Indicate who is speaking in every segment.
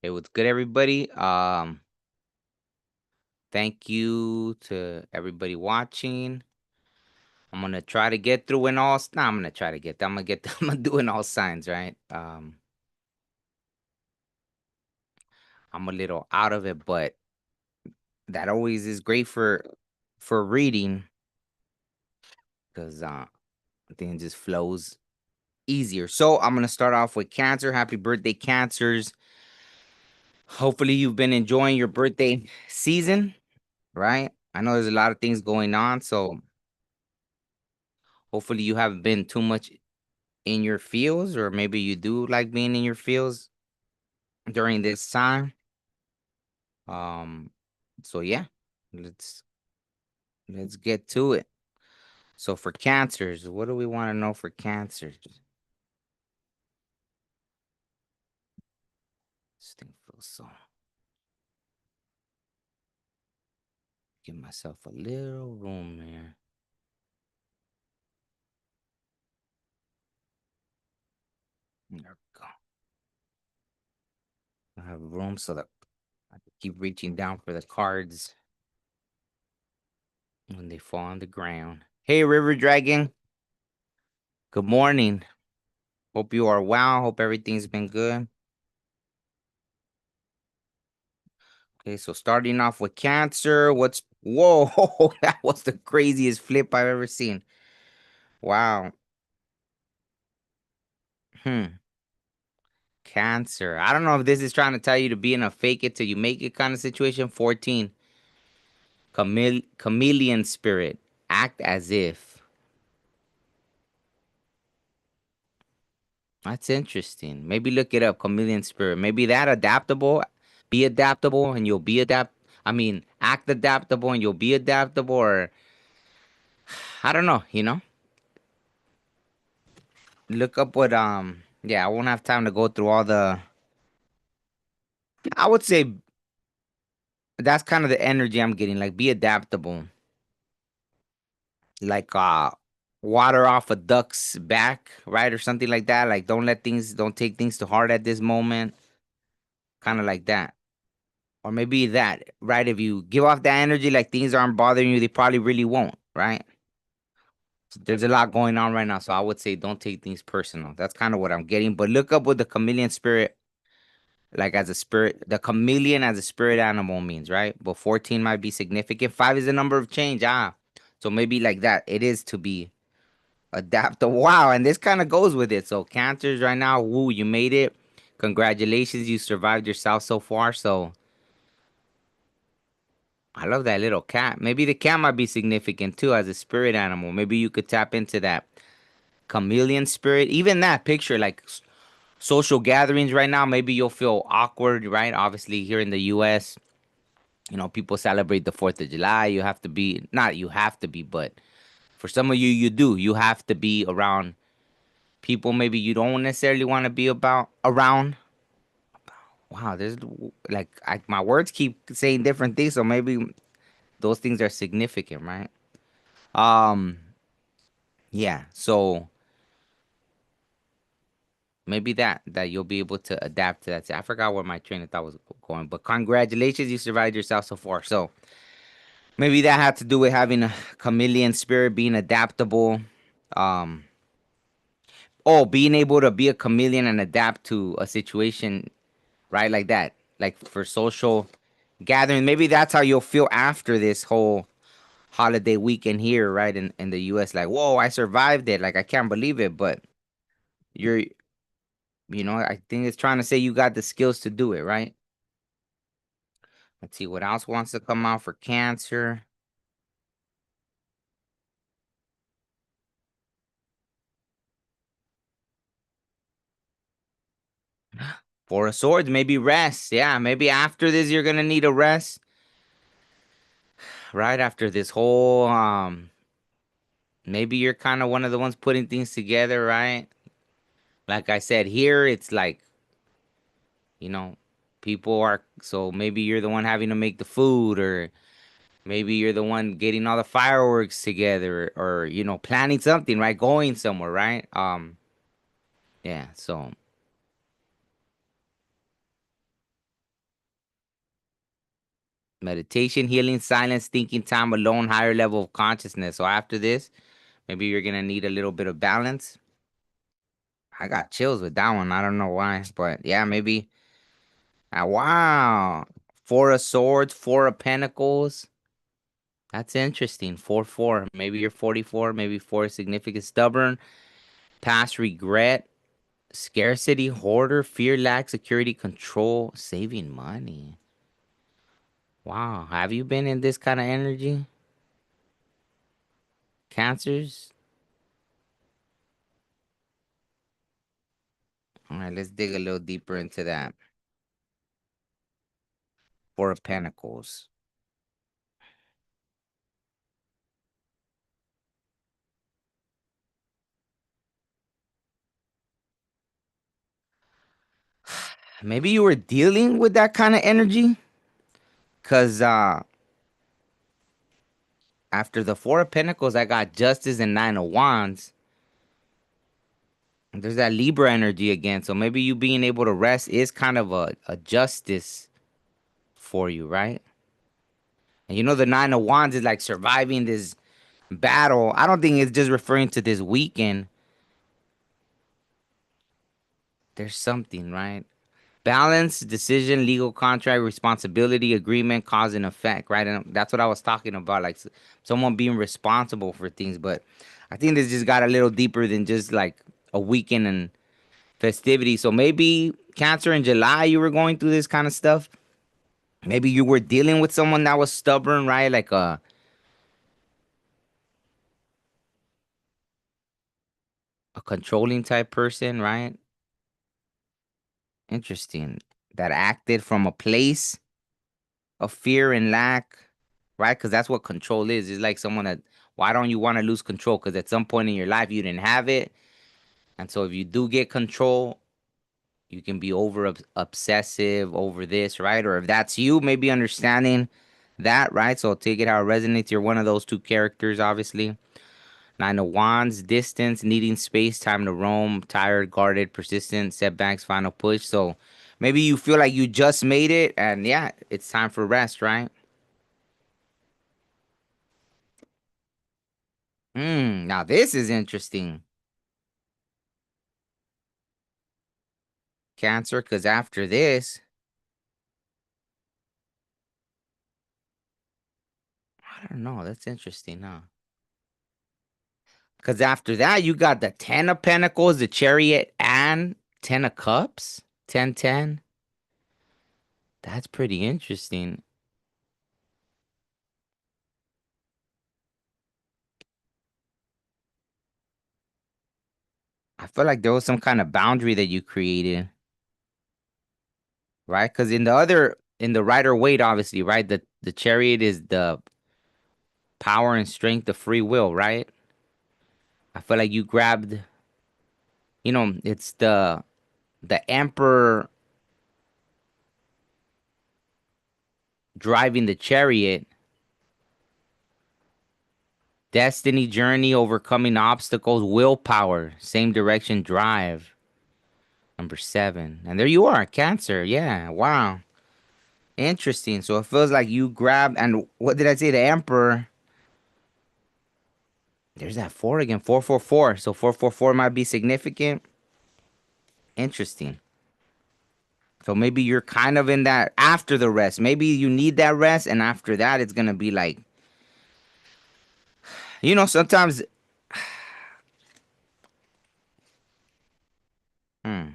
Speaker 1: Hey, what's good, everybody? Thank you to everybody watching. I'm gonna try to get through in all. Nah, I'm gonna try to get. I'm gonna get. I'm gonna do in all signs, right? I'm a little out of it, but that always is great for reading because I think it just flows easier. So I'm gonna start off with Cancer. Happy birthday, Cancers! Hopefully you've been enjoying your birthday season, right? I know there's a lot of things going on, so hopefully you haven't been too much in your fields, or maybe you do like being in your fields during this time. Um, so yeah, let's let's get to it. So for cancers, what do we want to know for cancers? This thing feels so. Give myself a little room here. There we go. I have room so that I can keep reaching down for the cards when they fall on the ground. Hey, River Dragon. Good morning. Hope you are well. Hope everything's been good. Okay, so starting off with Cancer, whoa, that was the craziest flip I've ever seen. Wow. Hmm. Cancer. I don't know if this is trying to tell you to be in a fake it till you make it kind of situation. 14. Chameleon spirit. Act as if. That's interesting. Maybe look it up. Chameleon spirit. Maybe that adaptable. Be adaptable and you'll be I mean, act adaptable and you'll be adaptable, or I don't know. Look up what yeah, I won't have time to go through all the I would say that's kind of the energy I'm getting. Like, be adaptable. Like, water off a duck's back, right? Or something like that. Like, don't take things to heart at this moment. Kind of like that. Or maybe that, right? If you give off that energy, like things aren't bothering you, they probably really won't, right? So there's a lot going on right now. So I would say don't take things personal. That's kind of what I'm getting. But look up what the chameleon spirit, like as a spirit, the chameleon as a spirit animal means, right? But 14 might be significant. 5 is the number of change. So maybe like that. It is to be adaptable. Wow. And this kind of goes with it. So cancers right now, woo, you made it. Congratulations. You survived yourself so far. So I love that little cat. Maybe the cat might be significant too as a spirit animal. Maybe you could tap into that chameleon spirit. Even that picture, like social gatherings right now, maybe you'll feel awkward, right? Obviously, here in the US, people celebrate the 4th of July. You have to be, not you have to be, but for some of you, you do. You have to be around people maybe you don't necessarily want to be about around. Wow, there's like my words keep saying different things, so maybe those things are significant, right? Um, yeah. So maybe that you'll be able to adapt to that. I forgot where my train of thought was going, but congratulations, you survived yourself so far. So maybe that had to do with having a chameleon spirit, being adaptable. Um, oh, being able to be a chameleon and adapt to a situation, right? Like that, like for social gathering. Maybe that's how you'll feel after this whole holiday weekend here, right? In the US. Like, whoa, I survived it. Like, I can't believe it. But you're, I think it's trying to say you got the skills to do it, right? Let's see what else wants to come out for Cancer. Four of Swords, maybe rest. Yeah, maybe after this you're gonna need a rest. Right after this whole maybe you're kind of one of the ones putting things together, right? Like I said, here it's like, you know, people are, so maybe you're the one having to make the food, or maybe you're the one getting all the fireworks together, or planning something, right? Going somewhere, right? Yeah, so Meditation, healing, silence, thinking time alone, higher level of consciousness. So after this, maybe you're gonna need a little bit of balance. I got chills with that one. I don't know why, but yeah, maybe. Wow. Four of Swords, Four of Pentacles. That's interesting. 4-4. Maybe you're 44. Maybe four is significant. Stubborn, past regret, scarcity, hoarder, fear, lack, security, control, saving money. Wow. Have you been in this kind of energy? Cancers? All right, let's dig a little deeper into that. Four of Pentacles. Maybe you were dealing with that kind of energy because after the Four of Pentacles, I got Justice and Nine of Wands. There's that Libra energy again. So maybe you being able to rest is kind of a justice for you, right? And you know, the Nine of Wands is like surviving this battle. I don't think it's just referring to this weekend. There's something, right? Balance, decision, legal contract, responsibility, agreement, cause and effect, right? And that's what I was talking about, like someone being responsible for things. But I think this just got a little deeper than just like a weekend and festivity. So maybe Cancer in July, you were going through this kind of stuff. Maybe you were dealing with someone that was stubborn, right? Like a controlling type person, right? Interesting. That acted from a place of fear and lack, right? Because that's what control is. It's like someone that, why don't you want to lose control? Because at some point in your life, you didn't have it. And so if you do get control, you can be over obsessive over this, right? Or if that's you, maybe understanding that, right? So take it how it resonates. You're one of those two characters, obviously. Nine of Wands, distance, needing space, time to roam, tired, guarded, persistent, setbacks, final push. So maybe you feel like you just made it, and yeah, it's time for rest, right? Now this is interesting, Cancer, because after this, I don't know, that's interesting, huh? Because after that, you got the Ten of Pentacles, the Chariot, and Ten of Cups, 10-10. That's pretty interesting. I feel like there was some kind of boundary that you created, right? Because in the Rider Waite, obviously, right? The Chariot is the power and strength of free will, right? I feel like you grabbed, it's the Emperor driving the chariot, destiny, journey, overcoming obstacles, willpower, same direction, drive. Number 7. And there you are, Cancer. Yeah, wow. Interesting. So it feels like you grabbed, and what did I say? The Emperor. There's that 4 again, 444. So 444 might be significant. Interesting. So maybe you're kind of in that after the rest. Maybe you need that rest, and after that, it's gonna be like, sometimes, hmm,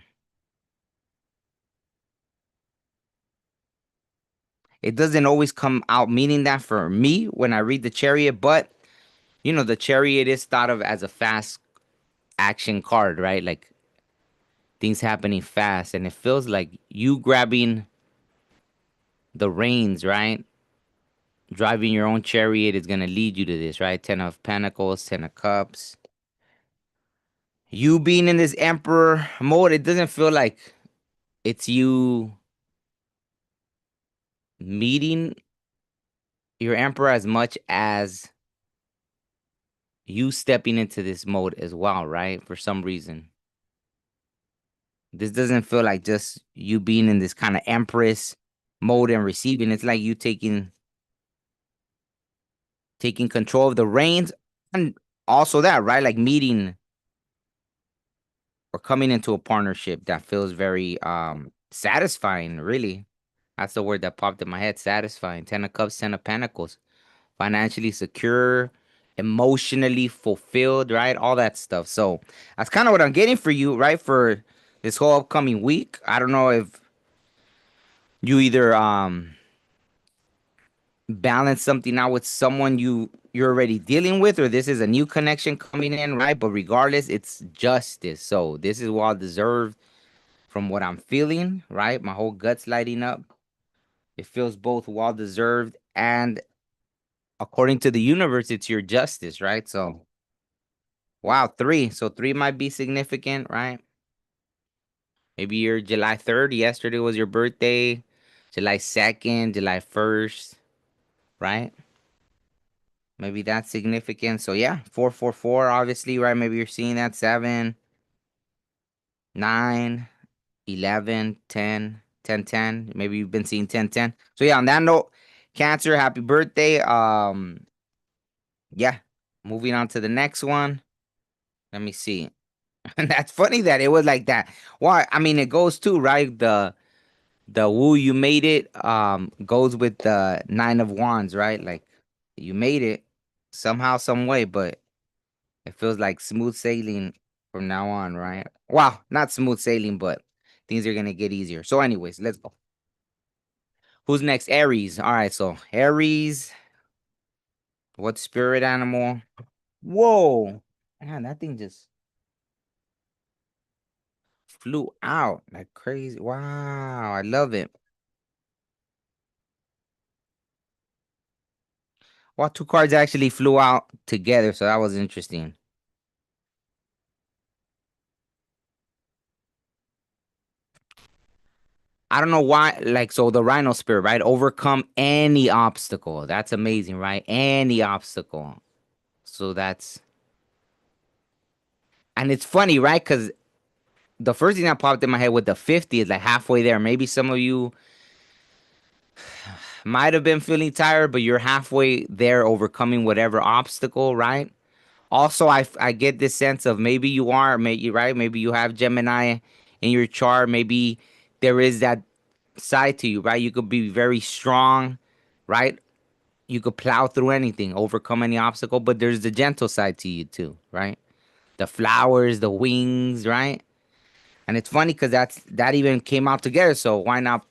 Speaker 1: it doesn't always come out meaning that for me when I read the Chariot, but the Chariot is thought of as a fast action card, right? Like things happening fast, and it feels like you grabbing the reins, right? Driving your own chariot is gonna lead you to this, right? Ten of Pentacles, Ten of Cups. You being in this Emperor mode, it doesn't feel like it's you meeting your Emperor as much as you stepping into this mode as well, right? For some reason. This doesn't feel like just you being in this kind of Empress mode and receiving. It's like you taking taking control of the reins, and also that, right? Like meeting or coming into a partnership that feels very satisfying, really. That's the word that popped in my head, satisfying. 10 of Cups, 10 of Pentacles. Financially secure, emotionally fulfilled, right? All that stuff. So that's kind of what I'm getting for you, right? For this whole upcoming week. I don't know if you either balance something out with someone you're already dealing with, or this is a new connection coming in, right? But regardless, it's justice. So this is well deserved from what I'm feeling, right? My whole gut's lighting up. It feels both well deserved and according to the universe, it's your justice, right? So wow, three. So three might be significant, right? Maybe you're July 3rd. Yesterday was your birthday. July 2nd, July 1st, right? Maybe that's significant. So yeah, 444, obviously, right? Maybe you're seeing that 7, 9, 11, 10, 10, 10. Maybe you've been seeing 10, 10. So yeah, on that note, Cancer, happy birthday. Yeah. Moving on to the next one. Let me see. And that's funny that it was like that. Why? I mean, it goes too, right? The woo you made it goes with the 9 of Wands, right? Like you made it somehow, some way, but it feels like smooth sailing from now on, right? Wow, not smooth sailing, but things are gonna get easier. So, anyways, let's go. Who's next? Aries. All right, so Aries, what spirit animal? Whoa, man, that thing just flew out like crazy. Wow, I love it. Well, two cards actually flew out together, so that was interesting. I don't know why, like, so the Rhino spirit, right? Overcome any obstacle. That's amazing, right? Any obstacle. So that's, and it's funny, right? Because the first thing that popped in my head with the 50 is like halfway there. Maybe some of you might have been feeling tired, but you're halfway there overcoming whatever obstacle, right? Also, I get this sense of maybe you are, maybe right, maybe you have Gemini in your chart. Maybe there is that side to you, right? You could be very strong, right? You could plow through anything, overcome any obstacle. But there's the gentle side to you too, right? The flowers, the wings, right? And it's funny because that even came out together. So why not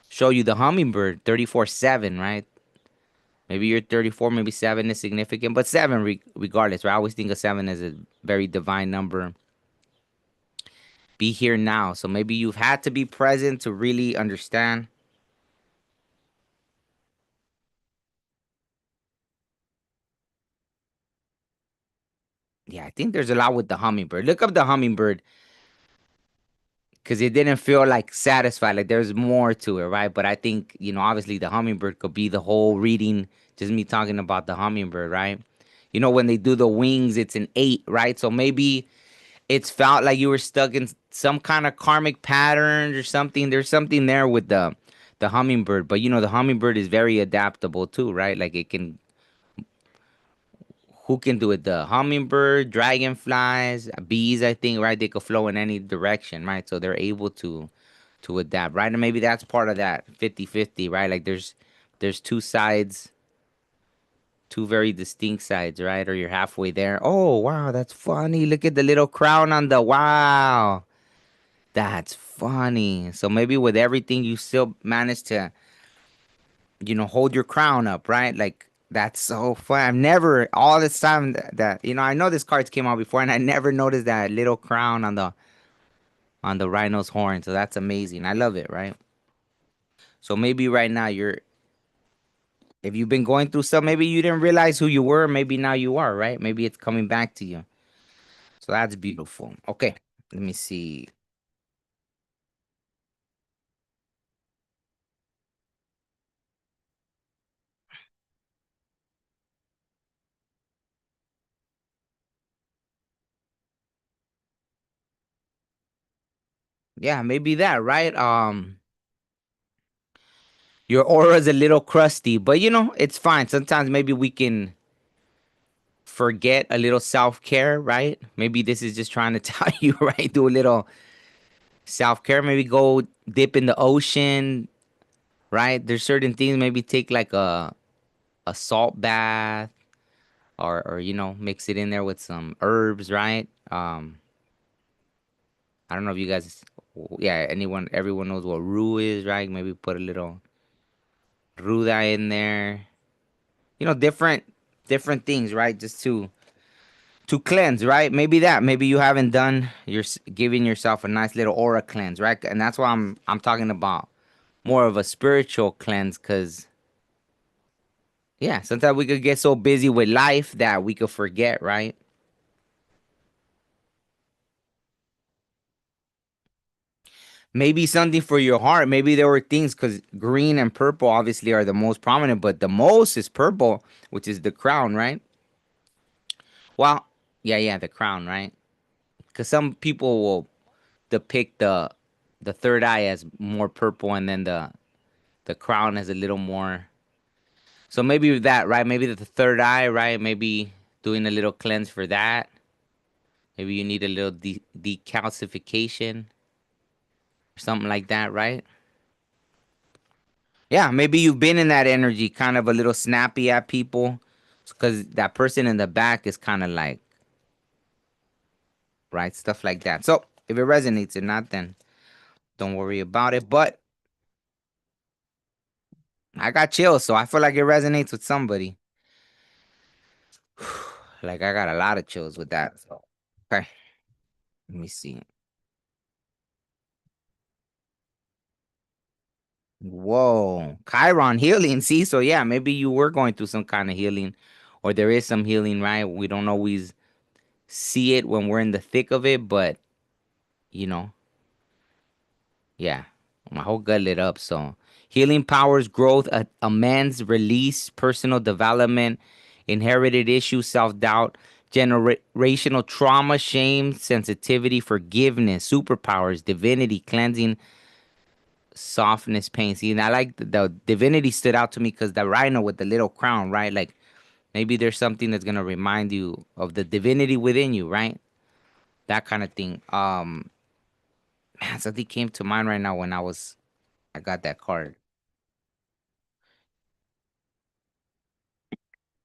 Speaker 1: show you the hummingbird 34/7, right? Maybe you're 34, maybe 7 is significant, but 7 regardless, right? I always think of 7 as a very divine number. Be here now. So maybe you've had to be present to really understand. Yeah, I think there's a lot with the hummingbird. Look up the hummingbird because it didn't feel like satisfied. Like there's more to it, right? But I think, obviously the hummingbird could be the whole reading, just me talking about the hummingbird, right? When they do the wings, it's an 8, right? So maybe it's felt like you were stuck in some kind of karmic pattern or something. There's something there with the hummingbird, but the hummingbird is very adaptable too, right? Like it can who can do it? The hummingbird, dragonflies, bees, I think, right? They could flow in any direction, right? So they're able to adapt, right? And maybe that's part of that 50-50, right? Like there's two sides, two very distinct sides, right? Or you're halfway there. Oh, wow, that's funny. Look at the little crown on the wow. That's funny. So maybe with everything you still manage to, hold your crown up, right? Like that's so fun. I've never all this time that I know this cards came out before and I never noticed that little crown on the rhino's horn. So that's amazing. I love it, right? So maybe right now if you've been going through stuff, maybe you didn't realize who you were, maybe now you are, right? Maybe it's coming back to you. So that's beautiful. Okay, let me see. Yeah, maybe that, right? Your aura's a little crusty, but it's fine. Sometimes maybe we can. forget a little self-care, right? Maybe this is just trying to tell you, right? Do a little self-care. Maybe go dip in the ocean, right? There's certain things. Maybe take like a salt bath, or mix it in there with some herbs, right? I don't know if you guys, yeah, everyone knows what rue is, right? Maybe put a little ruda in there. Different things, right? Just to cleanse, right? Maybe you haven't done, you're giving yourself a nice little aura cleanse, right? And that's why I'm talking about more of a spiritual cleanse, because yeah, sometimes we could get so busy with life that we could forget, right? Maybe something for your heart. Maybe there were things, because green and purple obviously are the most prominent, but the most is purple, which is the crown, right? Well, yeah, the crown, right? Because some people will depict the third eye as more purple, and then the crown as a little more. So maybe that, right? Maybe the third eye, right? Maybe doing a little cleanse for that. Maybe you need a little decalcification or something like that, right? Yeah, maybe you've been in that energy, kind of a little snappy at people, because that person in the back is kind of like, right, stuff like that. So if it resonates or not, then don't worry about it. But I got chills, so I feel like it resonates with somebody. Like I got a lot of chills with that. So okay, let me see. Whoa, Chiron healing. See, so yeah, maybe you were going through some kind of healing, or there is some healing, right? We don't always see it when we're in the thick of it, but you know, yeah, my whole gut lit up. So healing powers growth, amends, release, personal development, inherited issues, self doubt, generational trauma, shame, sensitivity, forgiveness, superpowers, divinity, cleansing, softness, pain. See, and I like the divinity stood out to me because the rhino with the little crown, right? Like maybe there's something that's gonna remind you of the divinity within you, right? That kind of thing. Man, something came to mind right now when I got that card.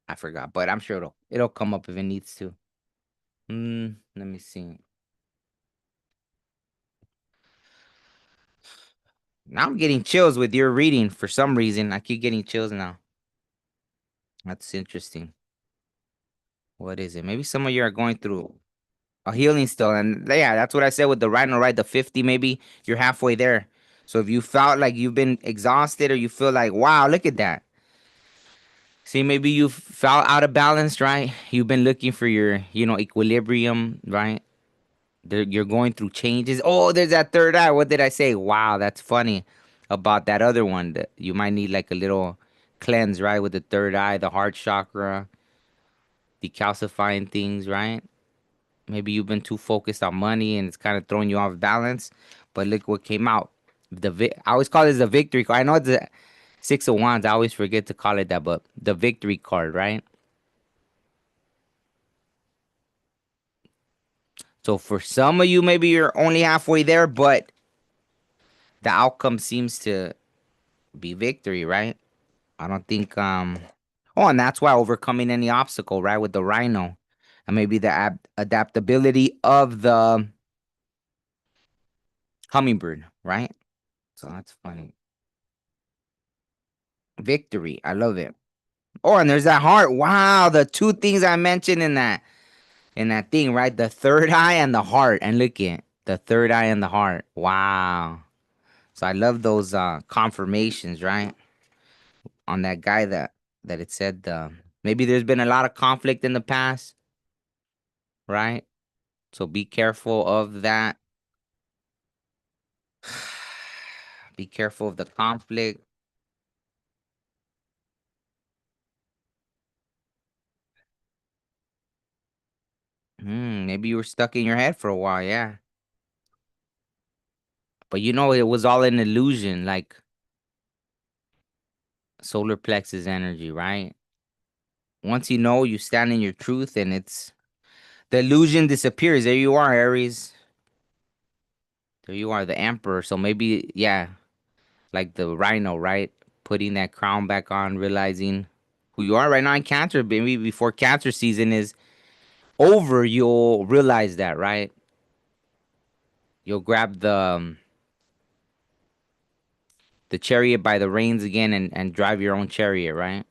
Speaker 1: I forgot, but I'm sure it'll come up if it needs to. Let me see. Now I'm getting chills with your reading for some reason. I keep getting chills now. That's interesting. What is it? Maybe some of you are going through a healing still. And yeah, that's what I said with the rhino, right? The 50, maybe you're halfway there. So if you felt like you've been exhausted, or you feel like, wow, look at that. See, maybe you felt out of balance, right? You've been looking for your, equilibrium, right? You're going through changes. Oh, there's that third eye. What did I say? Wow, that's funny about that other one. That you might need like a little cleanse, right? With the third eye, the heart chakra, decalcifying things, right? Maybe you've been too focused on money and it's kind of throwing you off balance. But look what came out. I always call this the victory card. I know it's the Six of Wands. I always forget to call it that, but the victory card, right? So for some of you, maybe you're only halfway there, but the outcome seems to be victory, right? I don't think Oh, and that's why overcoming any obstacle, right? With the rhino. And maybe the adaptability of the hummingbird, right? So that's funny. Victory. I love it. Oh, and there's that heart. Wow, the two things I mentioned in that thing, right? The third eye and the heart. And look at the third eye and the heart. Wow. So I love those confirmations, right? On that guy that it said maybe there's been a lot of conflict in the past, right? So be careful of that. Be careful of the conflict. Maybe you were stuck in your head for a while, yeah. But it was all an illusion, like solar plexus energy, right? Once you know, you stand in your truth, and the illusion disappears. There you are, Aries. There you are, the emperor. So maybe, yeah, like the rhino, right? Putting that crown back on, realizing who you are right now in Cancer. Maybe before Cancer season is over, you'll realize that, right? You'll grab the chariot by the reins again, and drive your own chariot, right?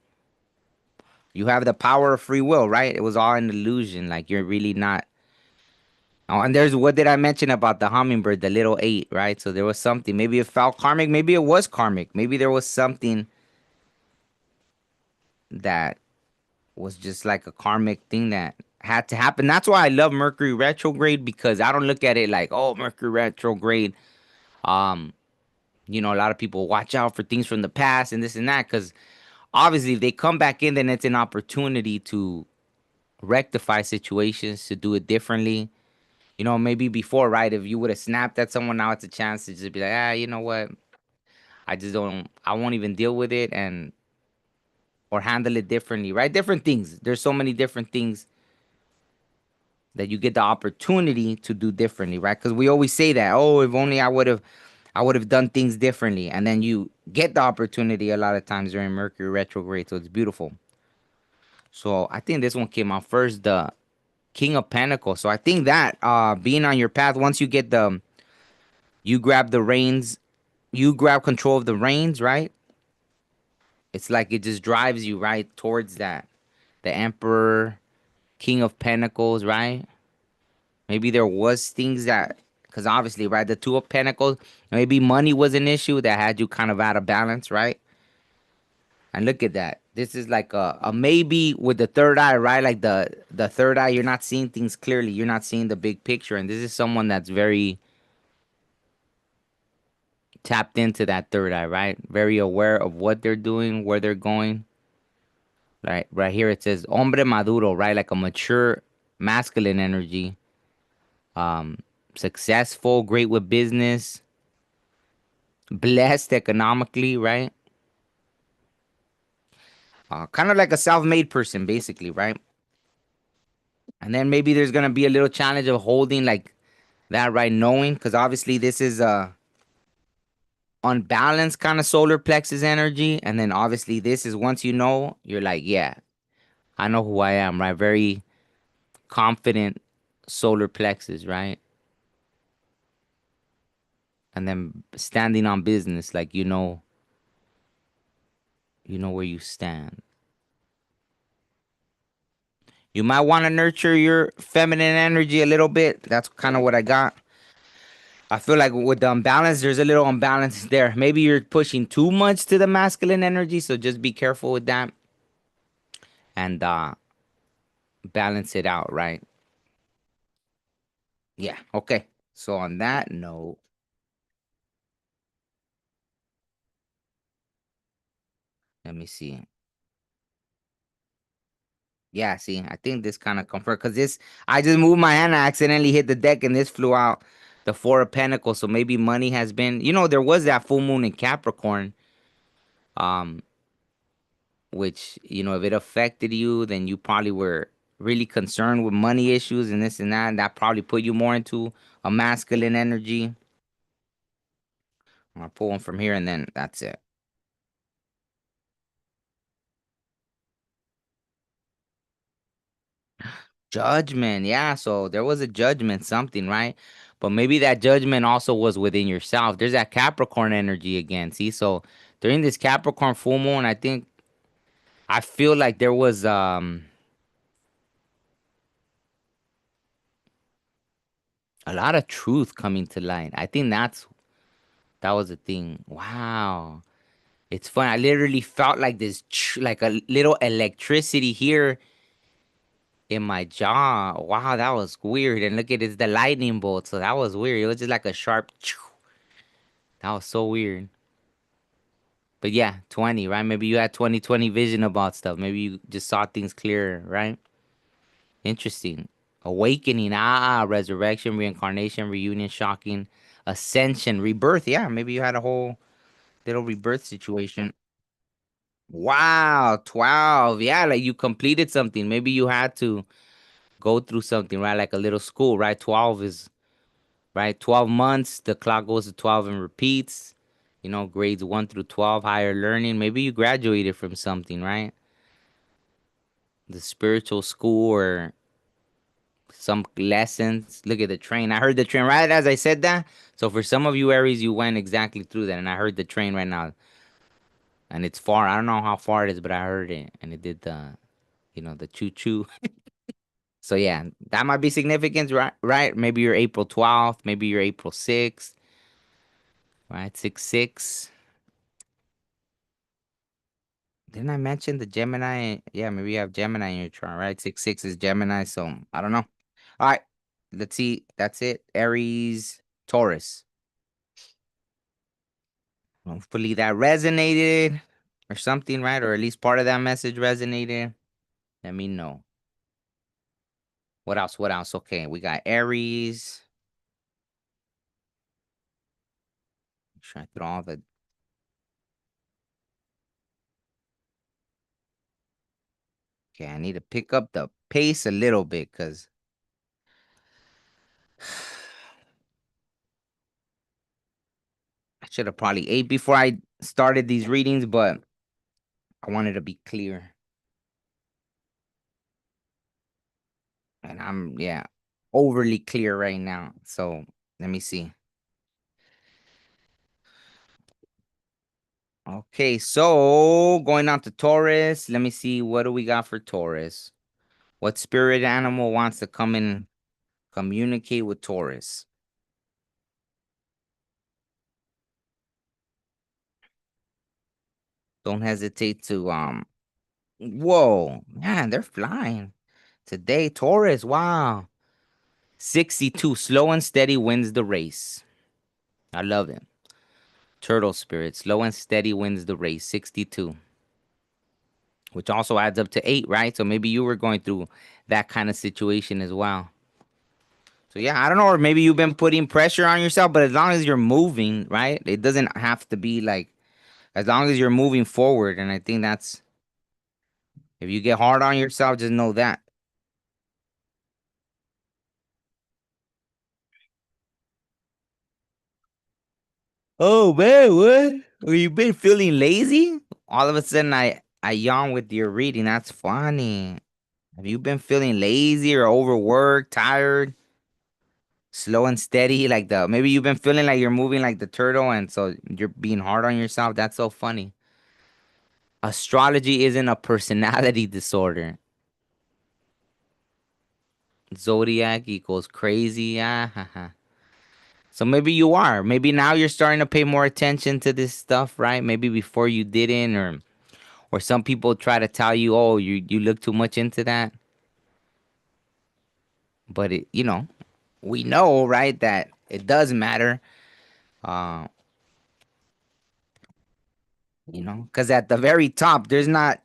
Speaker 1: You have the power of free will, right? It was all an illusion. Like you're really not. Oh, and there's what did I mention about the hummingbird, the little eight, right? So there was something. Maybe it felt karmic. Maybe it was karmic. Maybe there was something that was just like a karmic thing that had to happen. That's why I love Mercury retrograde, because I don't look at it like, oh, Mercury retrograde. Um, a lot of people watch out for things from the past and this and that, because obviously if they come back in, then it's an opportunity to rectify situations, to do it differently. Maybe before, right? If you would have snapped at someone, now it's a chance to just be like, you know what? I just don't, I won't even deal with it, and, or handle it differently, right? Different things. There's so many different things that you get the opportunity to do differently, right? Because we always say that, oh, if only I would have done things differently. And then you get the opportunity a lot of times during Mercury retrograde. So it's beautiful. So I think this one came out first, the King of Pentacles. So I think that being on your path, once you grab the reins, you grab control of the reins, right? It's like it just drives you right towards that. The Emperor, King of Pentacles, right? Maybe there was things that, because obviously, right, the Two of Pentacles, maybe money was an issue that had you kind of out of balance, right? And look at that. This is like a maybe with the third eye, right? Like the third eye, you're not seeing things clearly. You're not seeing the big picture. And this is someone that's very tapped into that third eye, right? Very aware of what they're doing, where they're going. Right here it says hombre maduro, right? Like a mature masculine energy. Um, Successful, great with business, blessed economically, right? Kind of like a self-made person, basically, right? And then maybe there's gonna be a little challenge of holding like that, right? Knowing, because obviously this is a unbalanced kind of solar plexus energy, and then obviously this is once you know, you're like, yeah, I know who I am, right? Very confident solar plexus, right? And then standing on business, like you know where you stand. You might want to nurture your feminine energy a little bit. That's kind of what I got. I feel like with the unbalance, there's a little unbalance there. Maybe you're pushing too much to the masculine energy, so just be careful with that and balance it out, right? Yeah, okay. So on that note, let me see. Yeah, see, I think this kind of comfort, because I just moved my hand, I accidentally hit the deck, and this flew out the Four of Pentacles. So maybe money has been, there was that full moon in Capricorn, um, which, if it affected you, then you probably were really concerned with money issues and this and that. And that probably put you more into a masculine energy. I'll pull one from here, and then that's it. Judgment, yeah. So there was a judgment, something, right? But maybe that judgment also was within yourself. There's that Capricorn energy again. See, so during this Capricorn full moon, I feel like there was a lot of truth coming to light. I think that was the thing. Wow. It's fun. I literally felt like like a little electricity here in my jaw. Wow, that was weird. And look at it's the lightning bolt. So that was weird. It was just like a sharp. That was so weird. But yeah, 20, right? Maybe you had 20/20 vision about stuff. Maybe you just saw things clearer, right? Interesting. Awakening, resurrection, reincarnation, reunion, shocking, ascension, rebirth. Yeah, maybe you had a whole little rebirth situation. Wow, 12. Yeah, like you completed something. Maybe you had to go through something, right? Like a little school, right? 12 is, right? 12 months, the clock goes to 12 and repeats. Grades 1 through 12, higher learning. Maybe you graduated from something, right? The spiritual school or some lessons. Look at the train. I heard the train right as I said that. So for some of you Aries, you went exactly through that, and I heard the train right now, and it's far. I don't know how far it is, but I heard it, and it did the choo choo. So yeah, that might be significant, right? Right? Maybe you're April 12th. Maybe you're April 6th. Right? 6/6. Didn't I mention the Gemini? Yeah, maybe you have Gemini in your chart, right? 6/6 is Gemini, so I don't know. All right, let's see. That's it. Aries, Taurus. Hopefully that resonated or something, right? Or at least part of that message resonated. Let me know. What else? What else? Okay, we got Aries. Try through all the. Okay, I need to pick up the pace a little bit because I should have probably ate before I started these readings, but I wanted to be clear. And yeah, overly clear right now. So let me see. Okay, so going on to Taurus. Let me see. What do we got for Taurus? What spirit animal wants to come and communicate with Taurus? Don't hesitate to whoa, man, they're flying. Today, Taurus, wow. 62, slow and steady wins the race. I love it. Turtle spirit, slow and steady wins the race. 62. Which also adds up to 8, right? So maybe you were going through that kind of situation as well. So yeah, I don't know, or maybe you've been putting pressure on yourself, but as long as you're moving, right? It doesn't have to be like as long as you're moving forward, and I think that's if you get hard on yourself, just know that. Oh man, what? Have you been feeling lazy? All of a sudden I yawn with your reading. That's funny. Have you been feeling lazy or overworked, tired? Slow and steady, like the maybe you've been feeling like you're moving like the turtle, and so you're being hard on yourself. That's so funny. Astrology isn't a personality disorder. Zodiac equals crazy. Ah, ha, ha. So maybe you are. Maybe now you're starting to pay more attention to this stuff, right? Maybe before you didn't, or some people try to tell you, oh, you look too much into that. But we know, right, that it does matter. Uh, because at the very top, there's not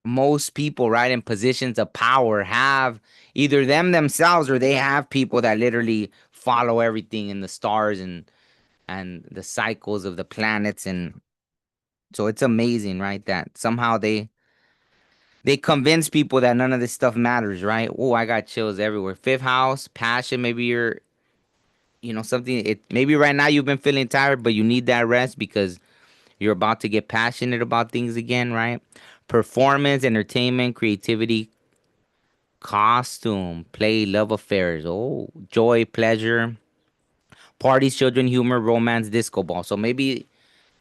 Speaker 1: most people right in positions of power have either them themselves or they have people that literally follow everything in the stars and the cycles of the planets, and so it's amazing, right, that somehow they convince people that none of this stuff matters, right? Oh, I got chills everywhere. Fifth house, passion. Maybe you're something, it maybe right now you've been feeling tired, but you need that rest because you're about to get passionate about things again, right? Performance, entertainment, creativity, costume, play, love affairs, oh, joy, pleasure, parties, children, humor, romance, disco ball. So maybe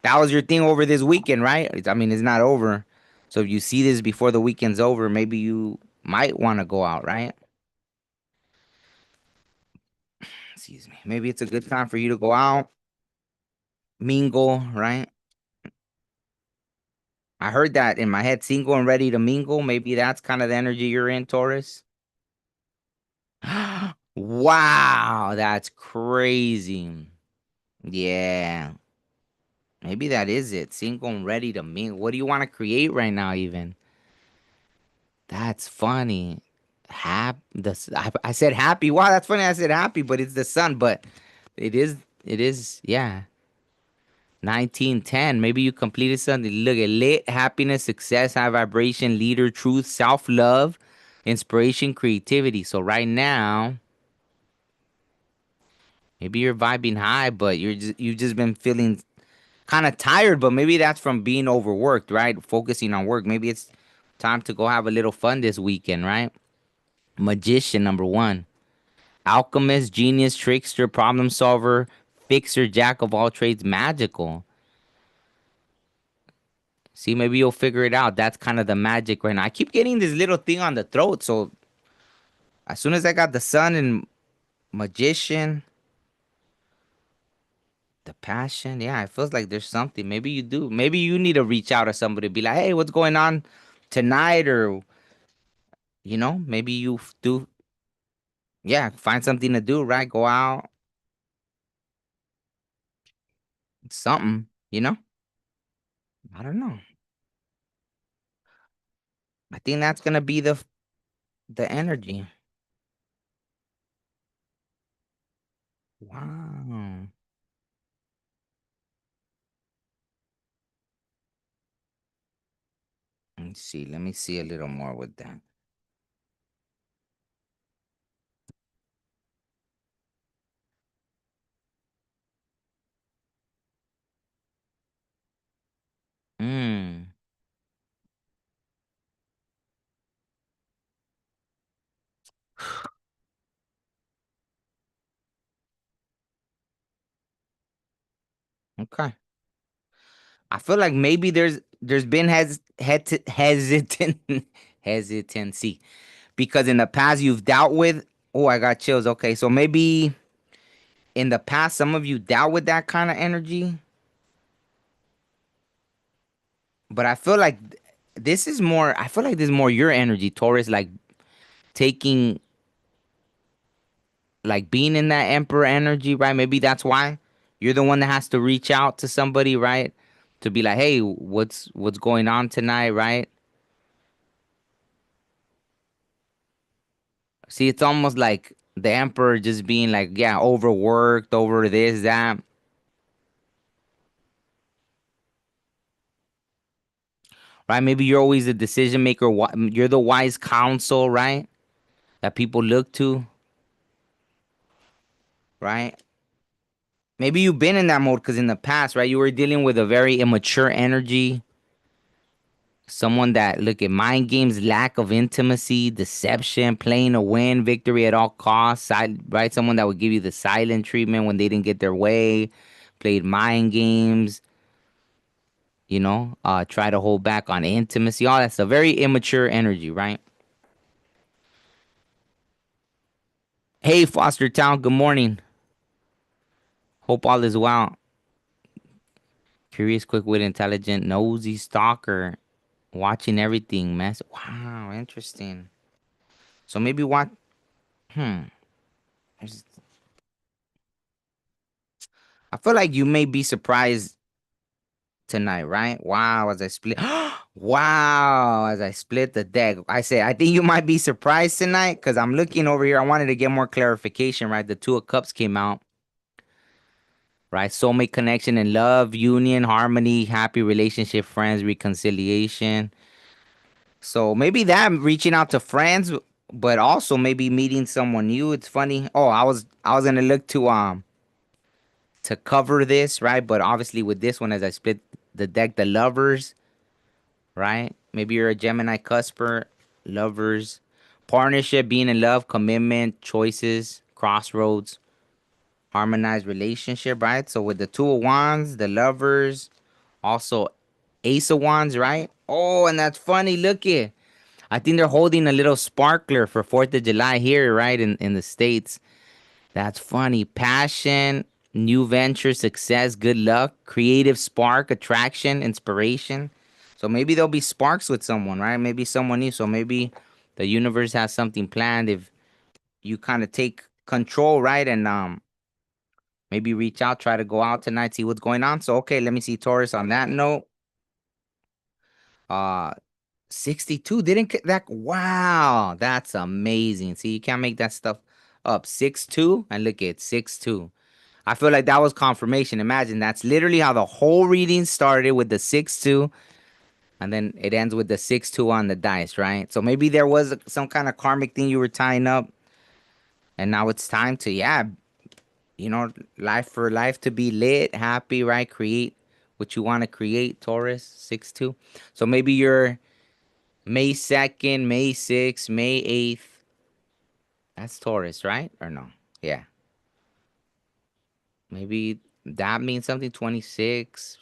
Speaker 1: that was your thing over this weekend, right? I mean, it's not over. So if you see this before the weekend's over, maybe you might want to go out, right? Excuse me. Maybe it's a good time for you to go out, mingle, right? I heard that in my head, single and ready to mingle. Maybe that's kind of the energy you're in, Taurus. Wow, that's crazy. Yeah. Maybe that is it. Single and ready to mingle. What do you want to create right now, even? That's funny. I said happy. Wow, that's funny. I said happy, but it's the sun. But it is, yeah. 1910. Maybe you completed something. Look at lit, happiness, success, high vibration, leader, truth, self love, inspiration, creativity. So right now, maybe you're vibing high, but you've just been feeling kind of tired. But maybe that's from being overworked, right? Focusing on work. Maybe it's time to go have a little fun this weekend, right? Magician number one, alchemist, genius, trickster, problem solver, fixer, jack of all trades, magical. See, maybe you'll figure it out. That's kind of the magic right now. I keep getting this little thing on the throat. So as soon as I got the sun and magician, the passion, yeah, it feels like there's something. Maybe you do. Maybe you need to reach out to somebody, be like, hey, what's going on tonight? Or, maybe you do, yeah, find something to do, right? Go out, something, I don't know. I think that's gonna be the energy. Wow. Let's see. Let me see a little more with that. Mm. Okay. I feel like maybe there's been hesitant hesitancy because in the past you've dealt with. Oh, I got chills. Okay, so maybe in the past some of you dealt with that kind of energy, but I feel like this is more. I feel like this is more your energy, Taurus. Like taking, like being in that Emperor energy, right? Maybe that's why you're the one that has to reach out to somebody, right? To be like, hey, what's going on tonight, right? See, it's almost like the emperor just being like, yeah, overworked, over this, that, right? Maybe you're always the decision maker. You're the wise counsel, right? That people look to, right? Maybe you've been in that mode because in the past, right, you were dealing with a very immature energy, someone that look at mind games, lack of intimacy, deception, playing to win, victory at all costs, right? Someone that would give you the silent treatment when they didn't get their way, played mind games, try to hold back on intimacy, all that's a very immature energy, right? Hey, Foster Town, good morning. Hope all is well. Curious, quick-witted, intelligent, nosy, stalker, watching everything, mess. Wow, interesting. So maybe what? Hmm. there's- I feel like you may be surprised tonight, right? Wow, as I split. Wow, as I split the deck. I say, I think you might be surprised tonight because I'm looking over here. I wanted to get more clarification, right? The Two of Cups came out. Right? Soulmate connection and love, union, harmony, happy relationship, friends, reconciliation. So maybe that reaching out to friends, but also maybe meeting someone new. It's funny. Oh, I was gonna look to cover this, right? But obviously with this one, as I split the deck, the lovers, right? Maybe you're a Gemini cusper, lovers, partnership, being in love, commitment, choices, crossroads, harmonized relationship, right? So with the Two of Wands, the lovers, also Ace of Wands, right? Oh, and that's funny. Look it. I think they're holding a little sparkler for 4th of July here, right? In the States. That's funny. Passion, new venture, success, good luck, creative spark, attraction, inspiration. So maybe there'll be sparks with someone, right? Maybe someone new. So maybe the universe has something planned if you kind of take control, right? And maybe reach out, try to go out tonight, see what's going on. So okay, let me see Taurus on that note. Uh 62 didn't that, wow, that's amazing. See, you can't make that stuff up. 6-2 and look at 6-2. I feel like that was confirmation. Imagine that's literally how the whole reading started with the 6-2, and then it ends with the 6-2 on the dice, right? So maybe there was some kind of karmic thing you were tying up, and now it's time to, yeah, life for life to be lit, happy, right? Create what you want to create, Taurus, 6-2. So maybe you're May 2nd, May 6th, May 8th. That's Taurus, right? Or no? Yeah. Maybe that means something, 26.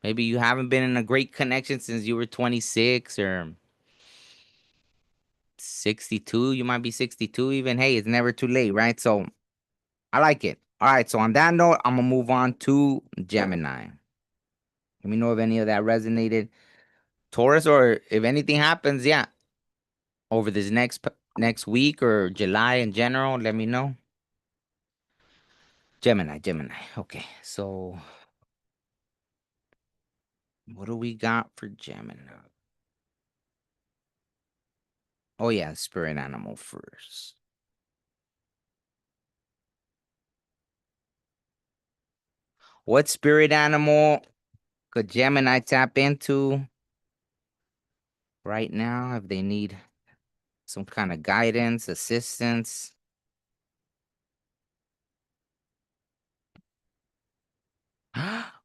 Speaker 1: Maybe you haven't been in a great connection since you were 26 or 62. You might be 62 even. Hey, it's never too late, right? So I like it. All right. So on that note, I'm going to move on to Gemini. Let me know if any of that resonated. Taurus, or if anything happens, yeah, over this next week or July in general, let me know. Gemini, Gemini. Okay. So what do we got for Gemini? Oh yeah, spirit animal first. What spirit animal could Gemini tap into right now if they need some kind of guidance, assistance?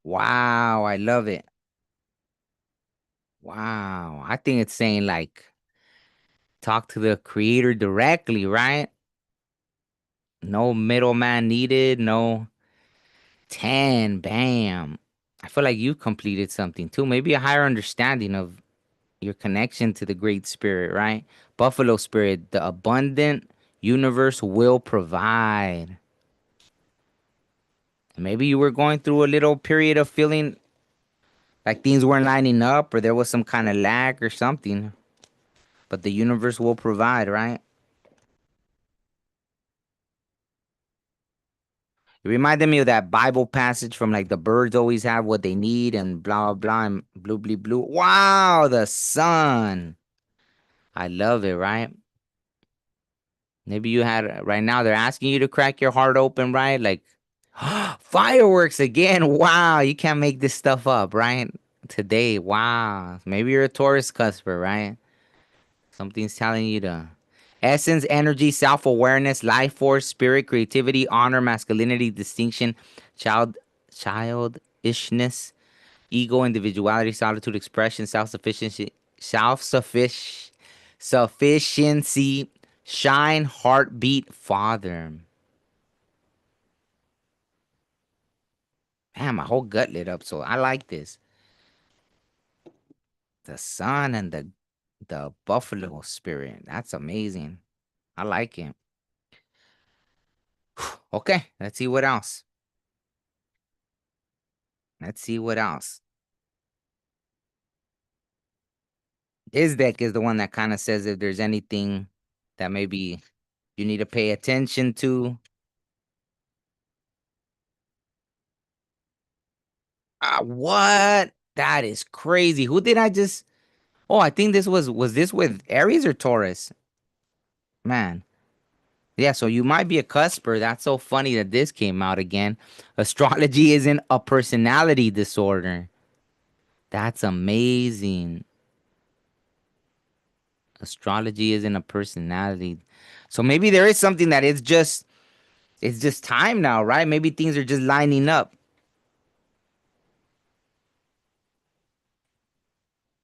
Speaker 1: Wow, I love it. Wow. I think it's saying like talk to the creator directly, right? No middleman needed, no 10, bam. I feel like you completed something too. Maybe a higher understanding of your connection to the great spirit, right? Buffalo spirit, the abundant universe will provide. Maybe you were going through a little period of feeling like things weren't lining up or there was some kind of lag or something, but the universe will provide, right? It reminded me of that Bible passage from like the birds always have what they need and blah blah blah and blue blue blue. Wow, the sun. I love it, right? Maybe you had right now they're asking you to crack your heart open, right? Like fireworks again. Wow, you can't make this stuff up, right? Today, wow. Maybe you're a Taurus cusper, right? Something's telling you to essence, energy, self-awareness, life force, spirit, creativity, honor, masculinity, distinction, child childishness, ego, individuality, solitude, expression, self-sufficiency, sufficiency, shine, heartbeat, father. Man, my whole gut lit up, so I like this. The sun and the buffalo spirit. That's amazing. I like it. Okay, let's see what else. Let's see what else. This deck is the one that kind of says if there's anything that maybe you need to pay attention to. What? That is crazy. Who did I just? Oh, I think was this with Aries or Taurus? Man. Yeah, so you might be a cusper. That's so funny that this came out again. Astrology isn't a personality disorder. That's amazing. Astrology isn't a personality. So maybe there is something that it's just time now, right? Maybe things are just lining up.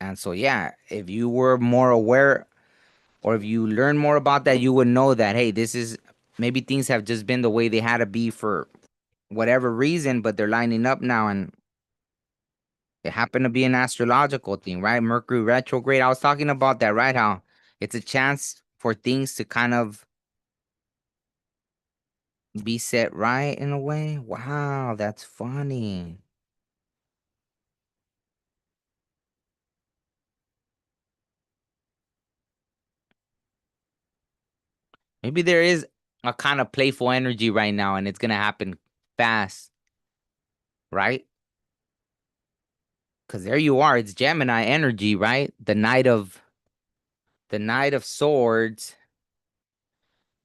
Speaker 1: And so yeah, if you were more aware or if you learn more about that, you would know that hey, this is maybe things have just been the way they had to be for whatever reason, but they're lining up now and it happened to be an astrological thing, right? Mercury retrograde. I was talking about that, right? How it's a chance for things to kind of be set right in a way. Wow, that's funny. Maybe there is a kind of playful energy right now and it's gonna happen fast, right? Because there you are, it's Gemini energy, right? The Knight of Swords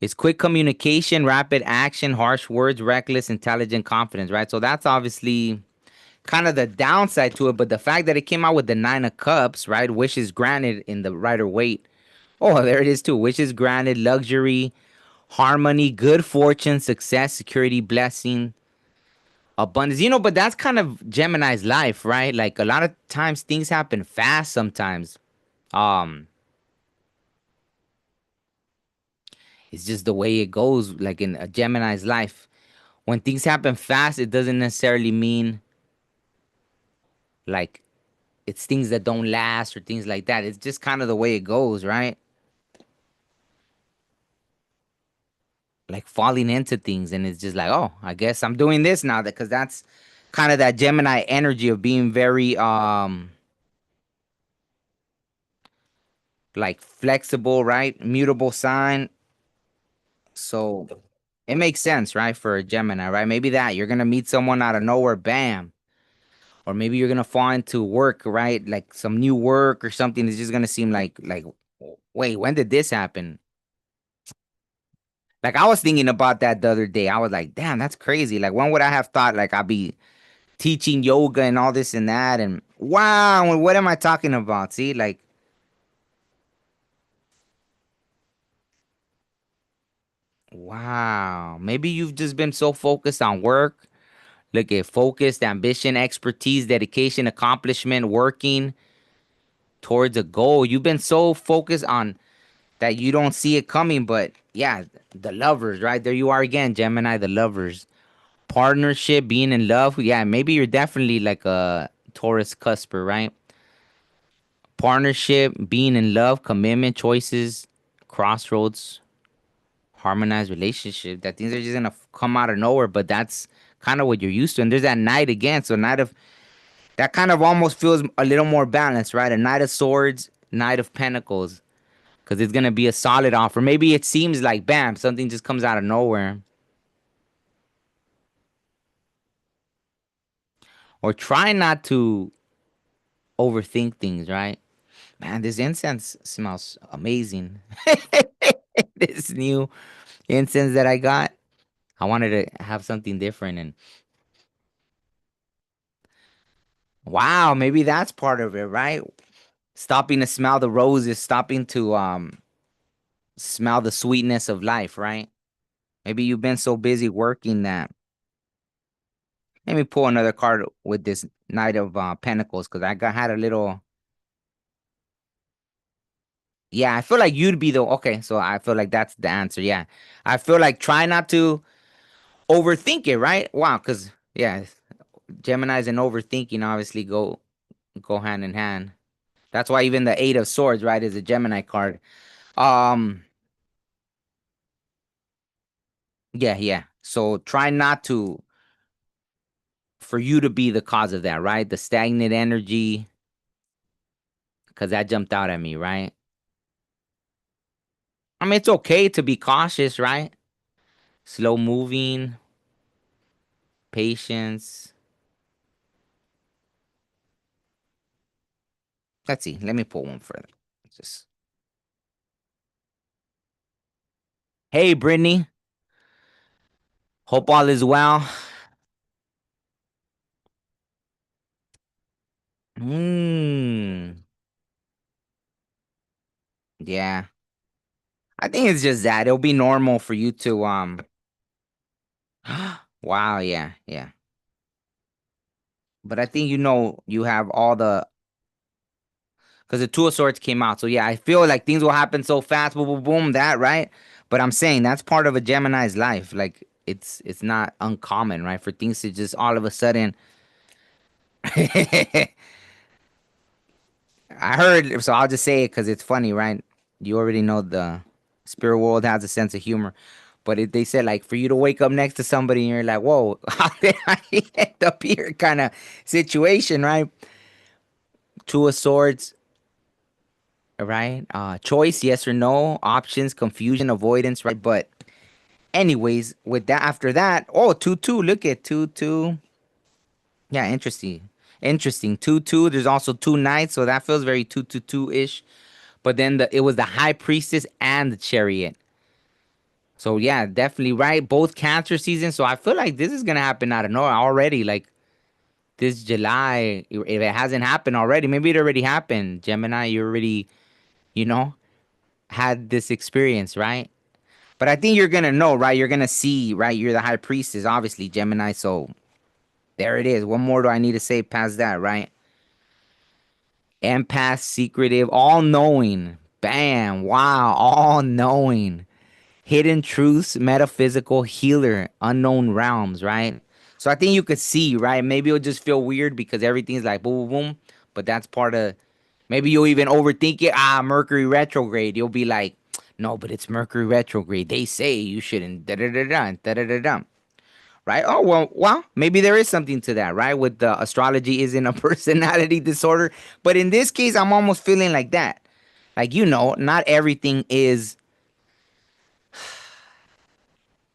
Speaker 1: It's quick communication, rapid action, harsh words, reckless, intelligent, confidence, right? So that's obviously kind of the downside to it. But the fact that it came out with the Nine of Cups, right? Wishes granted in the Rider Waite. Oh, there it is too. Wishes granted, luxury, harmony, good fortune, success, security, blessing, abundance. But that's kind of Gemini's life, right? Like a lot of times things happen fast sometimes. Um, it's just the way it goes, like in a Gemini's life. When things happen fast, it doesn't necessarily mean like it's things that don't last or things like that. It's just kind of the way it goes, right? Like falling into things, and it's just like, oh, I guess I'm doing this now, because that's kind of that Gemini energy of being very like flexible, right? Mutable sign. So it makes sense, right, for a Gemini, right? Maybe that you're gonna meet someone out of nowhere, bam. Or maybe you're gonna fall into work, right? Like some new work or something. It's just gonna seem like wait, when did this happen? Like I was thinking about that the other day. I was like, damn, that's crazy. Like when would I have thought like I'd be teaching yoga and all this and that? And wow, what am I talking about? See, like wow. Maybe you've just been so focused on work. Look at focused, ambition, expertise, dedication, accomplishment, working towards a goal. You've been so focused on that you don't see it coming. But yeah, the lovers, right? There you are again, Gemini, the lovers. Partnership, being in love. Yeah, maybe you're definitely like a Taurus cusper, right? Partnership, being in love, commitment, choices, crossroads, harmonized relationship. That things are just gonna come out of nowhere, but that's kind of what you're used to. And there's that knight again. So knight of that kind of almost feels a little more balanced, right? A knight of swords, knight of pentacles, because it's gonna be a solid offer. Maybe it seems like bam, something just comes out of nowhere. Or try not to overthink things, right? Man, this incense smells amazing. This new incense that I got. I wanted to have something different, and wow, maybe that's part of it, right? Stopping to smell the roses, stopping to smell the sweetness of life, right? Maybe you've been so busy working that. Let me pull another card with this Knight of Pentacles, because had a little. Yeah, I feel like you'd be the okay. So I feel like that's the answer. Yeah, I feel like try not to overthink it, right? Wow, because yeah, Gemini's and overthinking obviously go hand in hand. That's why even the Eight of Swords, right, is a Gemini card. Um, yeah, yeah. So try not to for you to be the cause of that, right? The stagnant energy, because that jumped out at me, right? I mean, it's okay to be cautious, right? Slow moving, patience. Let's see. Let me pull one further. Just hey, Brittany. Hope all is well. Hmm. Yeah. I think it's just that it'll be normal for you to wow, yeah, yeah. But I think you have all the because the Two of Swords came out. So yeah, I feel like things will happen so fast, boom, boom, boom, that right. But I'm saying that's part of a Gemini's life. Like it's not uncommon, right, for things to just all of a sudden. I heard, so I'll just say it because it's funny, right? You already know the spirit world has a sense of humor. But they said like for you to wake up next to somebody and you're like, whoa, how did I end up here? Kind of situation, right? Two of Swords, right? Choice, yes or no, options, confusion, avoidance, right? But anyways, with that after that, oh, 2-2. Look at 2-2. Yeah, interesting. Interesting. 2-2. There's also two knights, so that feels very 2-2-2-ish. But then it was the high priestess and the chariot. So yeah, definitely right. Both Cancer seasons. So I feel like this is gonna happen out of nowhere already. Like this July, if it hasn't happened already, maybe it already happened. Gemini, you already, you know, had this experience, right? But I think you're gonna know, right? You're gonna see, right? You're the high priestess, obviously, Gemini. So there it is. What more do I need to say past that, right? Empath, secretive, all knowing. Bam. Wow. All knowing. Hidden truths, metaphysical, healer, unknown realms, right? So I think you could see, right? Maybe it'll just feel weird because everything's like boom, boom, boom. But that's part of, maybe you'll even overthink it. Ah, Mercury retrograde. You'll be like, no, but it's Mercury retrograde. They say you shouldn't. Da da da da da da da da. Right? Oh well, maybe there is something to that, right? With the astrology isn't a personality disorder, but in this case, I'm almost feeling like that. Like not everything is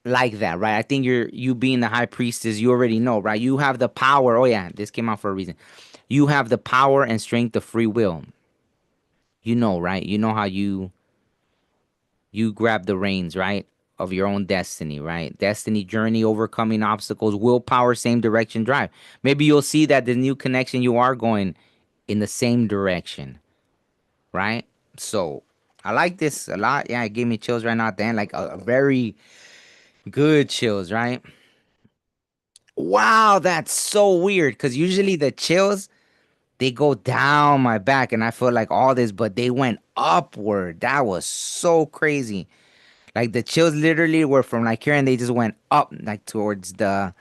Speaker 1: like that, right? I think you being the high priestess, you already know, right? You have the power. Oh yeah, this came out for a reason. You have the power and strength of free will. Right? You know how you grab the reins, right? Of your own destiny, right? Destiny journey, overcoming obstacles, willpower, same direction drive. Maybe you'll see that the new connection you are going in the same direction, right? So I like this a lot. Yeah, it gave me chills right now, Dan. Like a very good chills, right? Wow, that's so weird. Cause usually the chills they go down my back and I feel like all this, but they went upward. That was so crazy. Like the chills literally were from like here and they just went up like towards towards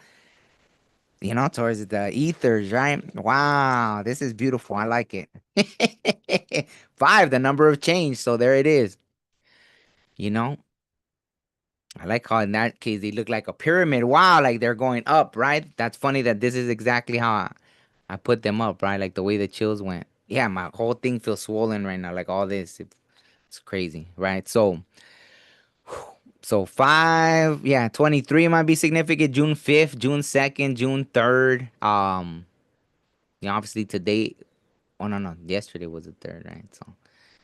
Speaker 1: the ethers, right? Wow, this is beautiful. I like it. Five, the number of change. So there it is. You know, I like how in that case they look like a pyramid. Wow, like they're going up, right? That's funny that this is exactly how I put them up, right? Like the way the chills went. Yeah, my whole thing feels swollen right now. Like all this, it's crazy, right? So five, yeah, 23 might be significant. June 5th, June 2nd, June 3rd. Obviously today. Oh no, no, yesterday was the third, right? So,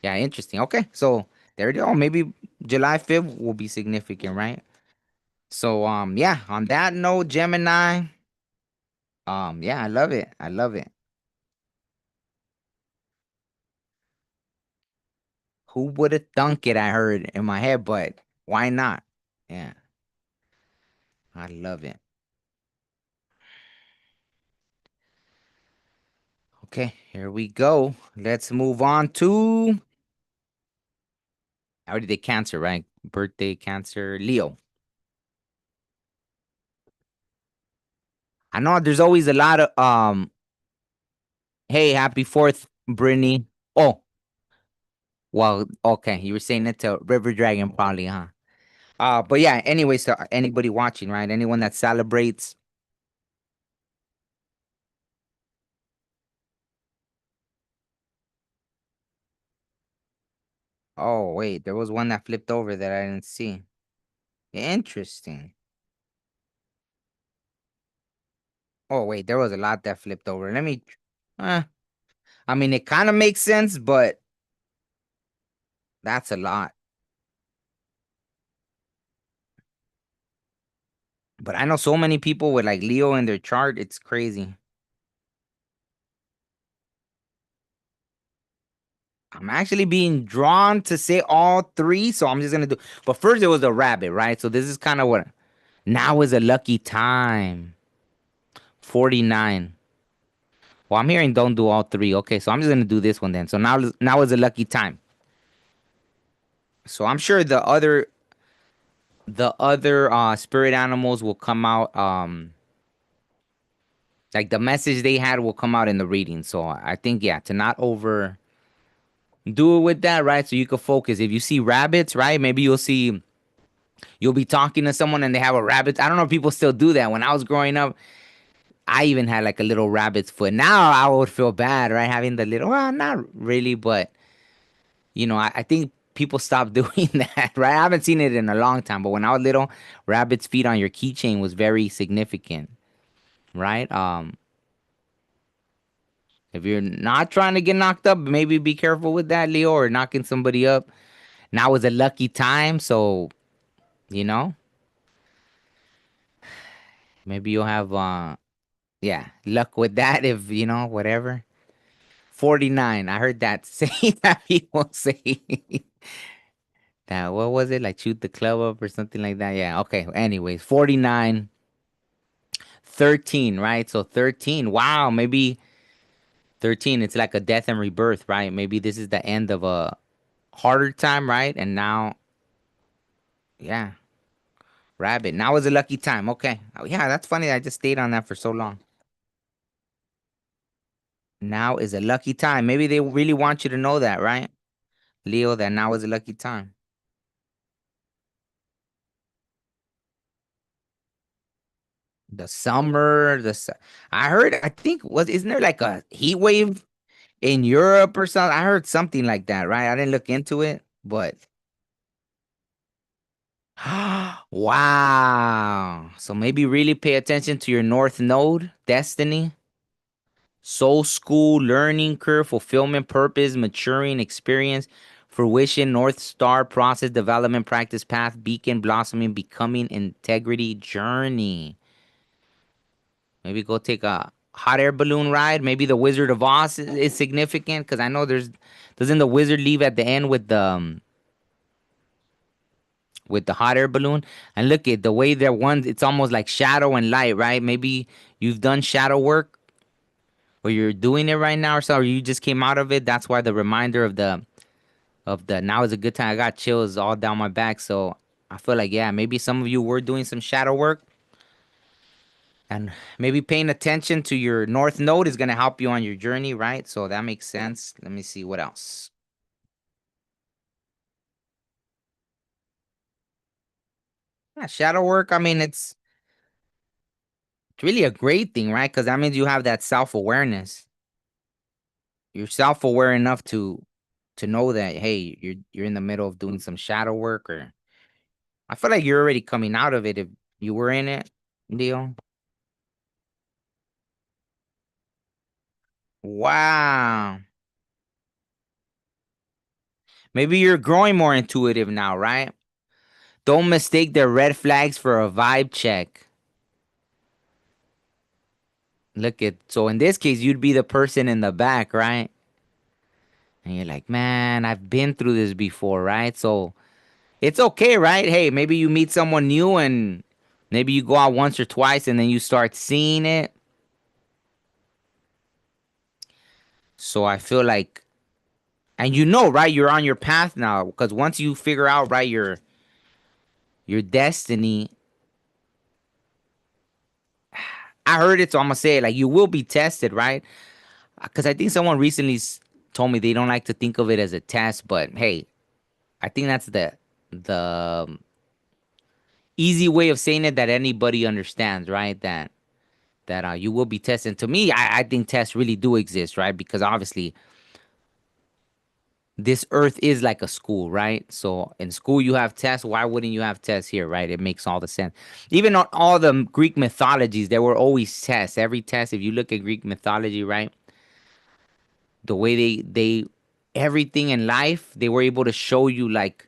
Speaker 1: yeah, interesting. Okay, so there you go. Maybe July 5th will be significant, right? So, yeah. On that note, Gemini. Yeah, I love it. I love it. Who would have thunk it? I heard in my head, but why not? Yeah, I love it. Okay, here we go. Let's move on to. I already did Cancer, right? Birthday Cancer, Leo. I know there's always a lot of Hey, happy fourth, Brittany. Oh, well, okay. You were saying it to River Dragon, probably, huh? But yeah. Anyways, to anybody watching, right? Anyone that celebrates. Oh wait, there was one that flipped over that I didn't see. Interesting. Oh wait, there was a lot that flipped over. Let me. Uh, I mean, it kind of makes sense, but that's a lot. But I know so many people with like Leo in their chart. It's crazy. I'm actually being drawn to say all three, so I'm just gonna do. But first, it was a rabbit, right? So this is kind of what. Now is a lucky time. 49. Well, I'm hearing don't do all three. Okay, so I'm just gonna do this one then. So now is a lucky time. So I'm sure the other spirit animals will come out. Like the message they had will come out in the reading. So I think yeah, to not overdo it with that, right? So you can focus. If you see rabbits, right? Maybe you'll be talking to someone and they have a rabbit. I don't know if people still do that. When I was growing up, I even had like a little rabbit's foot. Now I would feel bad, right? Having the little, well, not really, but I think people stopped doing that, right? I haven't seen it in a long time, but when I was little, rabbit's feet on your keychain was very significant, right? If you're not trying to get knocked up, maybe be careful with that, Leo, or knocking somebody up. Now is a lucky time, so You know, maybe you'll have yeah, luck with that if you know whatever. 49. I heard that say that people say that. What was it like? Shoot the club up or something like that. Yeah. Okay. Anyways, 49, 13. Right. So 13. Wow. Maybe 13. It's like a death and rebirth. Right. Maybe this is the end of a harder time. Right. And now, yeah. Rabbit. Now is a lucky time. Okay. Oh, yeah. That's funny. I just stayed on that for so long. Now is a lucky time. Maybe they really want you to know that. Right. Leo, that now is a lucky time. The summer, I heard, I think isn't there like a heat wave in Europe or something? I heard something like that, right? I didn't look into it, but wow. So maybe really pay attention to your North Node, destiny, soul school, learning curve, fulfillment, purpose, maturing, experience, fruition, North Star, process, development, practice, path, beacon, blossoming, becoming, integrity, journey. Maybe go take a hot air balloon ride. Maybe the Wizard of Oz is significant because I know doesn't the wizard leave at the end with the hot air balloon? And look at the way they're one. It's almost like shadow and light, right? Maybe you've done shadow work or you're doing it right now or so, or you just came out of it. That's why the reminder of the now is a good time. I got chills all down my back, so I feel like yeah, maybe some of you were doing some shadow work and maybe paying attention to your north node is going to help you on your journey, right? So that makes sense. Let me see what else. Yeah, shadow work, I mean it's really a great thing, right? Because that means you have that self-awareness. You're self-aware enough to know that hey, you're in the middle of doing some shadow work, or I feel like you're already coming out of it if you were in it, Leo. Wow. Maybe you're growing more intuitive now, right? Don't mistake their red flags for a vibe check. Look at so in this case, you'd be the person in the back, right? And you're like, man, I've been through this before, right? So it's okay, right? Hey, maybe you meet someone new and maybe you go out once or twice and then you start seeing it. So I feel like, and you know, right? You're on your path now because once you figure out, right, your destiny. I heard it, so I'm gonna say it. Like you will be tested, right? Because I think someone recently told me they don't like to think of it as a test, but hey, I think that's the easy way of saying it that anybody understands, right? That you will be tested. To me, I think tests really do exist, right? Because obviously this earth is like a school, right? So in school you have tests. Why wouldn't you have tests here, right? It makes all the sense. Even on all the Greek mythologies, there were always tests. Every test, if you look at Greek mythology, right? The way they everything in life, they were able to show you like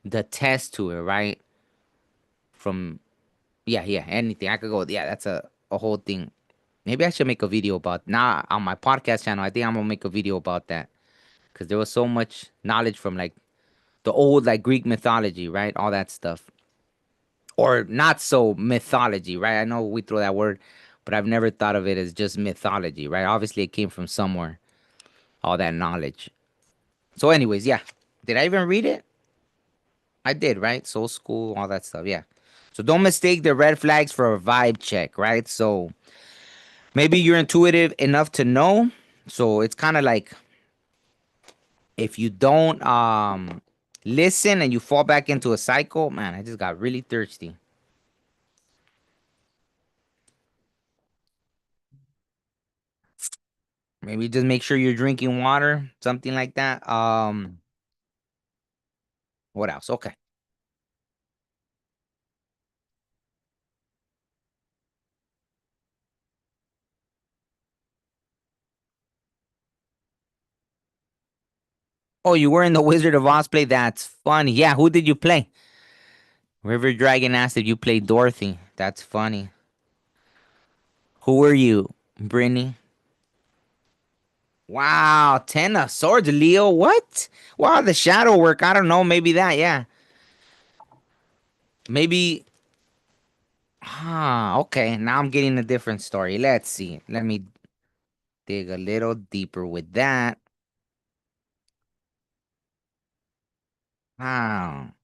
Speaker 1: the test to it, right? From yeah, anything. I could go, yeah, that's a whole thing. Maybe I should make a video about now on my podcast channel. I think I'm gonna make a video about that because there was so much knowledge from like the old like Greek mythology, right? All that stuff, or not so mythology, right? I know we throw that word, but I've never thought of it as just mythology, right? Obviously, it came from somewhere. All that knowledge. So, anyways, yeah. Did I even read it? I did, right? Soul school, all that stuff. Yeah. So don't mistake the red flags for a vibe check, right? So maybe you're intuitive enough to know. So it's kind of like if you don't listen and you fall back into a cycle, man, I just got really thirsty. Maybe just make sure you're drinking water, something like that. What else? Okay. Oh, you were in the Wizard of Oz play. That's funny. Yeah, who did you play? River Dragon asked if you played Dorothy. That's funny. Who were you, Brittany? Wow, 10 of Swords, Leo. What? Wow, the shadow work. I don't know. Maybe that. Yeah. Maybe. Ah, okay. Now I'm getting a different story. Let's see. Let me dig a little deeper with that. Wow.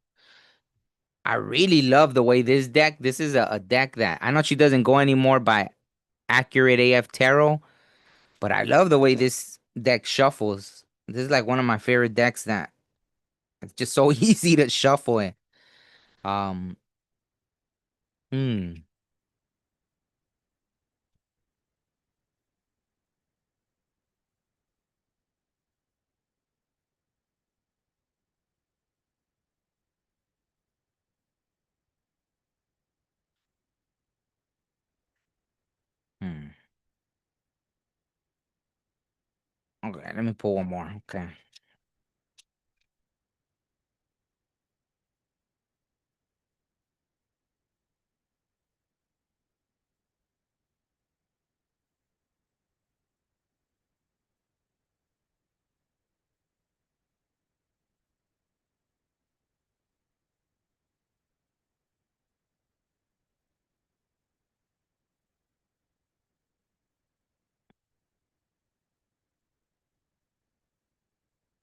Speaker 1: I really love the way this deck. This is a deck that I know she doesn't go anymore by Accurate AF Tarot, but I love the way this deck shuffles. This is like one of my favorite decks that it's just so easy to shuffle it. Um, hmm, hmm. Okay, let me pull one more. Okay.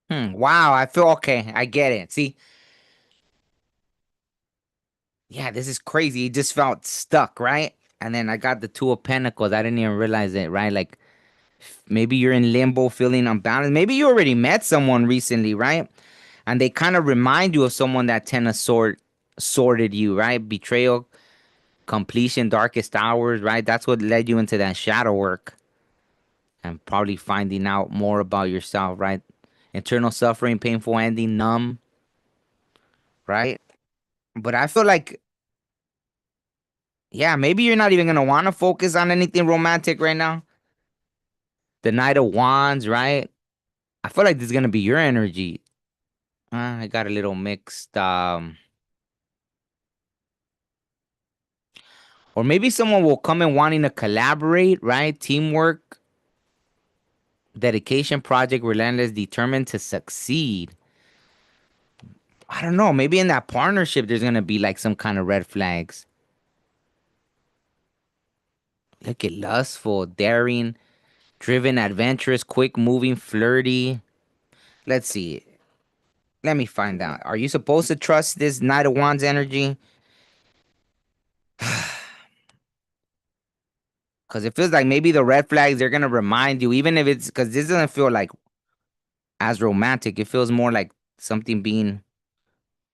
Speaker 1: Wow, I feel okay. I get it. See, yeah, this is crazy. It just felt stuck, right? And then I got the Two of Pentacles. I didn't even realize it, right? Like maybe you're in limbo, feeling unbalanced. Maybe you already met someone recently, right? And they kind of remind you of someone that sorted you, right? Betrayal, completion, darkest hours, right? That's what led you into that shadow work and probably finding out more about yourself, right? Internal suffering, painful ending, numb, right? But I feel like, yeah, maybe you're not even gonna want to focus on anything romantic right now. The Knight of Wands, right? I feel like this is gonna be your energy. I got a little mixed. Or maybe someone will come in wanting to collaborate, right? Teamwork, dedication, project, relentless, determined to succeed. I don't know. Maybe in that partnership, there's gonna be like some kind of red flags. Look at lustful, daring, driven, adventurous, quick moving, flirty. Let's see. Let me find out. Are you supposed to trust this Knight of Wands energy? Because it feels like maybe the red flags they're gonna remind you, even if it's because this doesn't feel like as romantic. It feels more like something being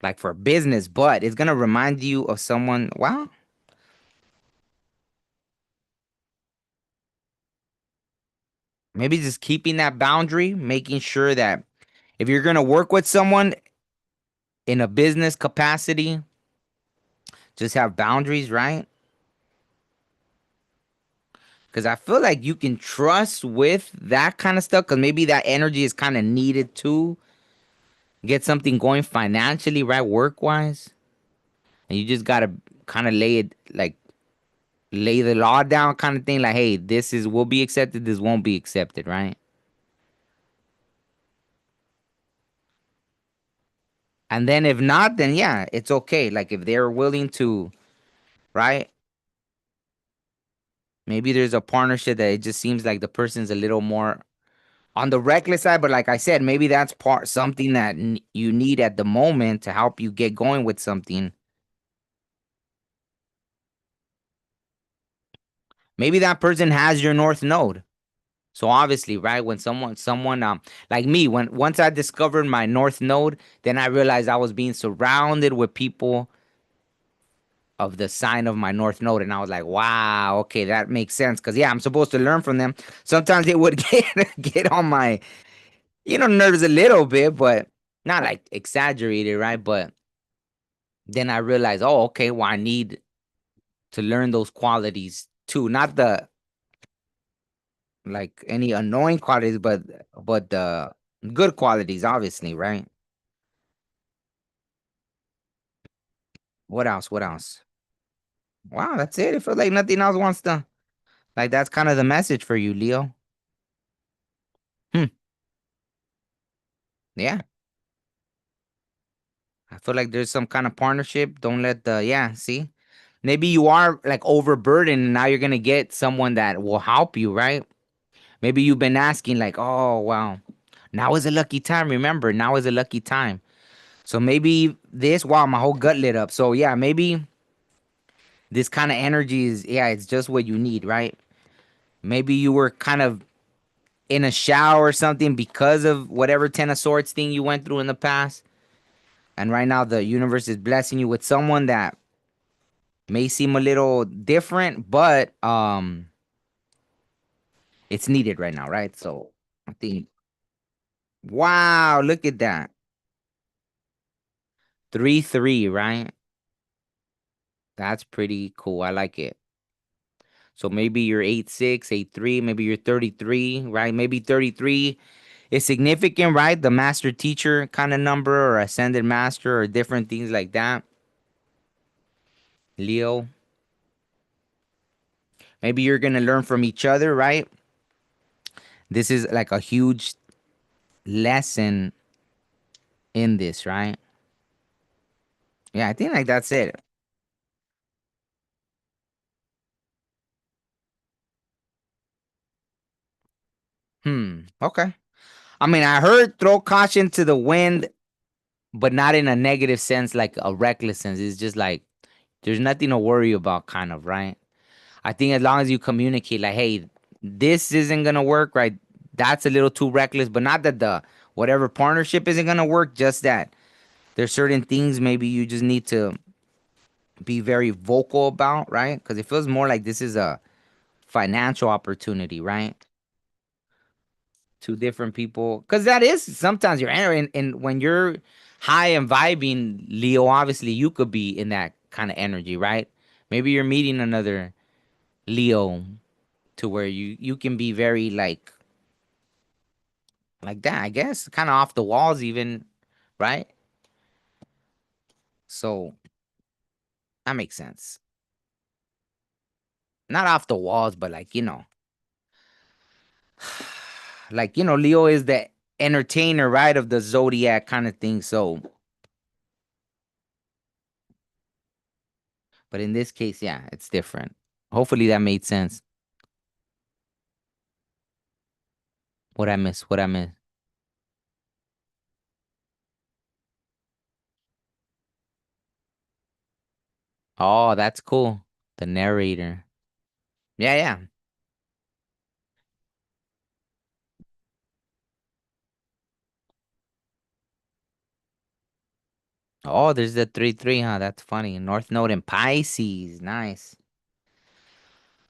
Speaker 1: like for business, but it's gonna remind you of someone. Well, maybe just keeping that boundary, making sure that if you're gonna work with someone in a business capacity, just have boundaries, right? Because I feel like you can trust with that kind of stuff. Because maybe that energy is kind of needed to get something going financially, right? Work wise, and you just gotta kind of lay it like lay the law down, kind of thing. Like, hey, this is will be accepted. This won't be accepted, right? And then if not, then yeah, it's okay. Like if they're willing to, right? Maybe there's a partnership that it just seems like the person's a little more on the reckless side, but like I said, maybe that's part something that you need at the moment to help you get going with something. Maybe that person has your north node. So obviously, right, when someone like me, when once I discovered my north node, then I realized I was being surrounded with people of the sign of my north node, and I was like, wow, okay, that makes sense. Cause yeah, I'm supposed to learn from them. Sometimes it would get on my, nerves a little bit, but not like exaggerated, right? But then I realized, oh, okay, well, I need to learn those qualities too. Not the like any annoying qualities, but the good qualities, obviously, right? What else? What else? Wow, that's it. It feels like nothing else wants to. Like that's kind of the message for you, Leo. Hmm. Yeah. I feel like there's some kind of partnership. Don't let the yeah, see? Maybe you are like overburdened and now you're gonna get someone that will help you, right? Maybe you've been asking, like, oh wow, now is a lucky time. Remember, now is a lucky time. So maybe this, wow, my whole gut lit up. So yeah, maybe this kind of energy is yeah, it's just what you need, right? Maybe you were kind of in a shower or something because of whatever Ten of Swords thing you went through in the past. And right now the universe is blessing you with someone that may seem a little different, but it's needed right now, right? So I think wow, look at that. 3-3, right? That's pretty cool. I like it. So maybe you're 8-6, 8-3, maybe you're 33, right? Maybe 33 is significant, right? The master teacher kind of number or ascended master or different things like that. Leo, maybe you're going to learn from each other, right? This is like a huge lesson in this, right? Yeah, I think like that's it. Okay. I mean, I heard throw caution to the wind, but not in a negative sense, like a reckless sense. It's just like there's nothing to worry about, kind of, right? I think as long as you communicate, like, hey, this isn't gonna work, right? That's a little too reckless, but not that the whatever partnership isn't gonna work, just that there's certain things maybe you just need to be very vocal about, right? Because it feels more like this is a financial opportunity, right? Two different people, because that is sometimes you're entering, and when you're high and vibing, Leo, obviously you could be in that kind of energy, right? Maybe you're meeting another Leo to where you can be very like that, I guess, kind of off the walls even, right? So that makes sense. Not off the walls, but like, like, Leo is the entertainer, right, of the zodiac kind of thing. So, but in this case, yeah, it's different. Hopefully that made sense. What I miss, what I miss. Oh, that's cool. The narrator. Yeah, yeah. Oh, there's the 3-3, huh? That's funny. North Node in Pisces. Nice.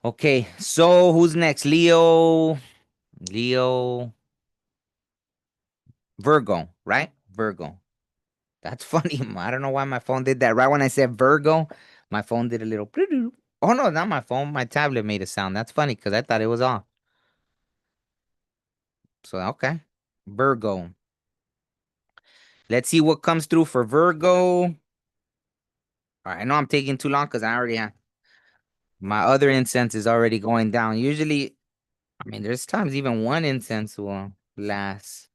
Speaker 1: Okay, so who's next? Leo, Virgo, right? Virgo. That's funny. I don't know why my phone did that. Right when I said Virgo, my phone did a little. Oh no, not my phone. My tablet made a sound. That's funny because I thought it was off. So okay, Virgo. Let's see what comes through for Virgo. All right, I know I'm taking too long because I already have my other incense is already going down. Usually, I mean, there's times even one incense will last.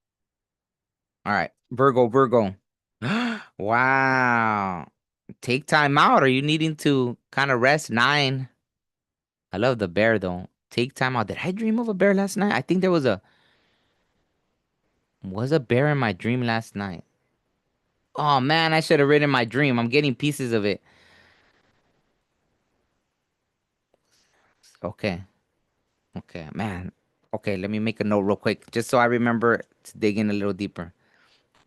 Speaker 1: All right, Virgo, Virgo. Wow. Take time out. Are you needing to kind of rest? 9. I love the bear though. Take time out. Did I dream of a bear last night? I think there was a bear in my dream last night. Oh man, I should have written my dream. I'm getting pieces of it. Okay. Okay, man. Okay, let me make a note real quick just so I remember to dig in a little deeper.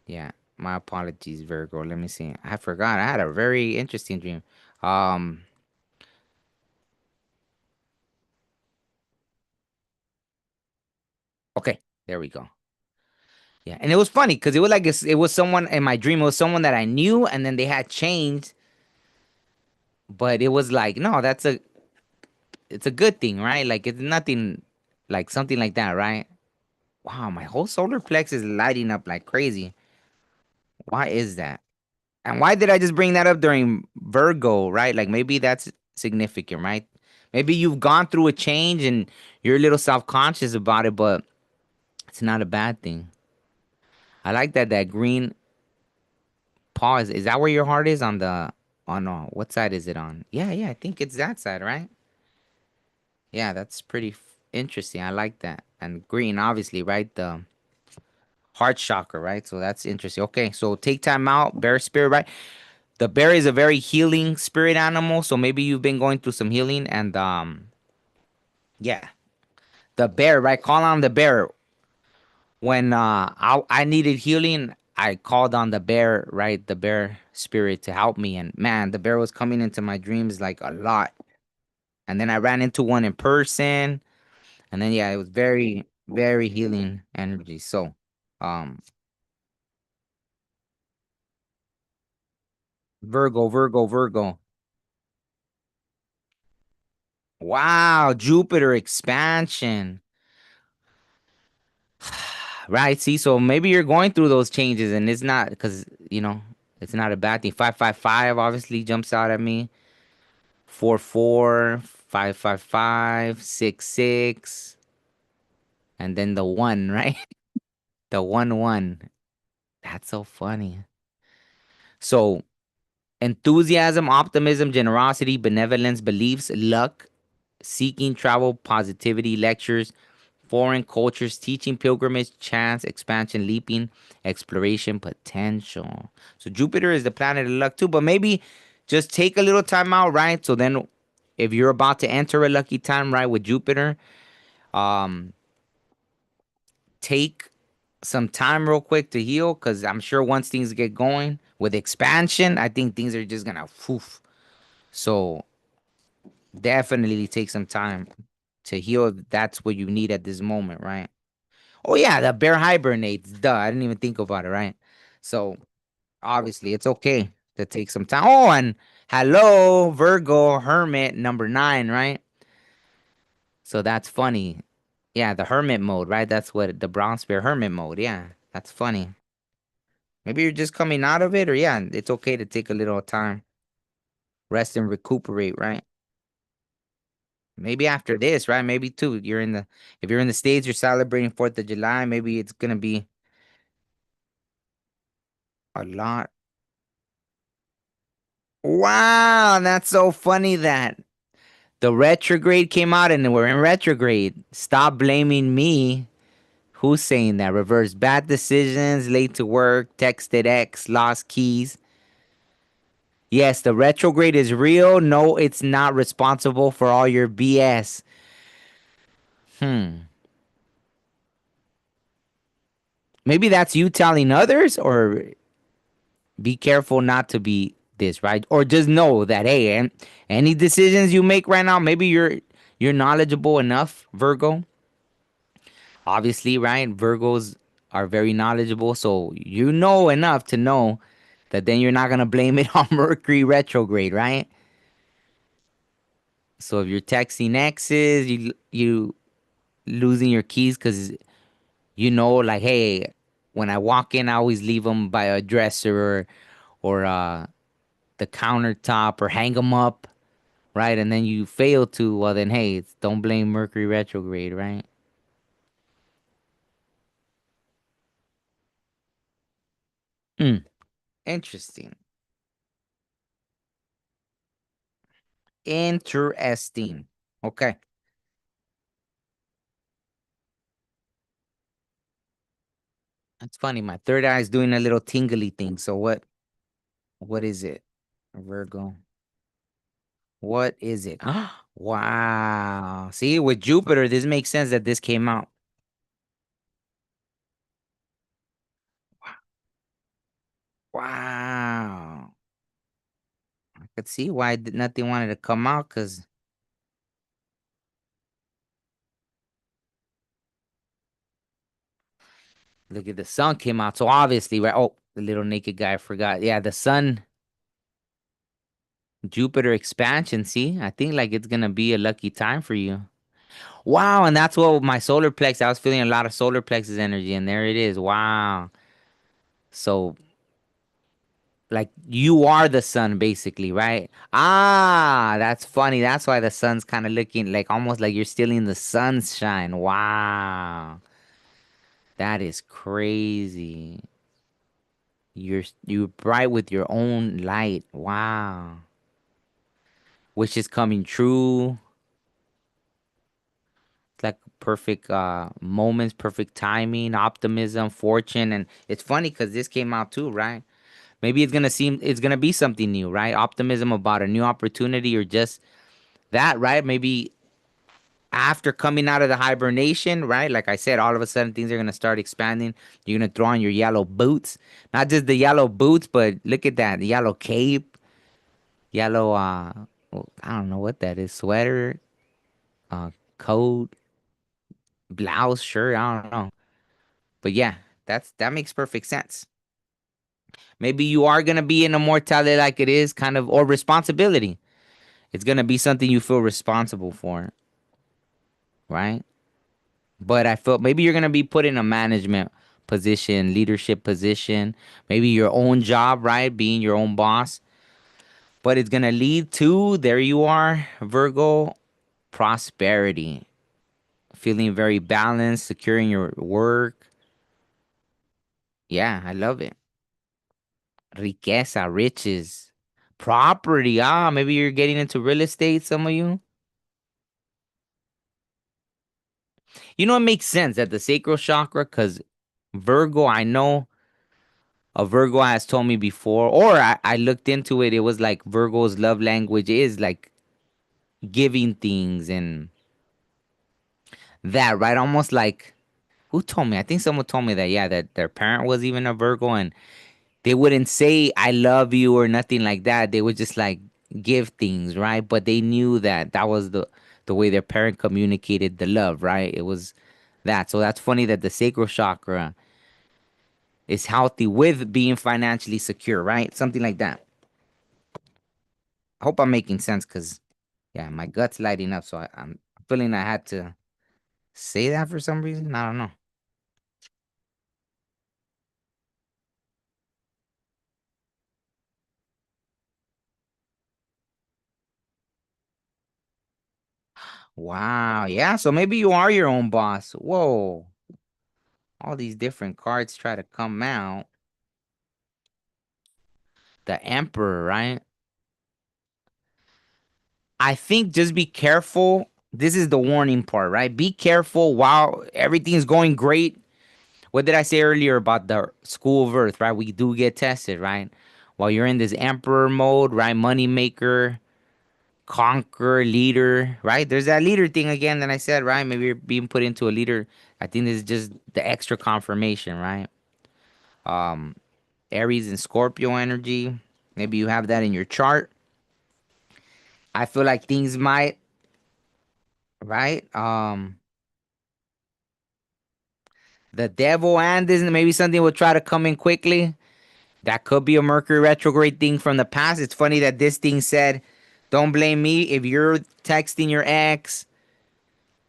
Speaker 1: Yeah. My apologies, Virgo. Let me see. I forgot. I had a very interesting dream. Um, okay. There we go. Yeah, and it was funny because it was like it was someone in my dream. It was someone that I knew, and then they had changed. But it was like, no, it's a good thing, right? Like it's nothing, like something like that, right? Wow, my whole solar plex is lighting up like crazy. Why is that? And why did I just bring that up during Virgo, right? Like maybe that's significant, right? Maybe you've gone through a change and you're a little self-conscious about it, but it's not a bad thing. I like that green pause. Is that where your heart is on the on what side is it on? Yeah, yeah, I think it's that side, right? Yeah, that's pretty interesting. I like that. And green, obviously, right? The heart chakra, right? So that's interesting. Okay, so take time out, bear spirit, right? The bear is a very healing spirit animal, so maybe you've been going through some healing and yeah. The bear, right? Call on the bear. When I needed healing, I called on the bear, right? The bear spirit to help me and man, the bear was coming into my dreams like a lot. And then I ran into one in person and then yeah, it was very very healing energy. So, um Virgo, Virgo, Virgo. Wow, Jupiter expansion. Right. See, so maybe you're going through those changes and it's not because, it's not a bad thing. 555 obviously jumps out at me. 4 4, 5 5 5, 6 6, and then the one, right? The 1 1. That's so funny. So enthusiasm, optimism, generosity, benevolence, beliefs, luck, seeking, travel, positivity, lectures, foreign cultures, teaching, pilgrimage, chance, expansion, leaping, exploration, potential. So Jupiter is the planet of luck too, but maybe just take a little time out, right? So then if you're about to enter a lucky time, right, with Jupiter, um, take some time real quick to heal because I'm sure once things get going with expansion, I think things are just gonna poof. So definitely take some time to heal if that's what you need at this moment, right? Oh yeah, the bear hibernates. Duh, I didn't even think about it, right? So obviously it's okay to take some time. Oh, and hello, Virgo Hermit number 9, right? So that's funny. Yeah, the hermit mode, right? That's what the bronze bear hermit mode. Yeah, that's funny. Maybe you're just coming out of it, or yeah, it's okay to take a little time, rest and recuperate, right? Maybe after this, right? Maybe too. If you're in the States, you're celebrating 4th of July. Maybe it's gonna be a lot. Wow, that's so funny that the retrograde came out and we're in retrograde. Stop blaming me. Who's saying that? Reverse bad decisions, late to work, texted X, lost keys. Yes, the retrograde is real. No, it's not responsible for all your BS. Hmm. Maybe that's you telling others, or be careful not to be this, right? Or just know that hey, and any decisions you make right now, maybe you're knowledgeable enough, Virgo. Obviously, right? Virgos are very knowledgeable, so you know enough to know that then you're not gonna blame it on Mercury retrograde, right? So if you're texting exes, you losing your keys because like, hey, when I walk in, I always leave them by a dresser or the countertop or hang them up, right? And then you fail to, well, then hey, don't blame Mercury retrograde, right? Hmm. Interesting. Interesting. Okay. That's funny. My third eye is doing a little tingly thing. So what is it? Virgo. What is it? Wow. See, with Jupiter, this makes sense that this came out. Wow. I could see why nothing wanted to come out because look at the sun came out. So obviously, right? Oh, the little naked guy I forgot. Yeah, the sun, Jupiter expansion. See, I think like it's gonna be a lucky time for you. Wow, and that's what my solar plex. I was feeling a lot of solar plexus energy, and there it is. Wow. So Like you are the sun, basically, right? Ah, that's funny. That's why the sun's kind of looking like almost like you're stealing the sun's shine. Wow, that is crazy. You're bright with your own light. Wow, which is coming true. It's like perfect moments, perfect timing, optimism, fortune, and it's funny because this came out too, right? Maybe it's gonna be something new, right? Optimism about a new opportunity or just that, right? Maybe after coming out of the hibernation, right? Like I said, all of a sudden things are gonna start expanding. You're gonna throw on your yellow boots, not just the yellow boots, but look at that, the yellow cape, yellow well, I don't know what that is, sweater, uh, coat, blouse, shirt, I don't know, but yeah, that makes perfect sense. Maybe you are gonna be in immortality, like it is kind of, or responsibility. It's gonna be something you feel responsible for, right? But I felt maybe you're gonna be put in a management position, leadership position, maybe your own job, right? Being your own boss. But it's gonna lead to, there you are, Virgo, prosperity. Feeling very balanced, securing your work. Yeah, I love it. Riqueza, riches, property. Ah, maybe you're getting into real estate, some of you. You know, it makes sense that the sacral chakra, because Virgo, I know a Virgo has told me before, or I looked into it. It was like Virgo's love language is like giving things and that, right? Almost like, who told me? I think someone told me that, yeah, that their parent was even a Virgo and they wouldn't say, I love you or nothing like that. They would just like give things, right? But they knew that that was the way their parent communicated the love, right? It was that. So that's funny that the sacral chakra is healthy with being financially secure, right? Something like that. I hope I'm making sense because, yeah, my gut's lighting up. So I'm feeling I had to say that for some reason. I don't know. Wow. Yeah. So maybe you are your own boss. Whoa. All these different cards try to come out. The Emperor, right? I think just be careful. This is the warning part, right? Be careful while everything's going great. What did I say earlier about the school of Earth, right? We do get tested, right? While you're in this Emperor mode, right? Money maker, conqueror, leader, right? There's that leader thing again that I said, right? Maybe you're being put into a leader. I think this is just the extra confirmation, right? Um, Aries and Scorpio energy. Maybe you have that in your chart. I feel like things might, right? The devil and this, maybe something will try to come in quickly. That could be a Mercury retrograde thing from the past. It's funny that this thing said, don't blame me if you're texting your ex,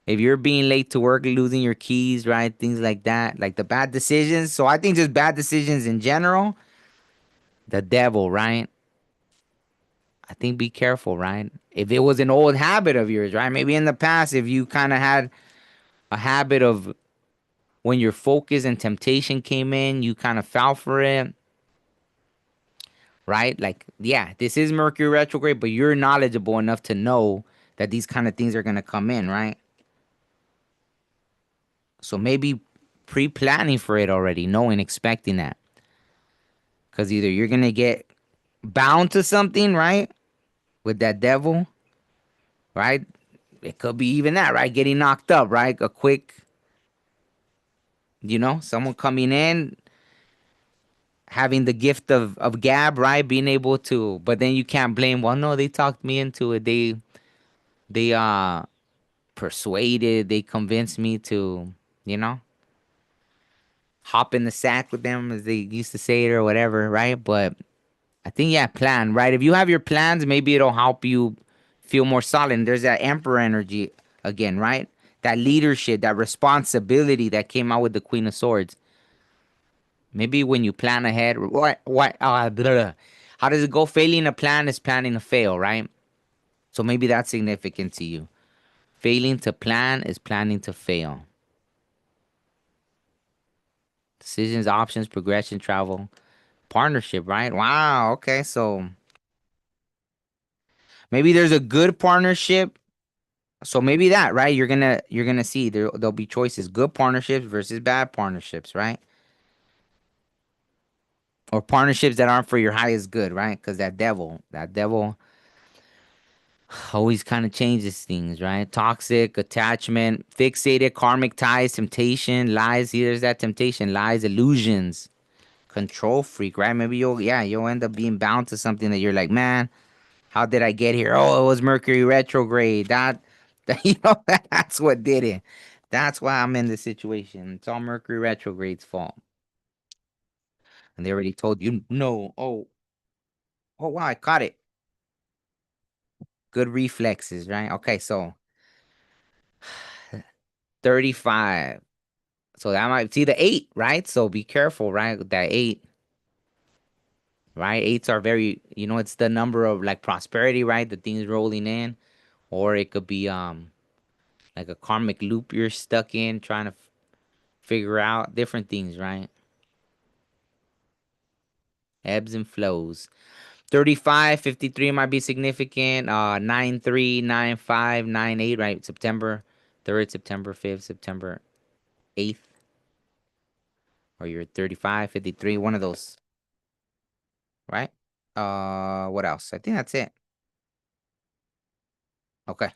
Speaker 1: if you're being late to work, losing your keys, right? Things like that, like the bad decisions. So I think just bad decisions in general. The devil, right? I think be careful, right? If it was an old habit of yours, right? Maybe in the past, if you kind of had a habit of when your focus and temptation came in, you kind of fell for it, right? Like, yeah, this is Mercury retrograde, but you're knowledgeable enough to know that these kind of things are going to come in, right? So maybe pre planning for it already, knowing, expecting that. Because either you're going to get bound to something, right? With that devil, right? It could be even that, right? Getting knocked up, right? A quick, someone coming in, having the gift of gab, right? Being able to, but then you can't blame, well, no, they talked me into it. They persuaded, they convinced me to, you know, hop in the sack with them as they used to say it or whatever, right? But I think, yeah, plan, right? If you have your plans, maybe it'll help you feel more solid. And there's that emperor energy again, right? That leadership, that responsibility that came out with the Queen of Swords. Maybe when you plan ahead, what, blah, blah. How does it go? Failing a plan is planning to fail, right? So maybe that's significant to you. Failing to plan is planning to fail. Decisions, options, progression, travel, partnership, right? Wow. Okay. So maybe there's a good partnership. So maybe that, right? You're gonna see there'll be choices, good partnerships versus bad partnerships, right? Or partnerships that aren't for your highest good, right? Because that devil always kind of changes things, right? Toxic attachment, fixated, karmic ties, temptation, lies. See, there's that temptation, lies, illusions, control freak, right? Maybe you'll end up being bound to something that you're like, man, how did I get here? Oh, it was Mercury retrograde. That that's what did it. That's why I'm in this situation. It's all Mercury retrograde's fault. And they already told you no. Oh wow, I caught it. Good reflexes, right? Okay, so 35. So that might see the eight, right? So be careful, right? With that eight, right? Eights are very, it's the number of like prosperity, right? The things rolling in, or it could be like a karmic loop you're stuck in, trying to figure out different things, right? Ebbs and flows. 35, 53 might be significant. 9-3, 9-5, 9-8, right? September 3rd, September 5th, September 8th, or you're 35, 53, one of those, right? What else? I think that's it. Okay.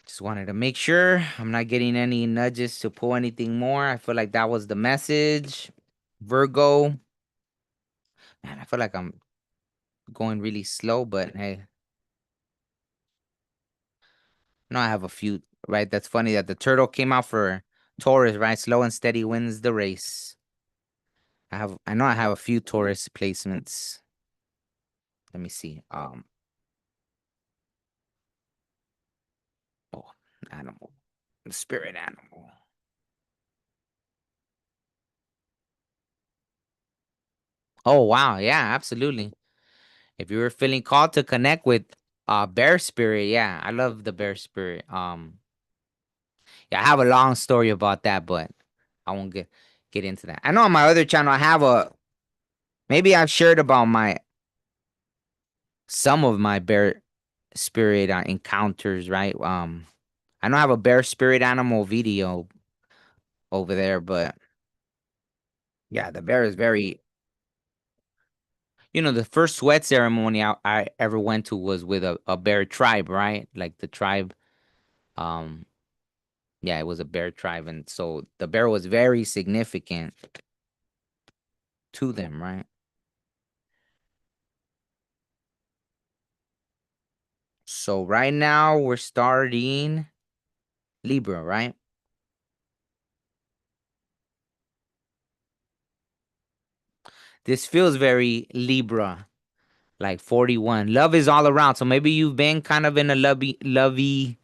Speaker 1: Just wanted to make sure I'm not getting any nudges to pull anything more. I feel like that was the message. Virgo, man, I feel like I'm going really slow, but hey, no, I have a few, right? That's funny that the turtle came out for Taurus, right? Slow and steady wins the race. I know I have a few Taurus placements. Let me see. Oh, animal, the spirit animal. Oh wow, yeah, absolutely. If you were feeling called to connect with bear spirit, yeah, I love the bear spirit. Yeah, I have a long story about that, but I won't get into that. I know on my other channel I have a maybe I've shared about my some of my bear spirit encounters, right? I know I have a bear spirit animal video over there, but yeah, the bear is very. The first sweat ceremony I ever went to was with a bear tribe, right? Like the tribe. Um, yeah, it was a bear tribe, and so the bear was very significant to them, right? So right now we're starting Libra, right? This feels very Libra, like 41. Love is all around. So maybe you've been kind of in a lovey.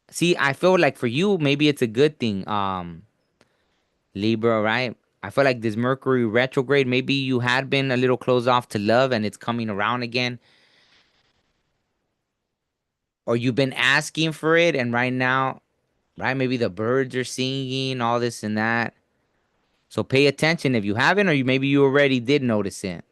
Speaker 1: See, I feel like for you, maybe it's a good thing. Libra, right? I feel like this Mercury retrograde, maybe you had been a little closed off to love and it's coming around again. Or you've been asking for it, and right now, right? Maybe the birds are singing, all this and that. So pay attention if you haven't, or maybe you already did notice it.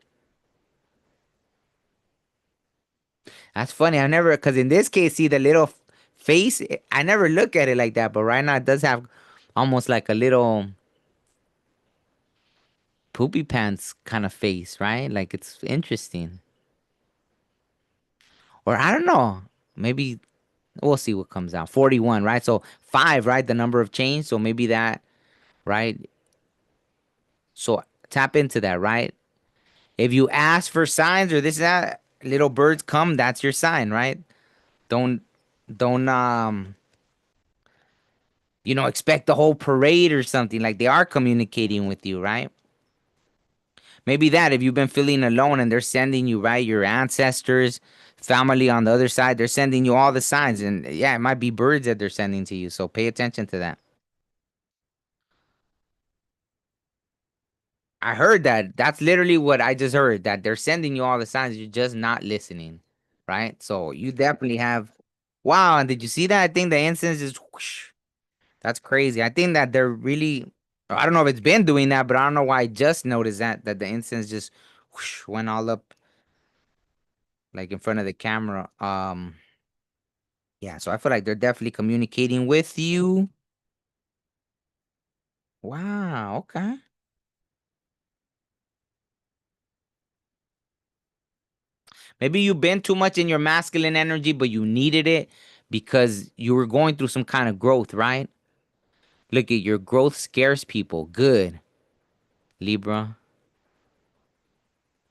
Speaker 1: That's funny. I never, because in this case, see the little face. I never look at it like that, but right now it does have almost like a little poopy pants kind of face, right? Like it's interesting. Or I don't know. Maybe we'll see what comes out. 41, right? So five, right? The number of change. So maybe that, right? So tap into that, right? If you ask for signs or this that, little birds come. That's your sign, right? Don't don't expect the whole parade or something. Like they are communicating with you, right? Maybe that if you've been feeling alone and they're sending you, right, your ancestors, family on the other side, they're sending you all the signs. And yeah, it might be birds that they're sending to you. So pay attention to that. I heard that. That's literally what I just heard. That they're sending you all the signs. You're just not listening, right? So you definitely have. Wow, and did you see that? I think the incense is. Whoosh. That's crazy. I think that they're really. I don't know if it's been doing that, but I don't know why I just noticed that the incense just whoosh, went all up like in front of the camera. Yeah. So I feel like they're definitely communicating with you. Wow. Okay. Maybe you've been too much in your masculine energy, but you needed it because you were going through some kind of growth, right? Look at your growth scares people. Good, Libra.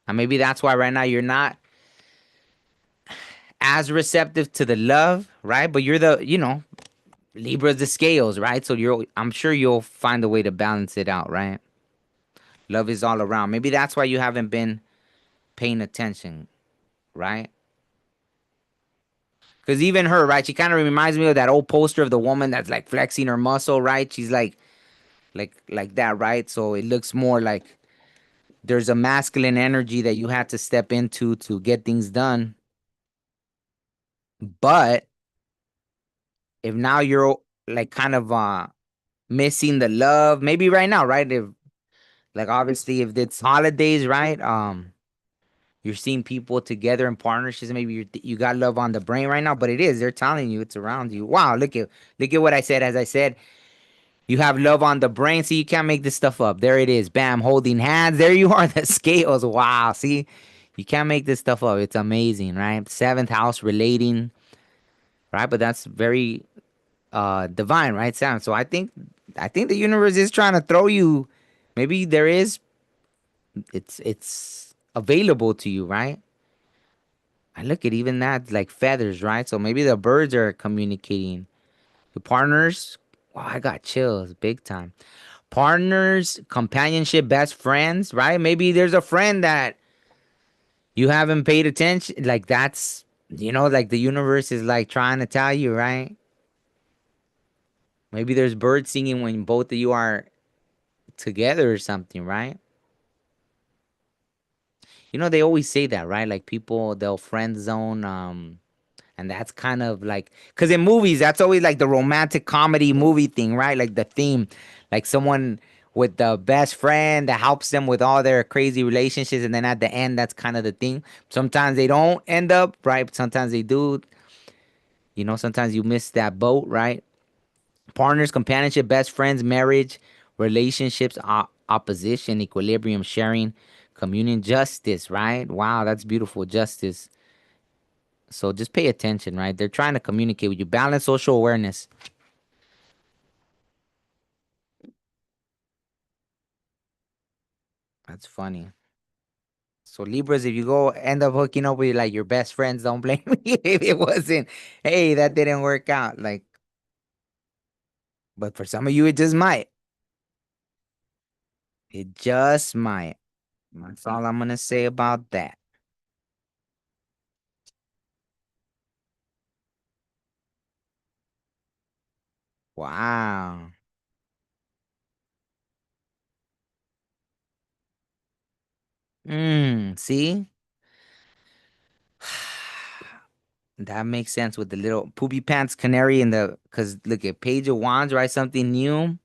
Speaker 1: And maybe that's why right now you're not as receptive to the love, right? But you're Libra's the scales, right? So I'm sure you'll find a way to balance it out, right? Love is all around. Maybe that's why you haven't been paying attention, right? Because even her, right? She kind of reminds me of that old poster of the woman that's like flexing her muscle, right? She's like that, right? So it looks more like there's a masculine energy that you had to step into to get things done. But if now you're like kind of missing the love, maybe right now, right? If like obviously if it's holidays, right? You're seeing people together in partnerships. Maybe you got love on the brain right now, but it is. They're telling you it's around you. Wow, look at what I said. As I said, you have love on the brain, so you can't make this stuff up. There it is. Bam, holding hands. There you are. The scales. Wow. See, you can't make this stuff up. It's amazing, right? Seventh house relating, right? But that's very divine, right, Sam? So I think the universe is trying to throw you. Maybe there is. It's available to you, right? I look at even that like feathers, right? So maybe the birds are communicating. Your partners. Wow, I got chills big time. Partners, companionship, best friends, right? Maybe there's a friend that you haven't paid attention. Like that's, like the universe is like trying to tell you, right? Maybe there's birds singing when both of you are together or something, right? They always say that, right? Like people, they'll friend zone, and that's kind of like, because in movies, that's always like the romantic comedy movie thing, right? Like the theme, like someone with the best friend that helps them with all their crazy relationships. And then at the end, that's kind of the thing. Sometimes they don't end up, right? But sometimes they do. Sometimes you miss that boat, right? Partners, companionship, best friends, marriage, relationships, opposition, equilibrium, sharing, communion, justice, right? Wow, that's beautiful. Justice. So just pay attention, right? They're trying to communicate with you. Balance social awareness. That's funny. So Libras, if you go end up hooking up with like your best friends, don't blame me if it wasn't. Hey, that didn't work out. Like, but for some of you, it just might. It just might. That's all I'm gonna say about that. Wow. See, that makes sense with the little poopy pants canary in the. Cause look at Page of Wands, right? Something new.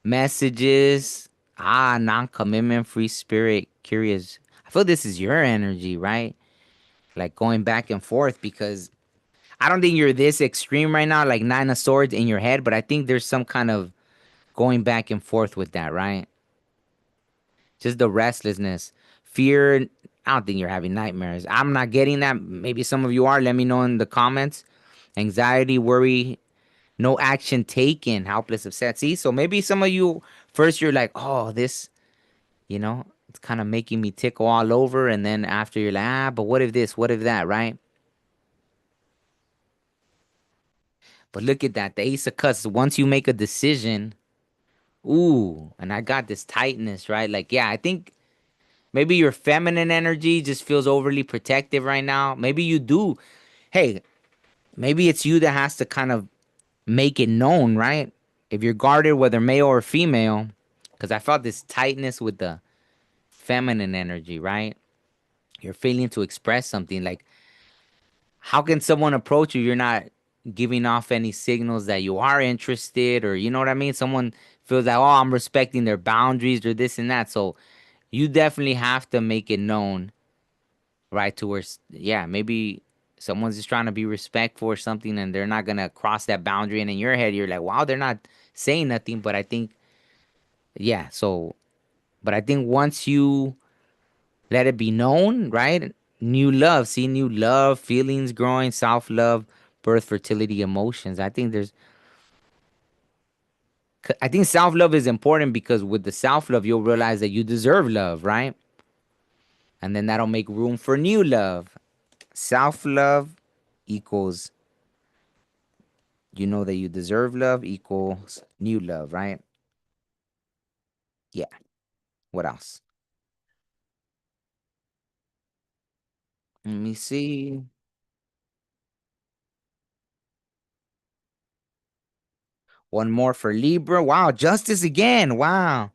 Speaker 1: Messages. Non-commitment, free spirit, curious. I feel this is your energy, right? Like going back and forth because I don't think you're this extreme right now, like Nine of Swords in your head, but I think there's some kind of going back and forth with that, right? Just the restlessness, fear. I don't think you're having nightmares. I'm not getting that. Maybe some of you are. Let me know in the comments. Anxiety, worry, no action taken, helpless, upset. See, so maybe some of you first you're like, oh, this, it's kind of making me tickle all over, and then after you're like, but what if this? What if that? Right? But look at that, the Ace of Cups. Once you make a decision, ooh, and I got this tightness, right? Like, yeah, I think maybe your feminine energy just feels overly protective right now. Maybe you do. Hey, maybe it's you that has to kind of make it known, right? If you're guarded, whether male or female, Because I felt this tightness with the feminine energy, right? You're failing to express something. Like, how can someone approach you? You're not giving off any signals that you are interested, or you know what I mean? Someone feels like, oh, I'm respecting their boundaries or this and that. So you definitely have to make it known, right? To where, yeah, maybe someone's just trying to be respectful or something and they're not going to cross that boundary. And in your head, you're like, wow, they're not saying nothing. But I think, yeah, so, but I think once you let it be known, right? New love, see new love, feelings growing, self love, birth, fertility, emotions. I think self love is important because with the self love, you'll realize that you deserve love, right? And then that'll make room for new love. Self love equals you know that you deserve love equals new love, right? Yeah. What else? Let me see. One more for Libra. Wow, justice again. Wow.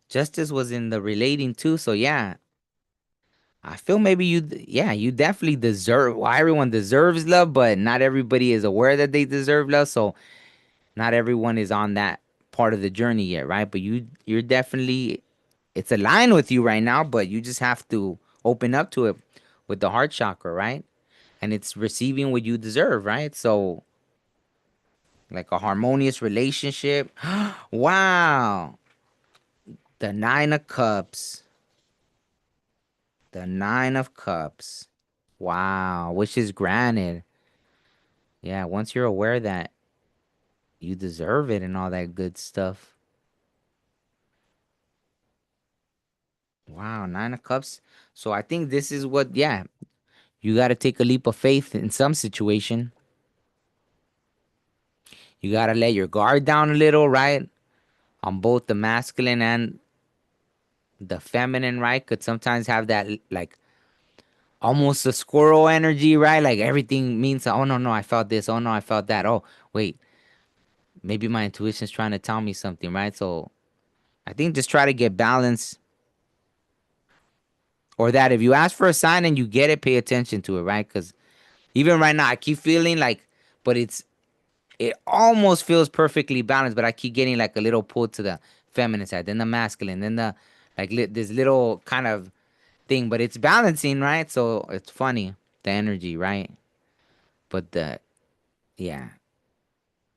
Speaker 1: Justice was in the relating too. So yeah, I feel maybe yeah, you definitely deserve. Well, everyone deserves love, but not everybody is aware that they deserve love. So not everyone is on that part of the journey yet, right? But you're definitely, it's aligned with you right now, but you just have to open up to it with the heart chakra, right? And it's receiving what you deserve, right? So like a harmonious relationship. Wow, the Nine of Cups, the Nine of Cups. Wow, which is granted. Yeah, once you're aware that you deserve it and all that good stuff. Wow, Nine of Cups. So I think this is what, yeah, you got to take a leap of faith in some situation. You got to let your guard down a little, right? On both the masculine and the feminine, right? Could sometimes have that like almost a squirrel energy, right? Like everything means, oh no, no, I felt this. Oh no, I felt that. Oh, wait, maybe my intuition's trying to tell me something, right? So I think just try to get balance, or that if you ask for a sign and you get it, pay attention to it, right? Because even right now, I keep feeling like, but it almost feels perfectly balanced, but I keep getting like a little pull to the feminine side, then the masculine, then the like this little kind of thing, but it's balancing, right? So it's funny, the energy, right? But yeah,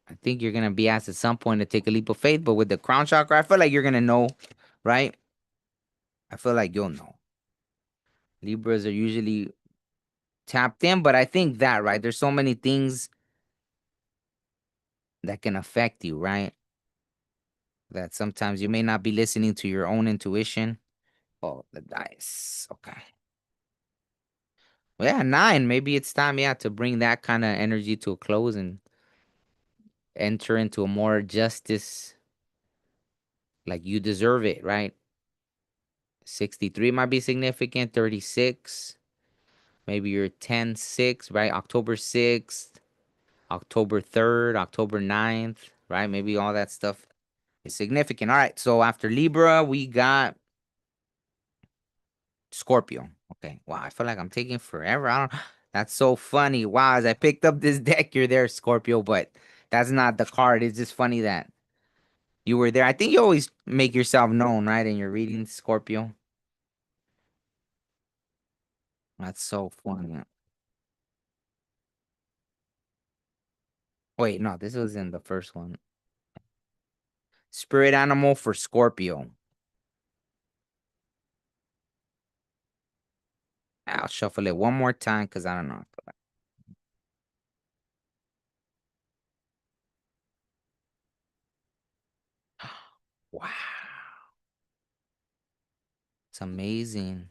Speaker 1: I think you're gonna be asked at some point to take a leap of faith, but with the crown chakra, I feel like you're gonna know, right? I feel like you'll know. Libras are usually tapped in, but I think that, right? There's so many things that can affect you, right? That sometimes you may not be listening to your own intuition. Oh, the dice. Okay. Well, yeah, nine. Maybe it's time, yeah, to bring that kind of energy to a close and enter into a more justice, like you deserve it, right? 63 might be significant, 36. Maybe you're 10/6, right? October 6th, October 3rd, October 9th, right? Maybe all that stuff is significant. All right. So after Libra, we got Scorpio. Okay. Wow. I feel like I'm taking forever. I don't, that's so funny. Wow. As I picked up this deck, you're there, Scorpio, but that's not the card. It's just funny that you were there. I think you always make yourself known, right? In your readings, Scorpio. That's so funny. Wait, no, this was in the first one. Spirit animal for Scorpio. I'll shuffle it one more time because I don't know. Wow. It's amazing.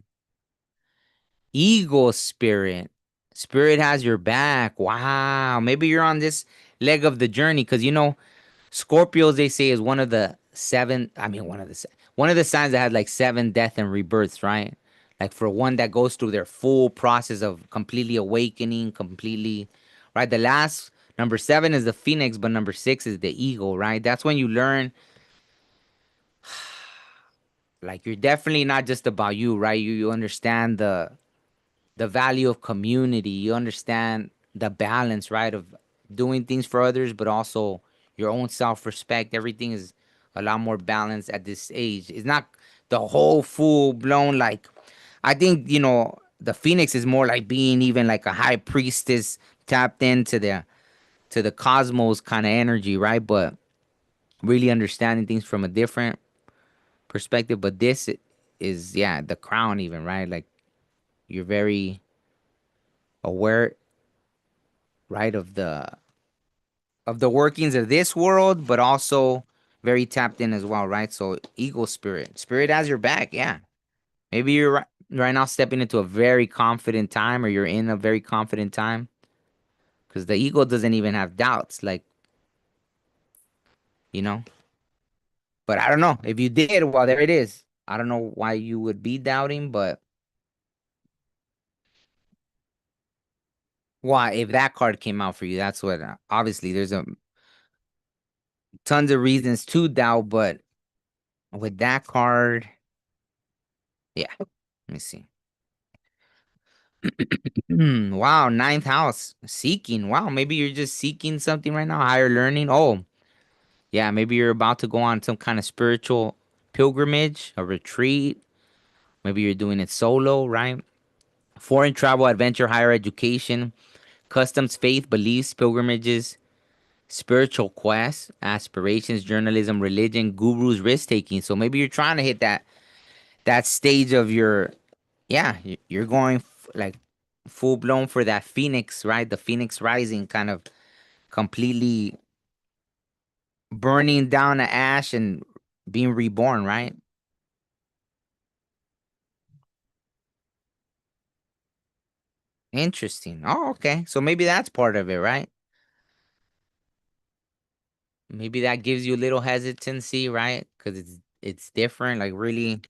Speaker 1: Eagle spirit. Spirit has your back. Wow. Maybe you're on this leg of the journey because Scorpios, they say, is one of the seven. I mean, one of the signs that had like seven death and rebirths, right? Like for one that goes through their full process of completely awakening, completely, right? The last number seven is the phoenix, but number six is the eagle, right? That's when you learn like you're definitely not just about you, right? You understand the value of community. You understand the balance, right, of doing things for others, but also your own self-respect. Everything is a lot more balanced at this age. It's not the whole full blown like I think, the Phoenix is more like being even like a high priestess tapped into the cosmos kind of energy, right? But really understanding things from a different perspective. But this is, yeah, the crown even, right? Like you're very aware, right, of the workings of this world, but also very tapped in as well, right? So eagle spirit has your back. Yeah, maybe you're right now stepping into a very confident time, or you're in a very confident time, because the ego doesn't even have doubts, like, you know. But I don't know if you did. Well, there it is. I don't know why you would be doubting, but why, if that card came out for you, that's what. Obviously, there's a tons of reasons to doubt, but with that card, yeah. Let me see. Wow, ninth house. Seeking. Wow, maybe you're just seeking something right now, higher learning. Oh, yeah, maybe you're about to go on some kind of spiritual pilgrimage, a retreat. Maybe you're doing it solo, right? Foreign travel, adventure, higher education, customs, faith, beliefs, pilgrimages, spiritual quests, aspirations, journalism, religion, gurus, risk taking. So maybe you're trying to hit that stage of your, yeah, you're going like full blown for that phoenix, right? The phoenix rising, kind of completely burning down the ash and being reborn, right? Interesting. Oh, okay. So maybe that's part of it, right? Maybe that gives you a little hesitancy, right? Because it's different, like really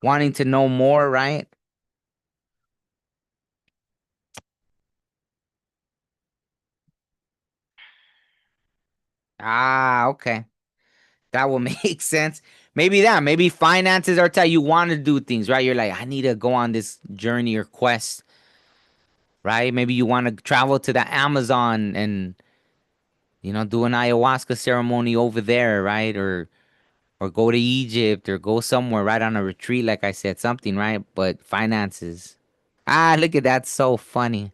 Speaker 1: wanting to know more, right? Ah, okay. That will make sense. Maybe finances are how you want to do things, right? You're like, I need to go on this journey or quest, right? Maybe you want to travel to the Amazon and, do an ayahuasca ceremony over there, right? Or go to Egypt or go somewhere right on a retreat, like I said, something, right? But finances. Ah, look at that. So funny.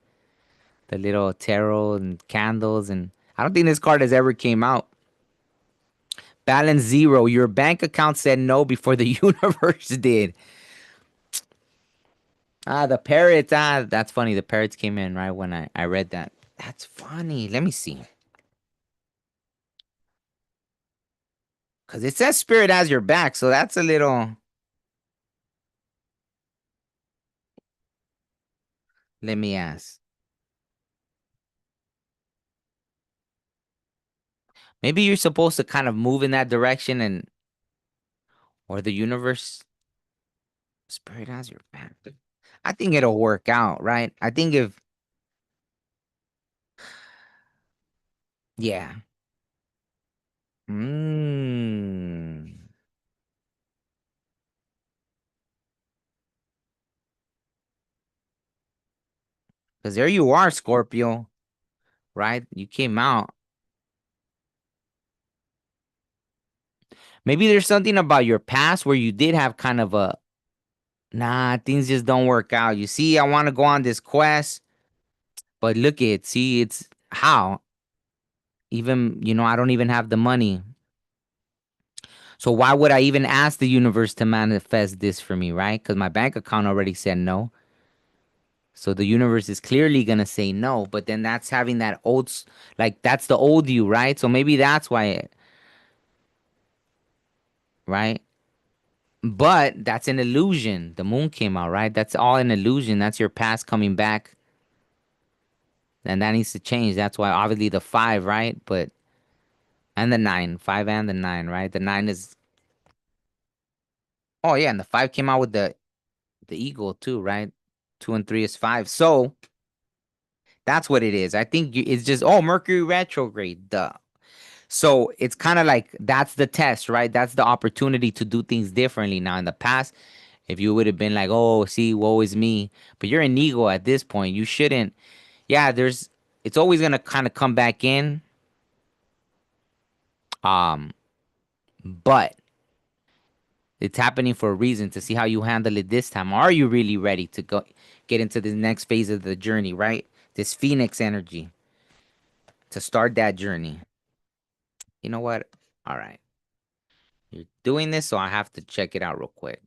Speaker 1: The little tarot and candles. And I don't think this card has ever came out. Balance zero. Your bank account said no before the universe did. Ah, the parrots. Ah, that's funny. The parrots came in right when I read that. That's funny. Let me see. Because it says spirit has your back. So that's a little. Let me ask. Maybe you're supposed to kind of move in that direction, or the universe, spirit has your back. I think it'll work out, right? I think if, yeah. Mm. Because there you are, Scorpio, right? You came out. Maybe there's something about your past where you did have kind of a, nah, things just don't work out. You see, I want to go on this quest, but look at it. See, it's how even, I don't even have the money. So why would I even ask the universe to manifest this for me, right? Because my bank account already said no. So the universe is clearly gonna say no. But then that's having that like that's the old you, right? So maybe that's why, right? But that's an illusion. The moon came out, right? That's all an illusion. That's your past coming back, and that needs to change. That's why obviously the five, right? But and the nine, five and the nine, right? The nine is, oh yeah, and the five came out with the eagle too, right? Two and three is five. So that's what it is. I think it's just, oh, Mercury retrograde. Duh. So it's kind of like that's the test, right? That's the opportunity to do things differently. Now, in the past, if you would have been like, oh, see, woe is me, but you're an ego at this point. You shouldn't. Yeah, it's always gonna kind of come back in. Um, but it's happening for a reason to see how you handle it this time. Are you really ready to go get into the next phase of the journey, right? This Phoenix energy to start that journey. You know what? All right. You're doing this, so I have to check it out real quick.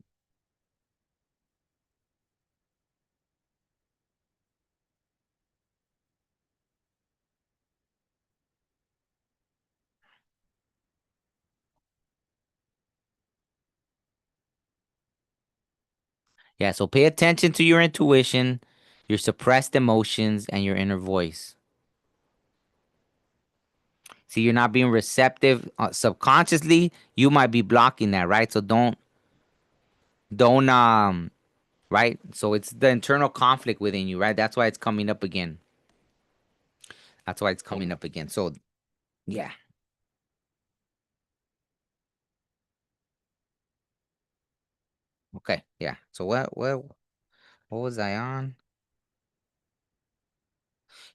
Speaker 1: Yeah, so pay attention to your intuition, your suppressed emotions, and your inner voice. See, you're not being receptive subconsciously. You might be blocking that, right? So don't right? So it's the internal conflict within you, right? That's why it's coming up again. That's why it's coming up again. So yeah, okay, yeah. So what was I on?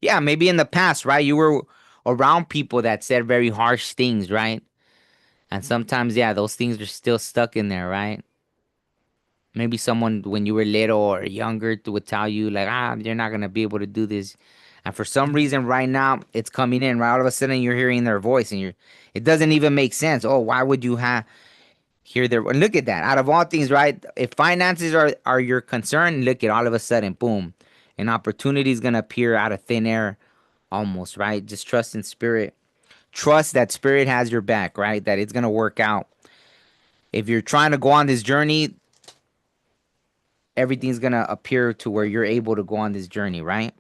Speaker 1: Yeah, maybe in the past, right? You were around people that said very harsh things, right? And sometimes, yeah, those things are still stuck in there, right? Maybe someone when you were little or younger would tell you like, you're not gonna be able to do this, and for some reason right now it's coming in. Right, all of a sudden you're hearing their voice, and it doesn't even make sense. Oh, why would you have hear their? And look at that. Out of all things, right? If finances are your concern, look at all of a sudden, boom, an opportunity is gonna appear out of thin air, almost right. Just trust in spirit. Trust that spirit has your back, right? That it's gonna work out. If you're trying to go on this journey, everything's gonna appear to where you're able to go on this journey, right?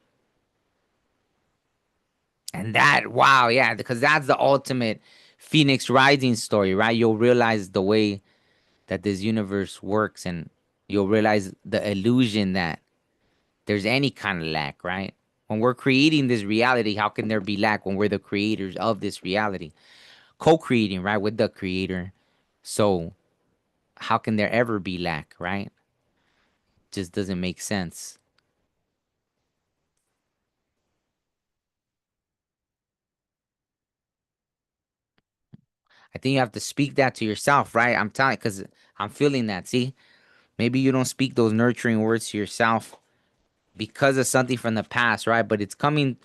Speaker 1: And that, wow, yeah, because that's the ultimate Phoenix Rising story, right? You'll realize the way that this universe works, and you'll realize the illusion that there's any kind of lack, right? When we're creating this reality, how can there be lack when we're the creators of this reality? Co-creating, right, with the creator. So how can there ever be lack, right? Just doesn't make sense. I think you have to speak that to yourself, right? I'm telling, because I'm feeling that. See, maybe you don't speak those nurturing words to yourself because of something from the past, right? But it's coming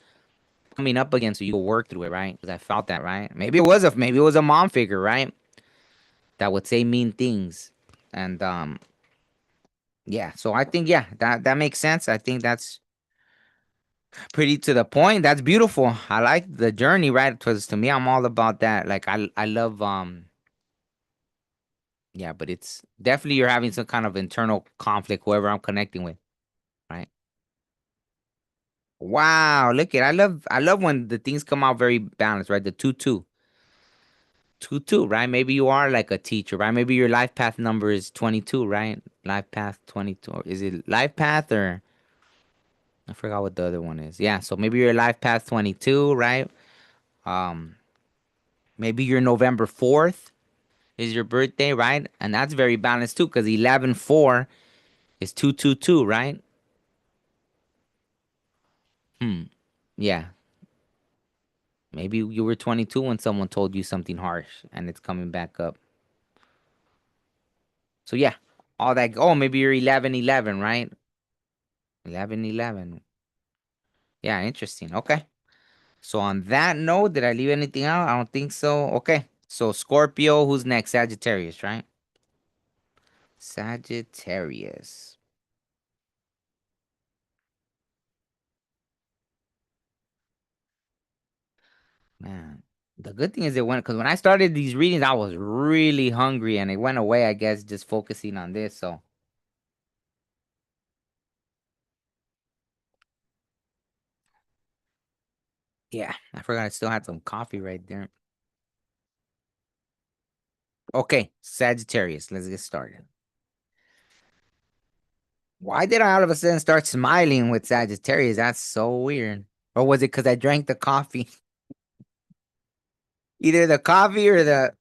Speaker 1: up again, so you will work through it, right? Because I felt that, right? Maybe it was a mom figure, right? That would say mean things, and yeah. So I think yeah, that makes sense. I think that's pretty to the point. That's beautiful. I like the journey, right? Because to me, I'm all about that. Like I love yeah, but it's definitely you're having some kind of internal conflict, whoever I'm connecting with, right? Wow, look at I love when the things come out very balanced, right? The two, right? Maybe you are like a teacher, right? Maybe your life path number is 22, right? Life path 22. Or is it life path or I forgot what the other one is. Yeah, so maybe your life path 22, right? Um, maybe your November 4th is your birthday, right? And that's very balanced too, because 11-4 is 222, right? Hmm. Yeah. Maybe you were 22 when someone told you something harsh and it's coming back up. So yeah, all that. Oh, maybe you're 11-11, right? 11-11. Yeah, interesting. Okay. So on that note, did I leave anything out? I don't think so. Okay. So Scorpio, who's next? Sagittarius, right? Sagittarius. Man, the good thing is it went because when I started these readings, I was really hungry and it went away, I guess, just focusing on this. So yeah, I forgot I still had some coffee right there. Okay, Sagittarius, let's get started. Why did I all of a sudden start smiling with Sagittarius? That's so weird. Or was it because I drank the coffee? Either the coffee or the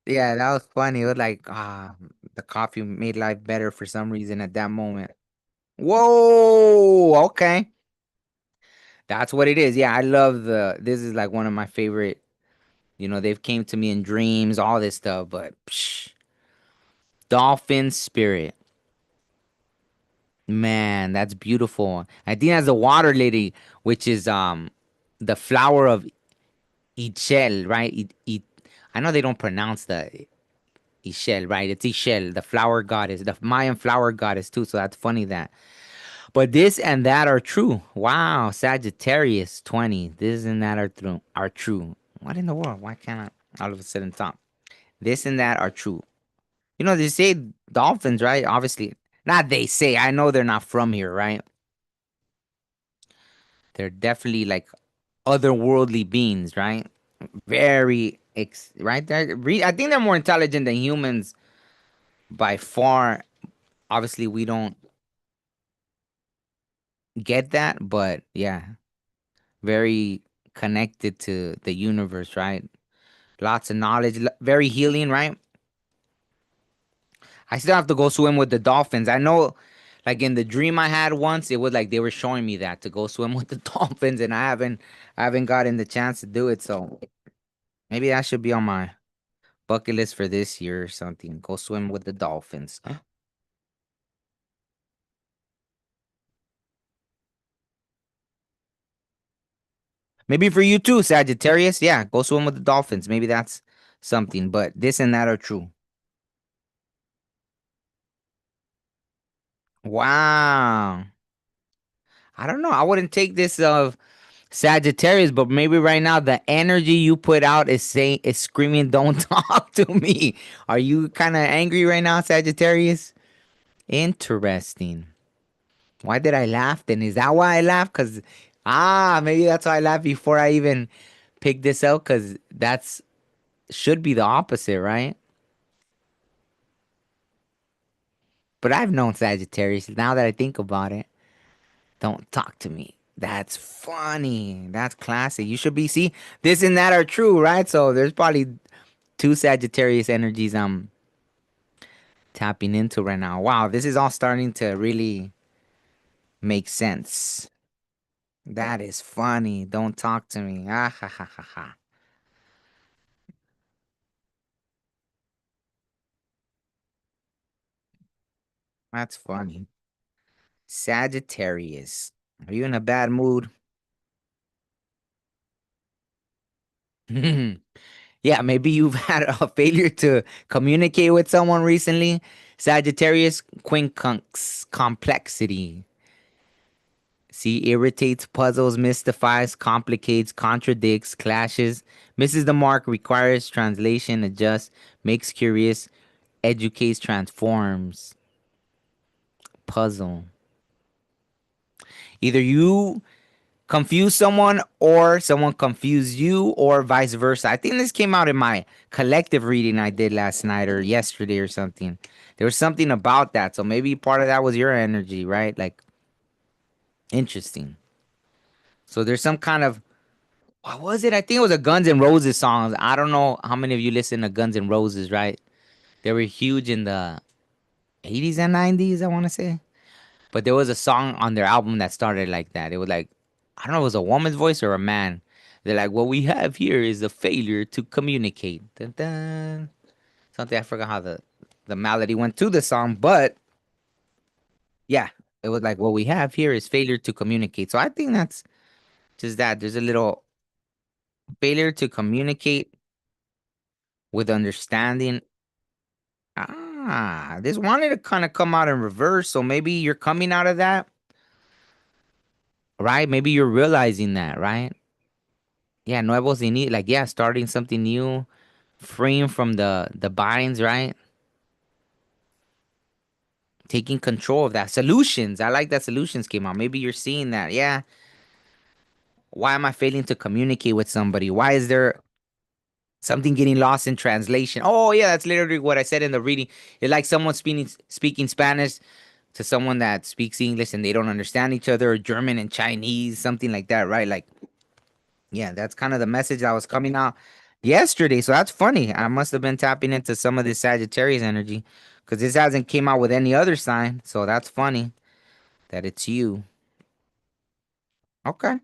Speaker 1: yeah, that was funny. It was like the coffee made life better for some reason at that moment. Whoa, okay. That's what it is. Yeah, I love this is like one of my favorite, they've came to me in dreams, all this stuff, but dolphin spirit. Man, that's beautiful. I think that's the water lady, which is the flower of Ichel, right? I know they don't pronounce the Ishel, right? It's Ishel, the flower goddess, the Mayan flower goddess too. So that's funny that. But this and that are true. Wow, Sagittarius 20. This and that are true. What in the world? Why can't I all of a sudden talk? This and that are true. They say dolphins, right? Obviously, not they say. I know they're not from here, right? They're definitely like otherworldly beings, right? Very right. I think they're more intelligent than humans by far. Obviously, we don't get that, but yeah, very connected to the universe, right? Lots of knowledge, very healing, right? I still have to go swim with the dolphins. I know, like in the dream I had once, it was like they were showing me that to go swim with the dolphins, and I haven't gotten the chance to do it. So maybe that should be on my bucket list for this year or something. Go swim with the dolphins. Maybe for you too, Sagittarius. Yeah, go swim with the dolphins. Maybe that's something. But this and that are true. Wow. I don't know. I wouldn't take this of Sagittarius, but maybe right now the energy you put out is screaming, "Don't talk to me." Are you kind of angry right now, Sagittarius? Interesting. Why did I laugh then? Is that why I laughed? Cause maybe that's why I laughed before I even picked this out. Cause that's should be the opposite, right? But I've known Sagittarius. Now that I think about it, don't talk to me. That's funny. That's classic. You should be see this and that are true, right? So there's probably two Sagittarius energies I'm tapping into right now. Wow, this is all starting to really make sense. That is funny. Don't talk to me. Ah ha ha ha ha. That's funny. Sagittarius. Are you in a bad mood? Yeah, maybe you've had a failure to communicate with someone recently. Sagittarius quincunx complexity. See, irritates, puzzles, mystifies, complicates, contradicts, clashes, misses the mark, requires translation, adjusts, makes curious, educates, transforms, puzzle. Either you confuse someone or someone confuse you or vice versa. I think this came out in my collective reading I did last night or yesterday or something. There was something about that. So maybe part of that was your energy, right? Like interesting. So there's some kind of what was it? I think it was a Guns N' Roses song. I don't know how many of you listen to Guns N' Roses, right? They were huge in the 80s and 90s, I want to say. But there was a song on their album that started like that. It was like, I don't know, it was a woman's voice or a man. They're like, what we have here is a failure to communicate. Dun, dun. Something I forgot how the melody went to the song, but yeah, it was like, what we have here is failure to communicate. So I think that's just that. There's a little failure to communicate with understanding. This wanted to kind of come out in reverse. So maybe you're coming out of that, right? Maybe you're realizing that, right? Yeah, nuevos ini like yeah, starting something new, freeing from the binds, right? Taking control of that. Solutions. I like that solutions came out. Maybe you're seeing that. Yeah. Why am I failing to communicate with somebody? Why is there something getting lost in translation? Oh yeah, that's literally what I said in the reading. It's like someone speaking Spanish to someone that speaks English and they don't understand each other, or German and Chinese, something like that, right? Like, yeah, that's kind of the message that was coming out. yesterday. So that's funny. I must have been tapping into some of this Sagittarius energy because this hasn't came out with any other sign. So that's funny that it's you. Okay.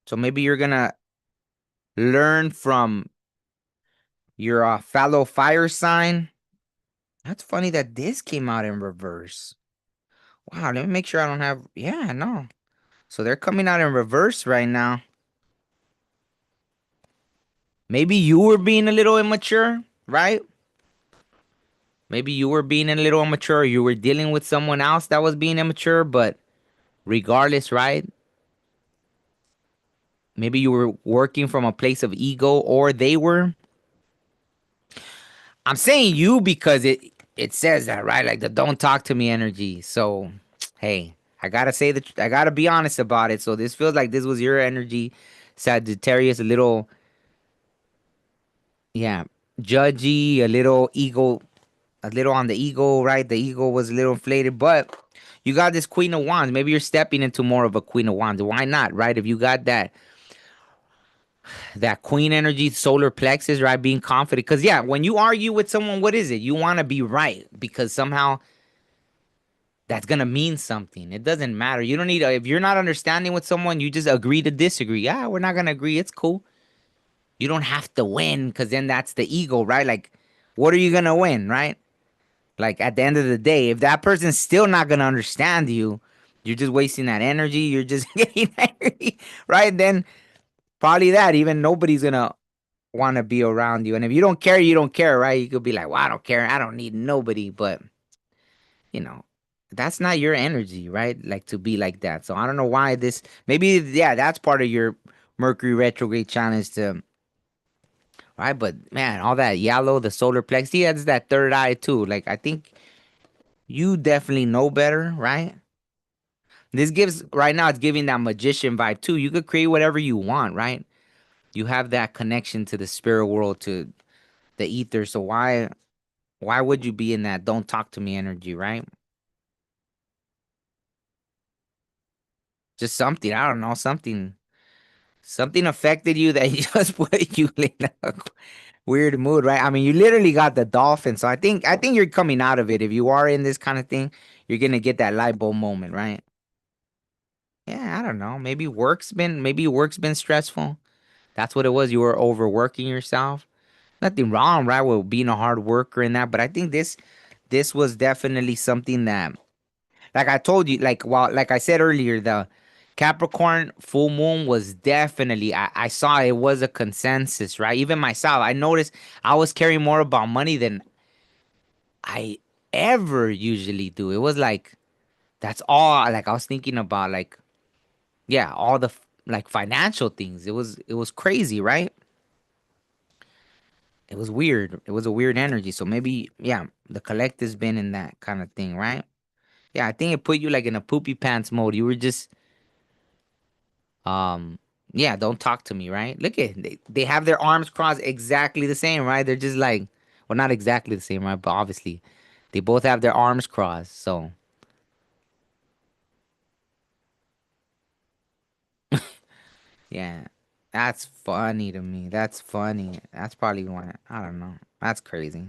Speaker 1: So maybe you're gonna learn from your fellow fire sign. That's funny that this came out in reverse. Wow, let me make sure I don't have. Yeah, no. So they're coming out in reverse right now. Maybe you were being a little immature, right? Maybe you were being a little immature. You were dealing with someone else that was being immature, but regardless, right? Maybe you were working from a place of ego, or they were. I'm saying you because it says that, right? Like the don't talk to me energy. So, hey, I gotta say that I gotta be honest about it. So this feels like this was your energy, Sagittarius, a little, yeah, judgy, a little ego, a little on the ego, right? The ego was a little inflated, but you got this Queen of Wands. Maybe you're stepping into more of a Queen of Wands. Why not, right? If you got that Queen energy, solar plexus, right? Being confident. Because, yeah, when you argue with someone, what is it? You want to be right because somehow that's going to mean something. It doesn't matter. You don't need, if you're not understanding with someone, you just agree to disagree. Yeah, we're not going to agree. It's cool. You don't have to win because then that's the ego, right? Like, what are you going to win, right? Like, at the end of the day, if that person's still not going to understand you, you're just wasting that energy. You're just getting angry, right? Then probably that, even nobody's going to want to be around you. And if you don't care, you don't care, right? You could be like, well, I don't care. I don't need nobody. But, you know, that's not your energy, right? Like to be like that. So I don't know why this, maybe, yeah, that's part of your Mercury retrograde challenge to, right? But man, all that yellow, the solar plex, he has that third eye too. Like, I think you definitely know better, right? This gives, right now, it's giving that magician vibe too. You could create whatever you want, right? You have that connection to the spirit world, to the ether. So why would you be in that don't talk to me energy, right? Just something, I don't know, something affected you that just put you in a weird mood, right? I mean, you literally got the dolphin, so I think you're coming out of it. If you are in this kind of thing, you're gonna get that light bulb moment, right? Yeah, I don't know. Maybe work's been stressful. That's what it was. You were overworking yourself. Nothing wrong, right, with being a hard worker and that, but I think this was definitely something that, like I told you, like I said earlier, the Capricorn full moon was definitely, I saw it was a consensus, right? Even myself, I noticed I was caring more about money than I ever usually do. It was like that's all, like I was thinking about, like, yeah, all the like financial things. It was crazy, right? It was weird. It was a weird energy. So maybe, yeah, the collective's been in that kind of thing, right? Yeah, I think it put you like in a poopy pants mode. You were just Um, yeah, don't talk to me, right? Look at they have their arms crossed exactly the same, right? They're just like, well, not exactly the same, right? But obviously, they both have their arms crossed. So yeah, that's funny to me. That's funny. That's probably why I don't know. That's crazy.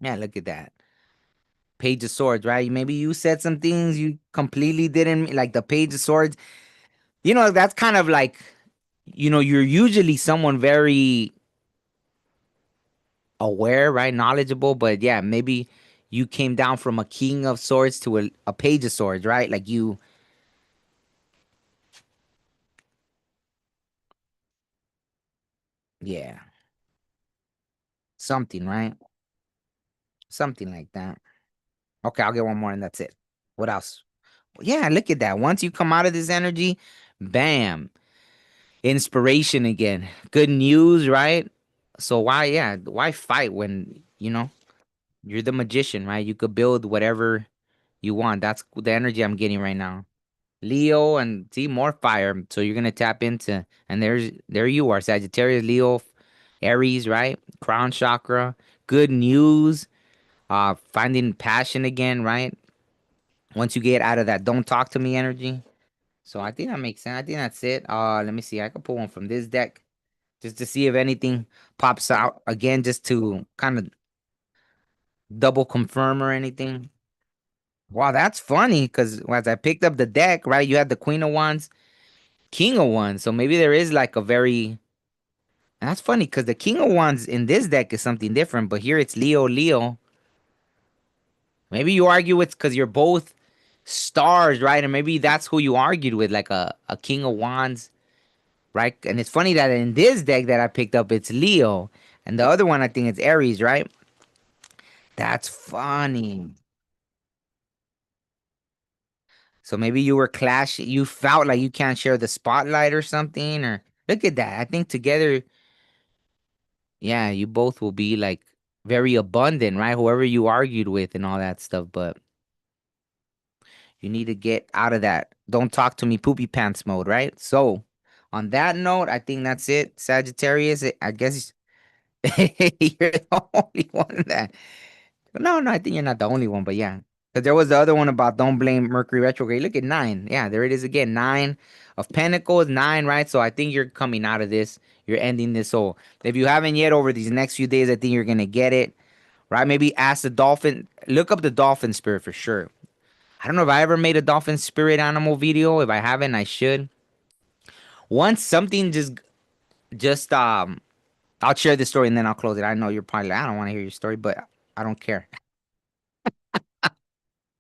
Speaker 1: Yeah, look at that. Page of Swords, right? Maybe you said some things you completely didn't like. The Page of Swords. That's kind of like, you're usually someone very aware, right? Knowledgeable, but yeah, maybe you came down from a king of swords to a page of swords, right? Like yeah, something, right? Something like that. Okay, I'll get one more and that's it. What else? Yeah, look at that. Once you come out of this energy, bam, inspiration again. Good news, right? So why fight when, you're the magician, right? You could build whatever you want. That's the energy I'm getting right now. Leo and see more fire. So you're gonna tap into, and there you are, Sagittarius, Leo, Aries, right? Crown chakra. Good news. Finding passion again, right? Once you get out of that don't talk to me energy. So I think that makes sense. I think that's it. Let me see. I could pull one from this deck just to see if anything pops out again, just to kind of double confirm or anything. Wow, that's funny because as I picked up the deck, right, you had the Queen of Wands, King of Wands. So maybe there is like a very. And that's funny because the King of Wands in this deck is something different, but here it's Leo, Leo. Maybe you argue with because you're both stars, right? And maybe that's who you argued with, like a King of Wands, right? And it's funny that in this deck that I picked up, it's Leo. And the other one, I think it's Aries, right? That's funny. So maybe you were clashing. You felt like you can't share the spotlight or something. Or look at that. I think together, yeah, you both will be like very abundant, right? Whoever you argued with and all that stuff. But you need to get out of that. Don't talk to me poopy pants mode, right? So, on that note, I think that's it. Sagittarius, I guess you're the only one that. No, no, I think you're not the only one, but yeah. Because there was the other one about don't blame Mercury retrograde. Look at nine. Yeah, there it is again. Nine of Pentacles, nine, right? So I think you're coming out of this. You're ending this. So if you haven't yet over these next few days, I think you're going to get it, right? Maybe ask the dolphin. Look up the dolphin spirit for sure. I don't know if I ever made a dolphin spirit animal video. If I haven't, I should. Once something just I'll share this story and then I'll close it. I know you're probably like, I don't want to hear your story, but I don't care.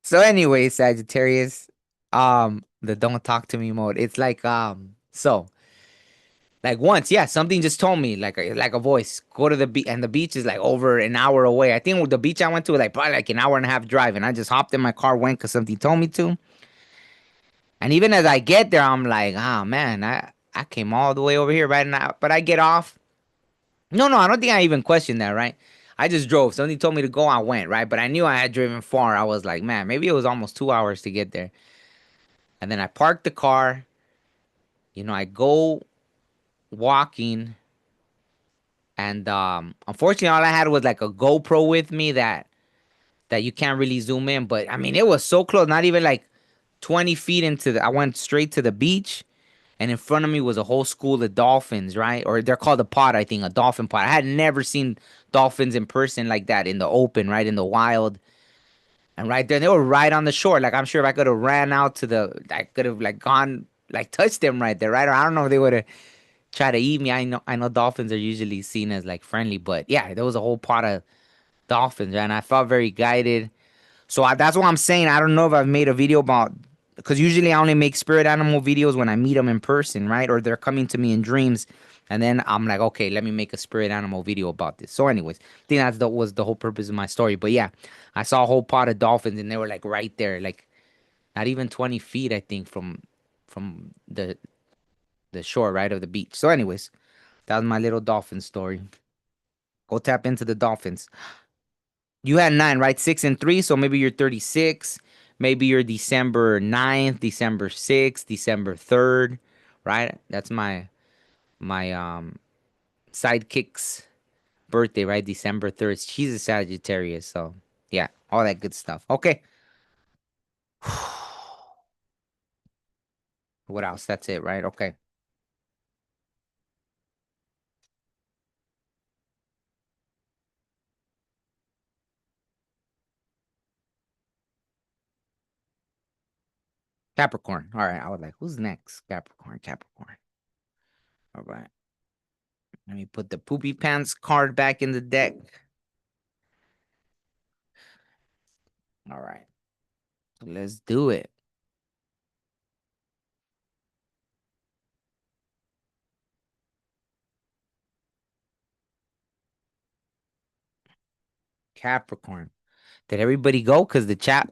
Speaker 1: So anyway, Sagittarius, the don't talk to me mode. It's like so like once, yeah, something just told me like a voice, go to the beach, and the beach is like over an hour away. I think the beach I went to was like probably like an hour and a half drive, and I just hopped in my car, went because something told me to. And even as I get there, I'm like, oh man, I came all the way over here right now. But I get off. No, no, I don't think I even questioned that, right? I just drove. Somebody told me to go, I went, right? But I knew I had driven far. I was like, man, maybe it was almost 2 hours to get there. And then I parked the car. I go walking, and unfortunately, all I had was like a GoPro with me that you can't really zoom in. But I mean, it was so close, not even like 20 feet into the. I went straight to the beach. And in front of me was a whole school of dolphins, right? Or they're called a pod, I think, a dolphin pod. I had never seen dolphins in person like that in the open, right? In the wild. And right there, they were right on the shore. Like I'm sure if I could have ran out I could have like gone, like touched them right there, right? Or I don't know if they would have tried to eat me. I know dolphins are usually seen as like friendly, but yeah, there was a whole pod of dolphins, right? And I felt very guided. So that's what I'm saying. I don't know if I've made a video about because usually I only make spirit animal videos when I meet them in person, right? Or they're coming to me in dreams, and then I'm like, okay, let me make a spirit animal video about this. So, anyways, I think that was the whole purpose of my story. But yeah, I saw a whole pod of dolphins, and they were like right there, like not even 20 feet, I think, from the shore, right, of the beach. So, anyways, that was my little dolphin story. Go tap into the dolphins. You had nine, right? Six and three. So maybe you're 36. Maybe you're December 9th, December 6th, December 3rd, right? That's my sidekick's birthday, right? December 3rd. She's a Sagittarius, so yeah, all that good stuff. Okay. What else? That's it, right? Okay. Capricorn. All right. I was like, who's next? Capricorn, Capricorn. All right. Let me put the poopy pants card back in the deck. All right. Let's do it. Capricorn. Did everybody go? Cause the chat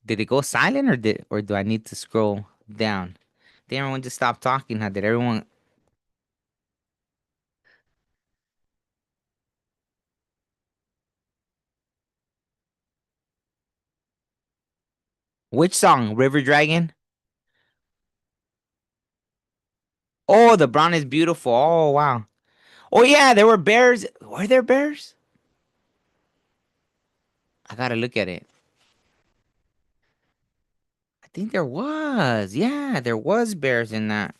Speaker 1: did it go silent or do I need to scroll down? Did everyone just stop talking? How did everyone? Which song? River Dragon. Oh, the brown is beautiful. Oh wow. Oh yeah, there were bears. Were there bears? I gotta look at it. think there was. Yeah, there was bears in that.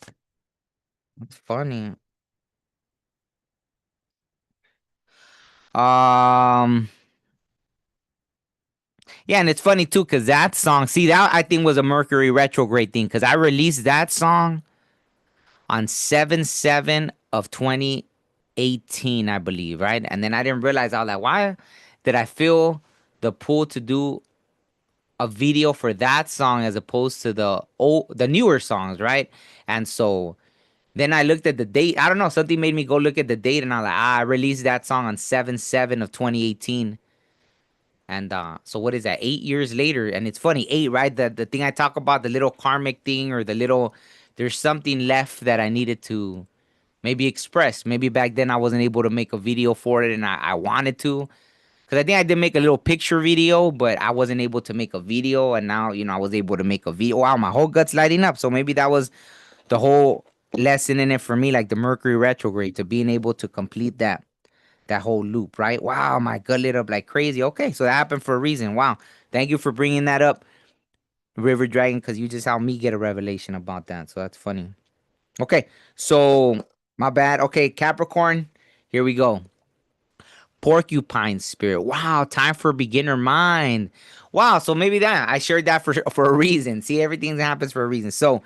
Speaker 1: That's funny. Um, yeah, and it's funny too, cause that song, see that I think was a Mercury retrograde thing, cause I released that song on 7/7 of 2018, I believe, right? And then I didn't realize I was like, why did I feel the pull to do a video for that song as opposed to the newer songs, right? And so then I looked at the date. I don't know, something made me go look at the date, and I was like, I released that song on 7/7 of 2018. And so what is that? 8 years later, and it's funny, eight, right? The thing I talk about, the little karmic thing, or the little, there's something left that I needed to maybe express. Maybe back then I wasn't able to make a video for it, and I wanted to. Because I think I did make a little picture video, but I wasn't able to make a video. And now, I was able to make a video. Wow, my whole gut's lighting up. So maybe that was the whole lesson in it for me, like the Mercury retrograde, to being able to complete that whole loop, right? Wow, my gut lit up like crazy. Okay, so that happened for a reason. Wow. Thank you for bringing that up, River Dragon, because you just helped me get a revelation about that. So that's funny. Okay, so my bad. Okay, Capricorn, here we go. Porcupine spirit. Wow, time for beginner mind. Wow, so maybe that I shared that for a reason. See, everything happens for a reason. So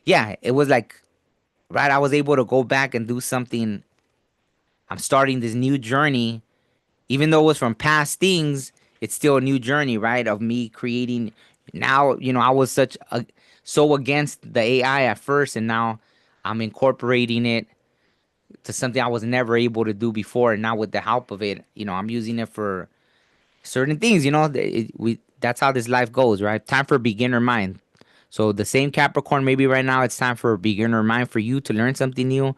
Speaker 1: yeah, it was like right. I was able to go back and do something. I'm starting this new journey, even though it was from past things. It's still a new journey, right? Of me creating. Now, I was so against the AI at first, and now I'm incorporating it to something I was never able to do before. And now with the help of it, I'm using it for certain things. That's how this life goes, right? Time for beginner mind. So the same Capricorn, maybe right now it's time for a beginner mind for you to learn something new.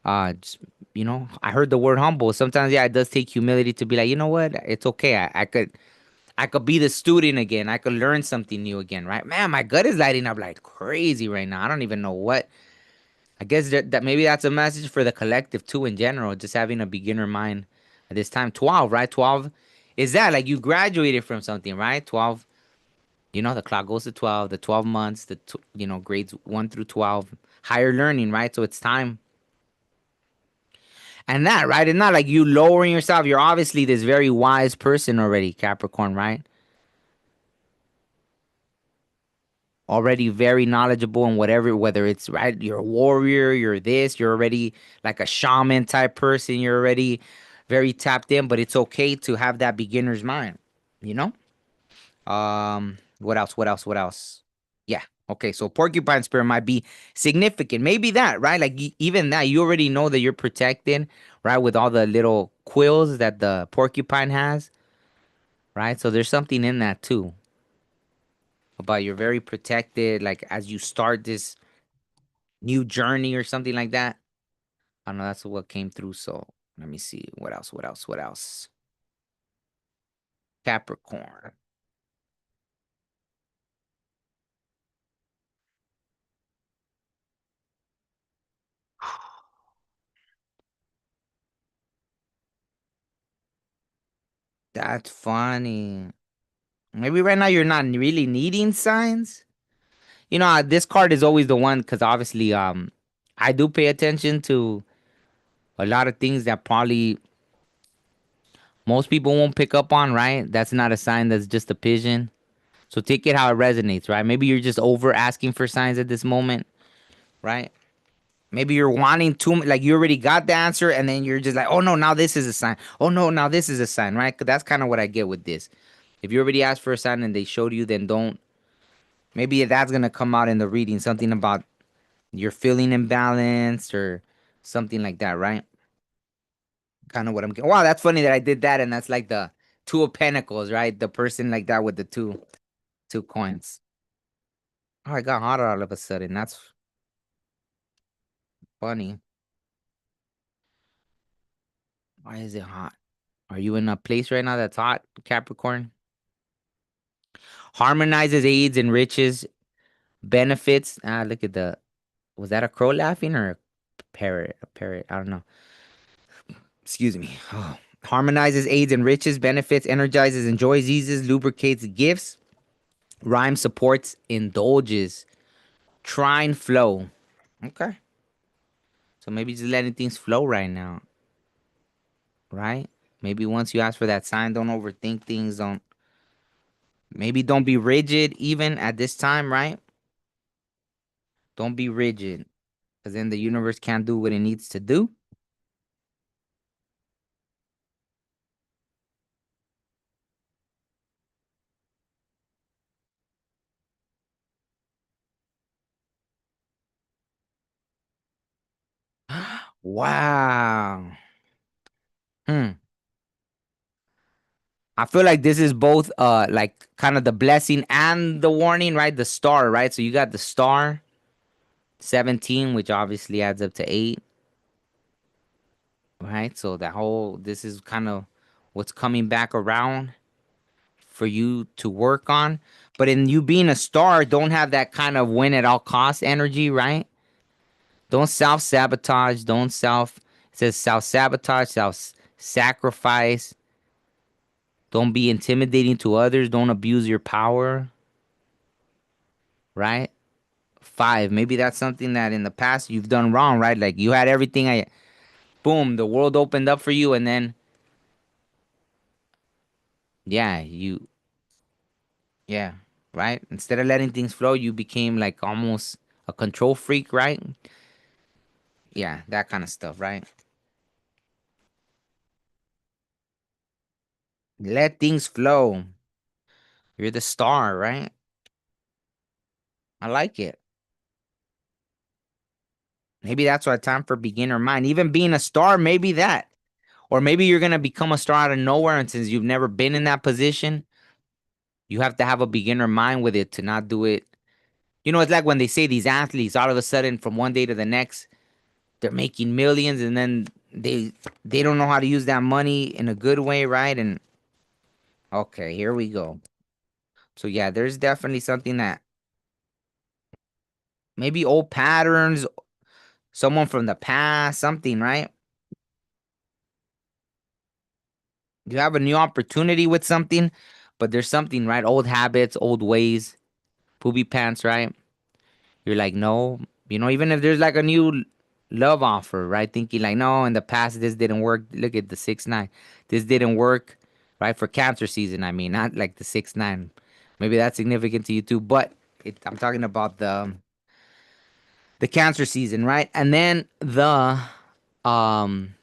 Speaker 1: Just, I heard the word humble. Sometimes, yeah, it does take humility to be like, you know what, it's okay. I could be the student again. I could learn something new again, right? Man, my gut is lighting up like crazy right now. I don't even know what. I guess that maybe that's a message for the collective too in general. Just having a beginner mind at this time. 12, right? 12 is that like you graduated from something, right? 12. The clock goes to 12. The 12 months. Grades 1 through 12. Higher learning, right? So it's time. And that, right? It's not like you lowering yourself. You're obviously this very wise person already, Capricorn, right? Already very knowledgeable in whatever, whether it's right, you're a warrior, you're this, you're already like a shaman type person, you're already very tapped in, but it's okay to have that beginner's mind, you know? What else? What else? What else? Yeah. Okay, so porcupine spirit might be significant. Maybe that, right? Like even that, you already know that you're protected, right? With all the little quills that the porcupine has, right? So there's something in that too about you're very protected, like as you start this new journey or something like that. I don't know. That's what came through. So let me see. What else? What else? What else? Capricorn. That's funny. Maybe right now you're not really needing signs. This card is always the one because obviously, I do pay attention to a lot of things that probably most people won't pick up on, right? That's not a sign, that's just a pigeon. So take it how it resonates, right? Maybe you're just over asking for signs at this moment, right? Maybe you're wanting too like you already got the answer, and then you're just like, oh no, now this is a sign. Oh no, now this is a sign, right? 'Cause that's kind of what I get with this. If you already asked for a sign and they showed you, then don't. Maybe that's gonna come out in the reading, something about you're feeling imbalanced or something like that, right? Kind of what I'm getting. Wow, that's funny that I did that, and that's like the two of pentacles, right? The person like that with the two coins. Oh, I got hotter all of a sudden. That's funny. Why is it hot? Are you in a place right now that's hot, Capricorn? Harmonizes, aids, enriches, benefits. Look at the. Was that a crow laughing or a parrot? A parrot. I don't know. Excuse me. Oh. Harmonizes, aids, enriches, benefits, energizes, enjoys, eases, lubricates, gifts, Rhyme supports indulges. Trine flow. Okay. So maybe just letting things flow right now, right? Maybe once you ask for that sign, don't overthink things. Don't be rigid even at this time, right? Don't be rigid. Because then the universe can't do what it needs to do. Wow. Hmm. I feel like this is both like kind of the blessing and the warning, right? The star, right? So you got the star 17, which obviously adds up to 8, right? So that whole this is kind of what's coming back around for you to work on. But in you being a star, don't have that kind of win at all costs energy, right? Don't self sabotage. Don't self it says self sabotage, self sacrifice. Don't be intimidating to others. Don't abuse your power, right? 5. Maybe that's something that in the past you've done wrong, right? Like you had everything. Boom, the world opened up for you, and then yeah, yeah, right. Instead of letting things flow, you became like almost a control freak, right? Yeah, that kind of stuff, right? Let things flow. You're the star, right? I like it. Maybe that's why time for beginner mind. Even being a star, maybe that. Or maybe you're gonna become a star out of nowhere, and since you've never been in that position, you have to have a beginner mind with it to not do it. It's like when they say these athletes all of a sudden from one day to the next, they're making millions and then they don't know how to use that money in a good way, right? And okay, here we go. So yeah, there's definitely something that maybe old patterns, someone from the past, something, right? You have a new opportunity with something, but there's something, right? Old habits, old ways, poopy pants, right? You're like, no, even if there's like a new love offer, right? Thinking like, no, in the past this didn't work. Look at the 6-9. This didn't work, right? For Cancer season, I mean, not like the 6-9. Maybe that's significant to you too, but I'm talking about the Cancer season, right? And then um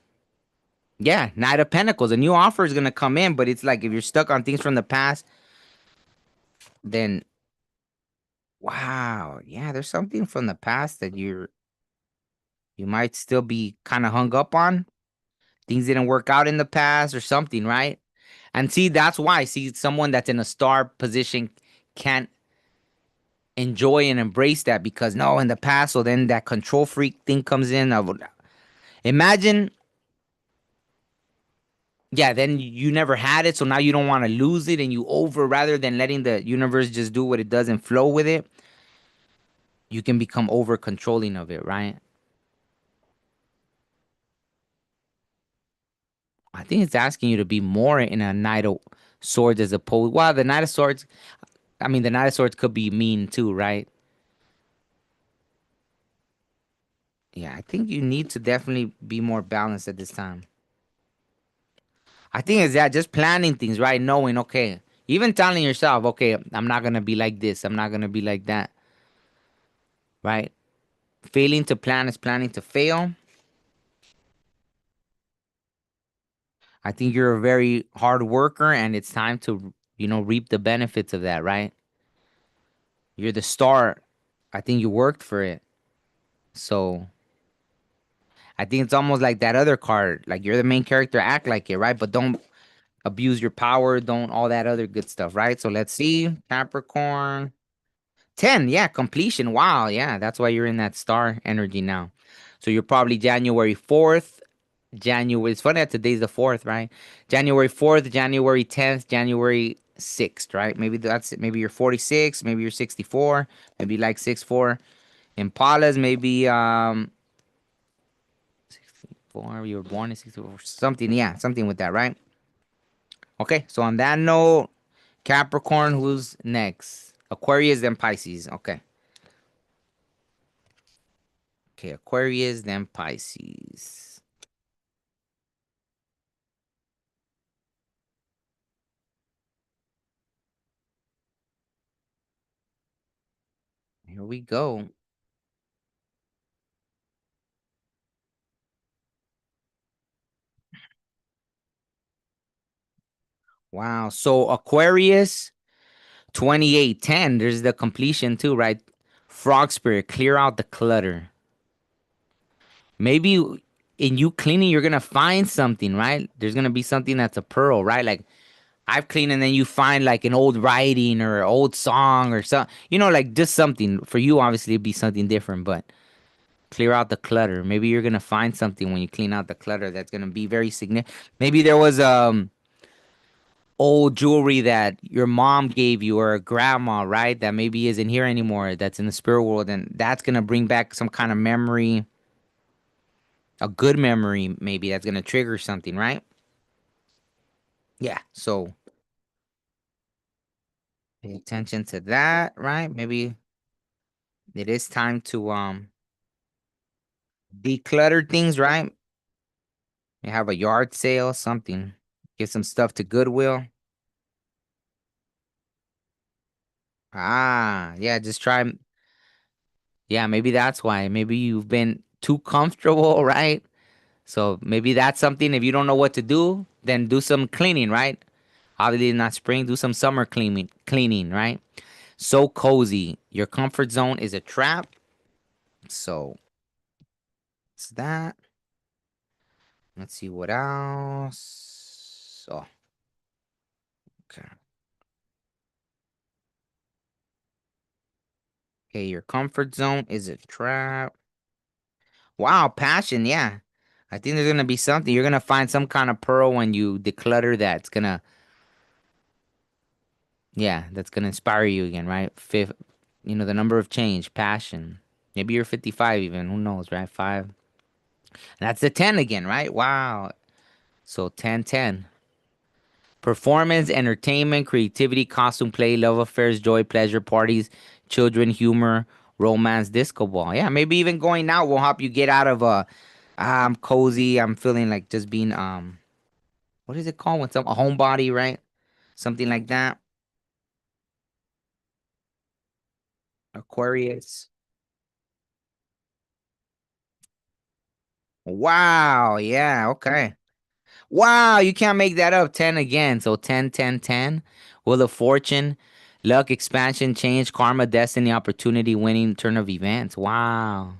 Speaker 1: yeah, Knight of Pentacles. A new offer is gonna come in, but it's like if you're stuck on things from the past, then wow, yeah, there's something from the past that you might still be kind of hung up on. Things didn't work out in the past or something, right? And see, that's why. See, someone that's in a star position can't enjoy and embrace that because no, in the past, so then that control freak thing comes in. Imagine, yeah, then you never had it, so now you don't want to lose it, and you over rather than letting the universe just do what it does and flow with it, you can become over controlling of it, right? I think it's asking you to be more in a Knight of Swords as opposed. Well, the Knight of Swords. I mean, the Knight of Swords could be mean too, right? Yeah, I think you need to definitely be more balanced at this time. I think it's that just planning things, right? Knowing, okay, even telling yourself, okay, I'm not gonna be like this, I'm not gonna be like that, right? Failing to plan is planning to fail. I think you're a very hard worker and it's time to, reap the benefits of that, right? You're the star. I think you worked for it. So I think it's almost like that other card. Like you're the main character, act like it, right? But don't abuse your power, don't all that other good stuff, right? So let's see. Capricorn. 10, yeah, completion. Wow, yeah, that's why you're in that star energy now. So you're probably January 4th. January, it's funny that today's the 4th, right? January 4th, January 10th, January 6th, right? Maybe that's it. Maybe you're 46, maybe you're 64, maybe like 64. Impalas, maybe 64, you were born in 64, something, yeah, something with that, right? Okay, so on that note, Capricorn, who's next? Aquarius, then Pisces. Okay. Okay, Aquarius, then Pisces. Here we go. Wow. So Aquarius 2810. There's the completion too, right? Frog spirit, clear out the clutter. Maybe in you cleaning, you're gonna find something, right? There's gonna be something that's a pearl, right? Like I've cleaned and then you find like an old writing or an old song or something, like just something. For you, obviously, it'd be something different, but clear out the clutter. Maybe you're gonna find something when you clean out the clutter that's gonna be very significant. Maybe there was old jewelry that your mom gave you or a grandma, right? That maybe isn't here anymore, that's in the spirit world, and that's gonna bring back some kind of memory, a good memory, maybe that's gonna trigger something, right? Yeah. So pay attention to that, right? Maybe it is time to declutter things, right? You have a yard sale, something. Give some stuff to Goodwill. Ah, yeah, just try. Yeah, maybe that's why. Maybe you've been too comfortable, right? So maybe that's something. If you don't know what to do, then do some cleaning, right? Obviously not spring, do some summer cleaning, right? So cozy. Your comfort zone is a trap. So it's that. Let's see what else. Oh, okay. Okay, your comfort zone is a trap. Wow, passion, yeah. I think there's gonna be something. You're gonna find some kind of pearl when you declutter that. It's gonna, yeah, that's gonna inspire you again, right? Fifth, the number of change, passion. Maybe you're 55 even. Who knows, right? Five. And that's the 10 again, right? Wow. So 10, 10. Performance, entertainment, creativity, costume play, love affairs, joy, pleasure, parties, children, humor, romance, disco ball. Yeah, maybe even going out will help you get out of I'm cozy. I'm feeling like just being what is it called when some a homebody, right? Something like that. Aquarius. Wow, yeah, okay. Wow, you can't make that up. 10 again. So 10, 10, 10. Wheel of Fortune, luck, expansion, change, karma, destiny, opportunity, winning, turn of events. Wow.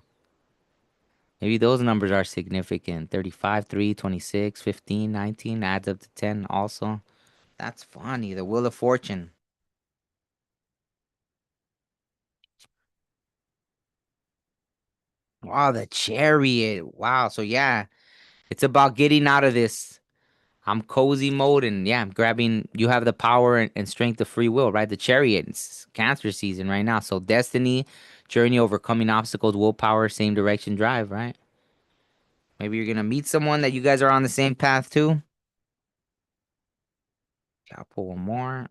Speaker 1: Maybe those numbers are significant. 35, 3, 26, 15, 19 adds up to 10 also. That's funny. The Wheel of Fortune. Wow, the Chariot. Wow. So yeah, it's about getting out of this I'm cozy mode, and yeah, I'm grabbing. You have the power and strength of free will, right? The Chariot. It's Cancer season right now. So destiny, journey, overcoming obstacles, willpower, same direction, drive, right? Maybe you're gonna meet someone that you guys are on the same path too. Yeah, I'll pull one more.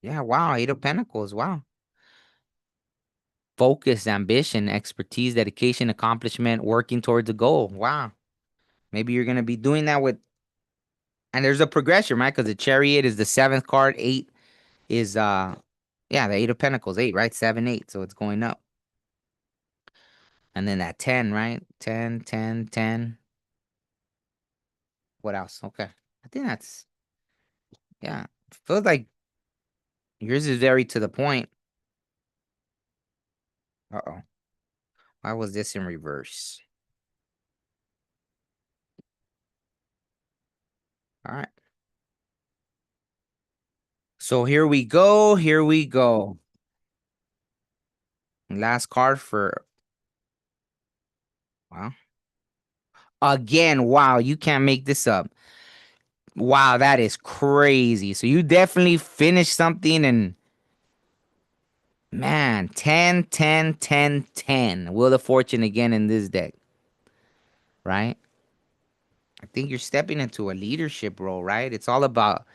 Speaker 1: Yeah, wow, Eight of Pentacles. Wow. Focus, ambition, expertise, dedication, accomplishment, working towards a goal. Wow. Maybe you're gonna be doing that with, and there's a progression, right? Because the Chariot is the seventh card. Eight is yeah, the Eight of Pentacles, eight, right? Seven, eight. So it's going up. And then that 10, right? 10, 10, 10. What else? Okay. I think that's, yeah. Feels like yours is very to the point. Uh-oh. Why was this in reverse? All right. So here we go. Here we go. Last card for, wow. Again, wow. You can't make this up. Wow, that is crazy. So you definitely finished something and man, 10, 10, 10, 10. Wheel of Fortune again in this deck, right? I think you're stepping into a leadership role, right? It's all about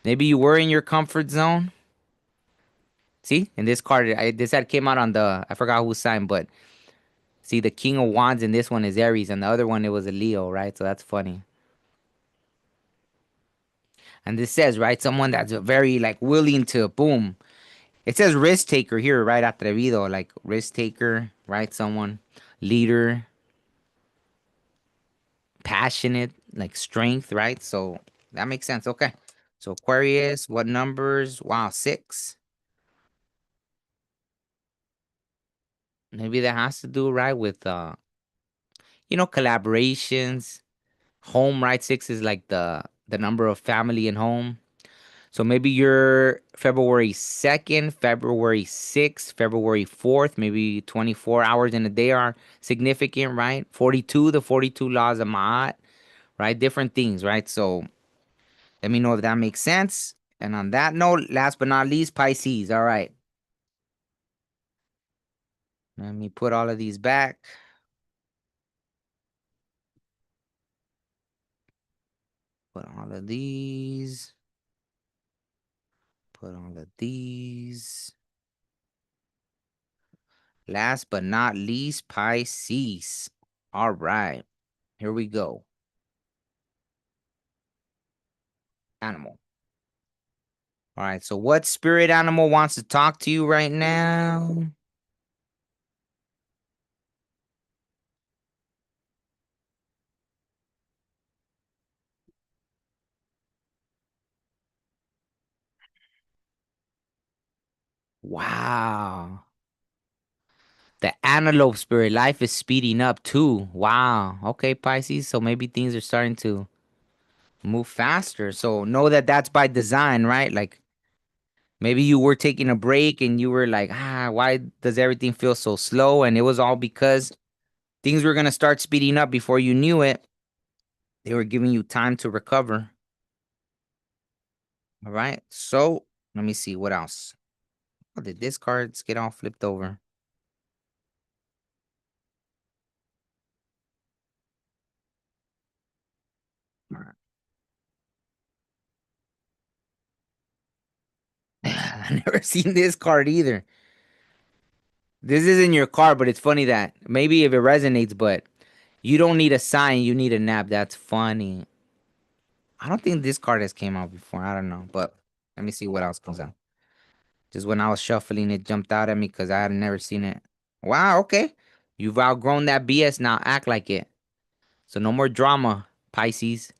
Speaker 1: maybe you were in your comfort zone See, in this card, this had came out on the, I forgot whose sign, but see, the King of Wands in this one is Aries, and the other one it was a Leo, right? So that's funny. And this says, right, someone that's very like willing to boom. It says risk taker here, right? Atrevido, like risk taker, right? Someone leader, passionate, like strength, right? So that makes sense. Okay. So Aquarius, what numbers? Wow, 6. Maybe that has to do right with collaborations, home, right? 6 is like the number of family and home. So maybe you're February 2nd, February 6th, February 4th, maybe 24 hours in a day are significant, right? 42, the 42 laws of Ma'at, right? Different things, right? So let me know if that makes sense. And on that note, last but not least, Pisces. All right. Let me put all of these back. Put all of these. Put all of these. Last but not least, Pisces. All right. Here we go. Animal. All right. So, what spirit animal wants to talk to you right now? Wow. The antelope spirit. Life is speeding up too. Wow. Okay, Pisces. So, maybe things are starting to move faster. So, know that that's by design, right? Like, maybe you were taking a break and you were like, why does everything feel so slow? And it was all because things were going to start speeding up before you knew it. They were giving you time to recover. All right. So let me see what else. Oh, did this cards get all flipped over? All right. I never seen this card either. This isn't your card, but it's funny that maybe if it resonates, but you don't need a sign, you need a nap. That's funny. I don't think this card has came out before. I don't know, but let me see what else comes out. Just when I was shuffling, it jumped out at me because I had never seen it. Wow, okay. You've outgrown that BS now. Act like it. So no more drama, Pisces.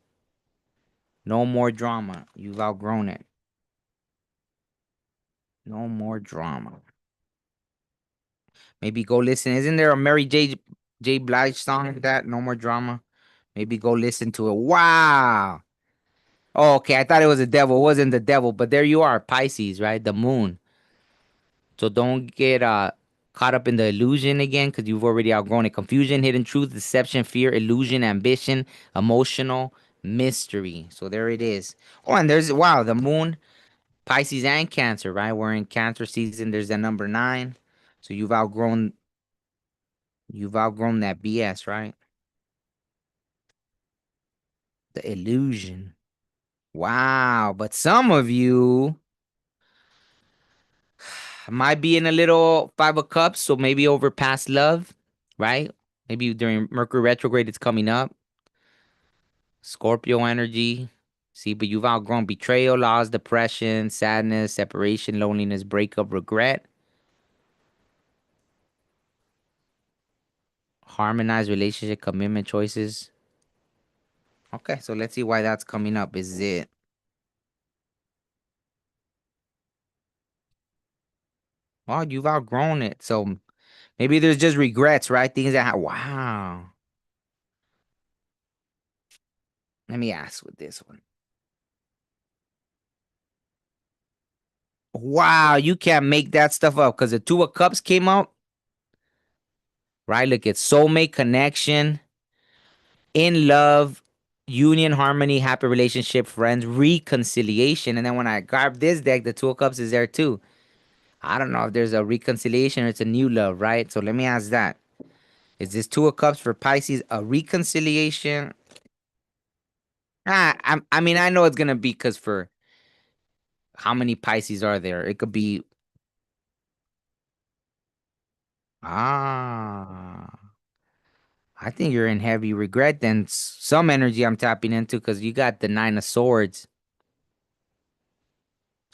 Speaker 1: No more drama. You've outgrown it. No more drama. Maybe go listen. Isn't there a Mary J. Blige song like that? No more drama. Maybe go listen to it. Wow. Oh, okay. I thought it was the devil. It wasn't the devil, but there you are, Pisces, right? The moon. So don't get caught up in the illusion again because you've already outgrown it. Confusion, hidden truth, deception, fear, illusion, ambition, emotional mystery. So there it is. Oh, and there's wow, the moon, Pisces and Cancer, right? We're in Cancer season. There's that number 9. So you've outgrown that BS, right? The illusion. Wow. But some of you might be in a little 5 of Cups, so maybe over past love, right? Maybe during Mercury retrograde, it's coming up. Scorpio energy. See, but you've outgrown betrayal, loss, depression, sadness, separation, loneliness, breakup, regret. Harmonized relationship, commitment choices. Okay, so let's see why that's coming up. Is it? Well, you've outgrown it. So maybe there's just regrets, right? Things that wow. Let me ask with this one. Wow, you can't make that stuff up because the 2 of Cups came out, right? Look, it's soulmate connection, in love, union, harmony, happy relationship, friends, reconciliation. And then when I grab this deck, the 2 of Cups is there too. I don't know if there's a reconciliation or it's a new love, right? So let me ask that. Is this 2 of Cups for Pisces a reconciliation? I mean, I know it's gonna be because for how many Pisces are there? It could be. Ah, I think you're in heavy regret. Then some energy I'm tapping into because you got the Nine of Swords.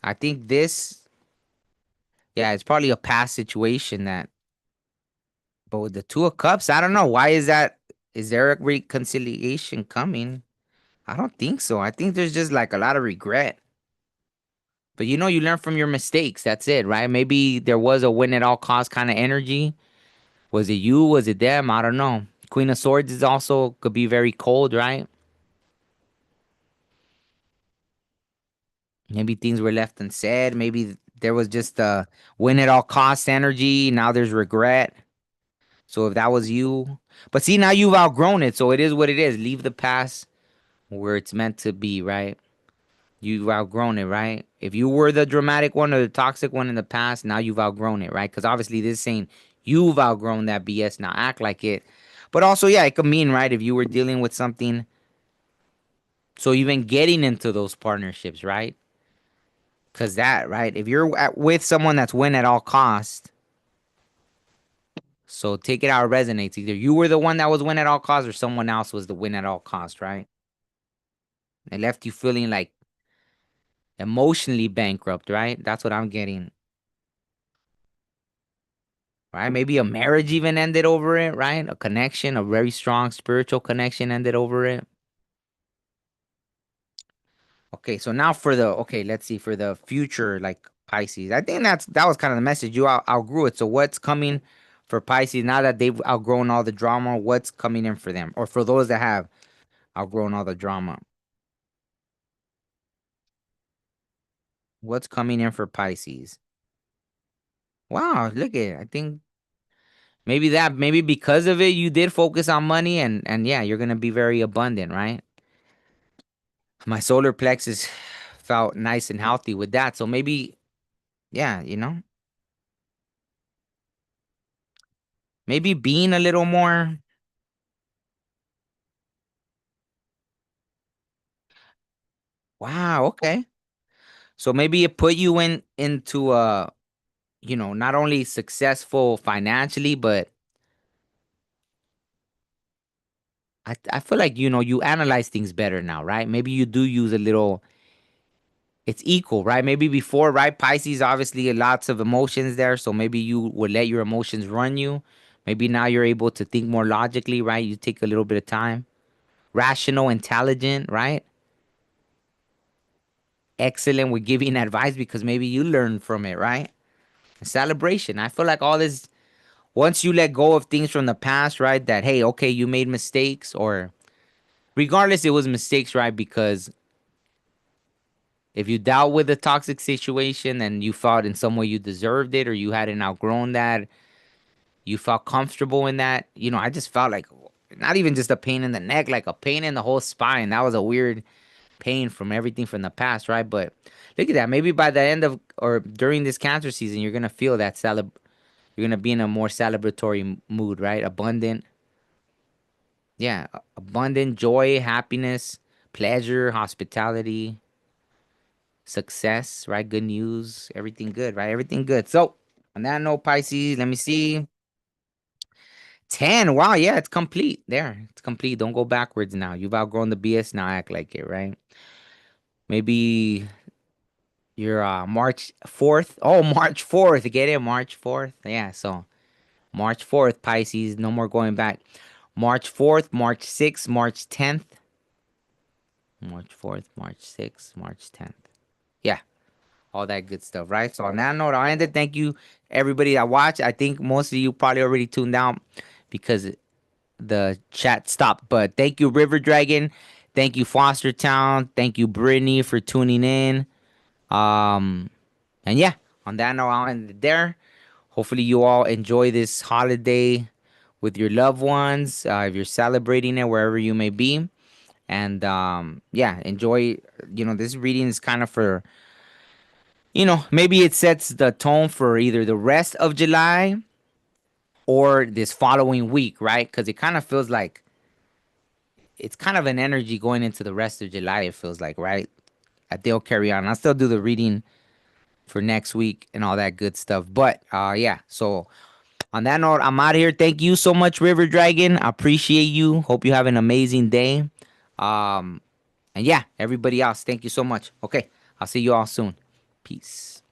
Speaker 1: I think this, yeah, it's probably a past situation that, but with the Two of Cups, I don't know. Why is that? Is there a reconciliation coming? I don't think so. I think there's just like a lot of regret. But you learn from your mistakes. That's it, right? Maybe there was a win at all cost kind of energy. Was it you? Was it them? I don't know. Queen of Swords is also could be very cold, right? Maybe things were left unsaid. Maybe there was just a win at all cost energy. Now there's regret. So if that was you, but see, now you've outgrown it. So it is what it is. Leave the past where it's meant to be, right? You've outgrown it, right? If you were the dramatic one or the toxic one in the past, now you've outgrown it, right? Because obviously this is saying you've outgrown that BS. Now act like it. But also, yeah, it could mean, right, if you were dealing with something. So even getting into those partnerships, right? Because that, right? If you're with someone that's win at all cost, so take it out, it resonates. Either you were the one that was win at all costs or someone else was the win at all cost, right? It left you feeling like emotionally bankrupt, right? That's what I'm getting, right? Maybe a marriage even ended over it, right? A connection, a very strong spiritual connection ended over it. Okay, so now for the okay, let's see for the future, like Pisces. I think that was kind of the message. You outgrew it. So what's coming for Pisces now that they've outgrown all the drama? What's coming in for them, or for those that have outgrown all the drama? What's coming in for Pisces? Wow, look at it. I think maybe because of it, you did focus on money, and yeah, you're gonna be very abundant, right? My solar plexus felt nice and healthy with that. So maybe, yeah, maybe being a little more. Wow, okay. So maybe it put you into not only successful financially, but I feel like you analyze things better now, right? Maybe you do use a little. It's equal, right? Maybe before, right? Pisces obviously lots of emotions there, so maybe you would let your emotions run you. Maybe now you're able to think more logically, right? You take a little bit of time. Rational, intelligent, right? Excellent with giving advice because maybe you learn from it, right? A celebration. I feel like all this once you let go of things from the past, right? That hey, okay, you made mistakes, or regardless, it was mistakes, right? Because if you dealt with a toxic situation and you felt in some way you deserved it, or you hadn't outgrown that, you felt comfortable in that. I just felt like not even just a pain in the neck, like a pain in the whole spine. That was a weird pain from everything from the past, right? But look at that. Maybe by the end of or during this Cancer season, you're gonna feel that You're gonna be in a more celebratory mood, right? Abundant, yeah, abundant joy, happiness, pleasure, hospitality, success, right? Good news, everything good, right? Everything good. So on that note, Pisces, let me see. 10. Wow, yeah, it's complete. There, it's complete. Don't go backwards now. You've outgrown the BS. Now act like it, right? Maybe you're March 4th. Oh, March 4th. Get it? March 4th. Yeah, so March 4th, Pisces. No more going back. March 4th, March 6th, March 10th. March 4th, March 6th, March 10th. Yeah, all that good stuff, right? So on that note, I'll end it. Thank you, everybody that watched. I think most of you probably already tuned out because the chat stopped. But thank you, River Dragon. Thank you, Foster Town. Thank you, Brittany, for tuning in. Um, and yeah, on that note, I'll end it there. Hopefully, you all enjoy this holiday with your loved ones. If you're celebrating it, wherever you may be. And yeah, enjoy. This reading is kind of for, maybe it sets the tone for either the rest of July or this following week, right? Because it kind of feels like it's kind of an energy going into the rest of July, it feels like, right? I think I'll carry on. I'll still do the reading for next week and all that good stuff. But yeah, so On that note, I'm out of here. Thank you so much, River Dragon. I appreciate you. Hope you have an amazing day. And yeah, everybody else, thank you so much. Okay, I'll see you all soon. Peace.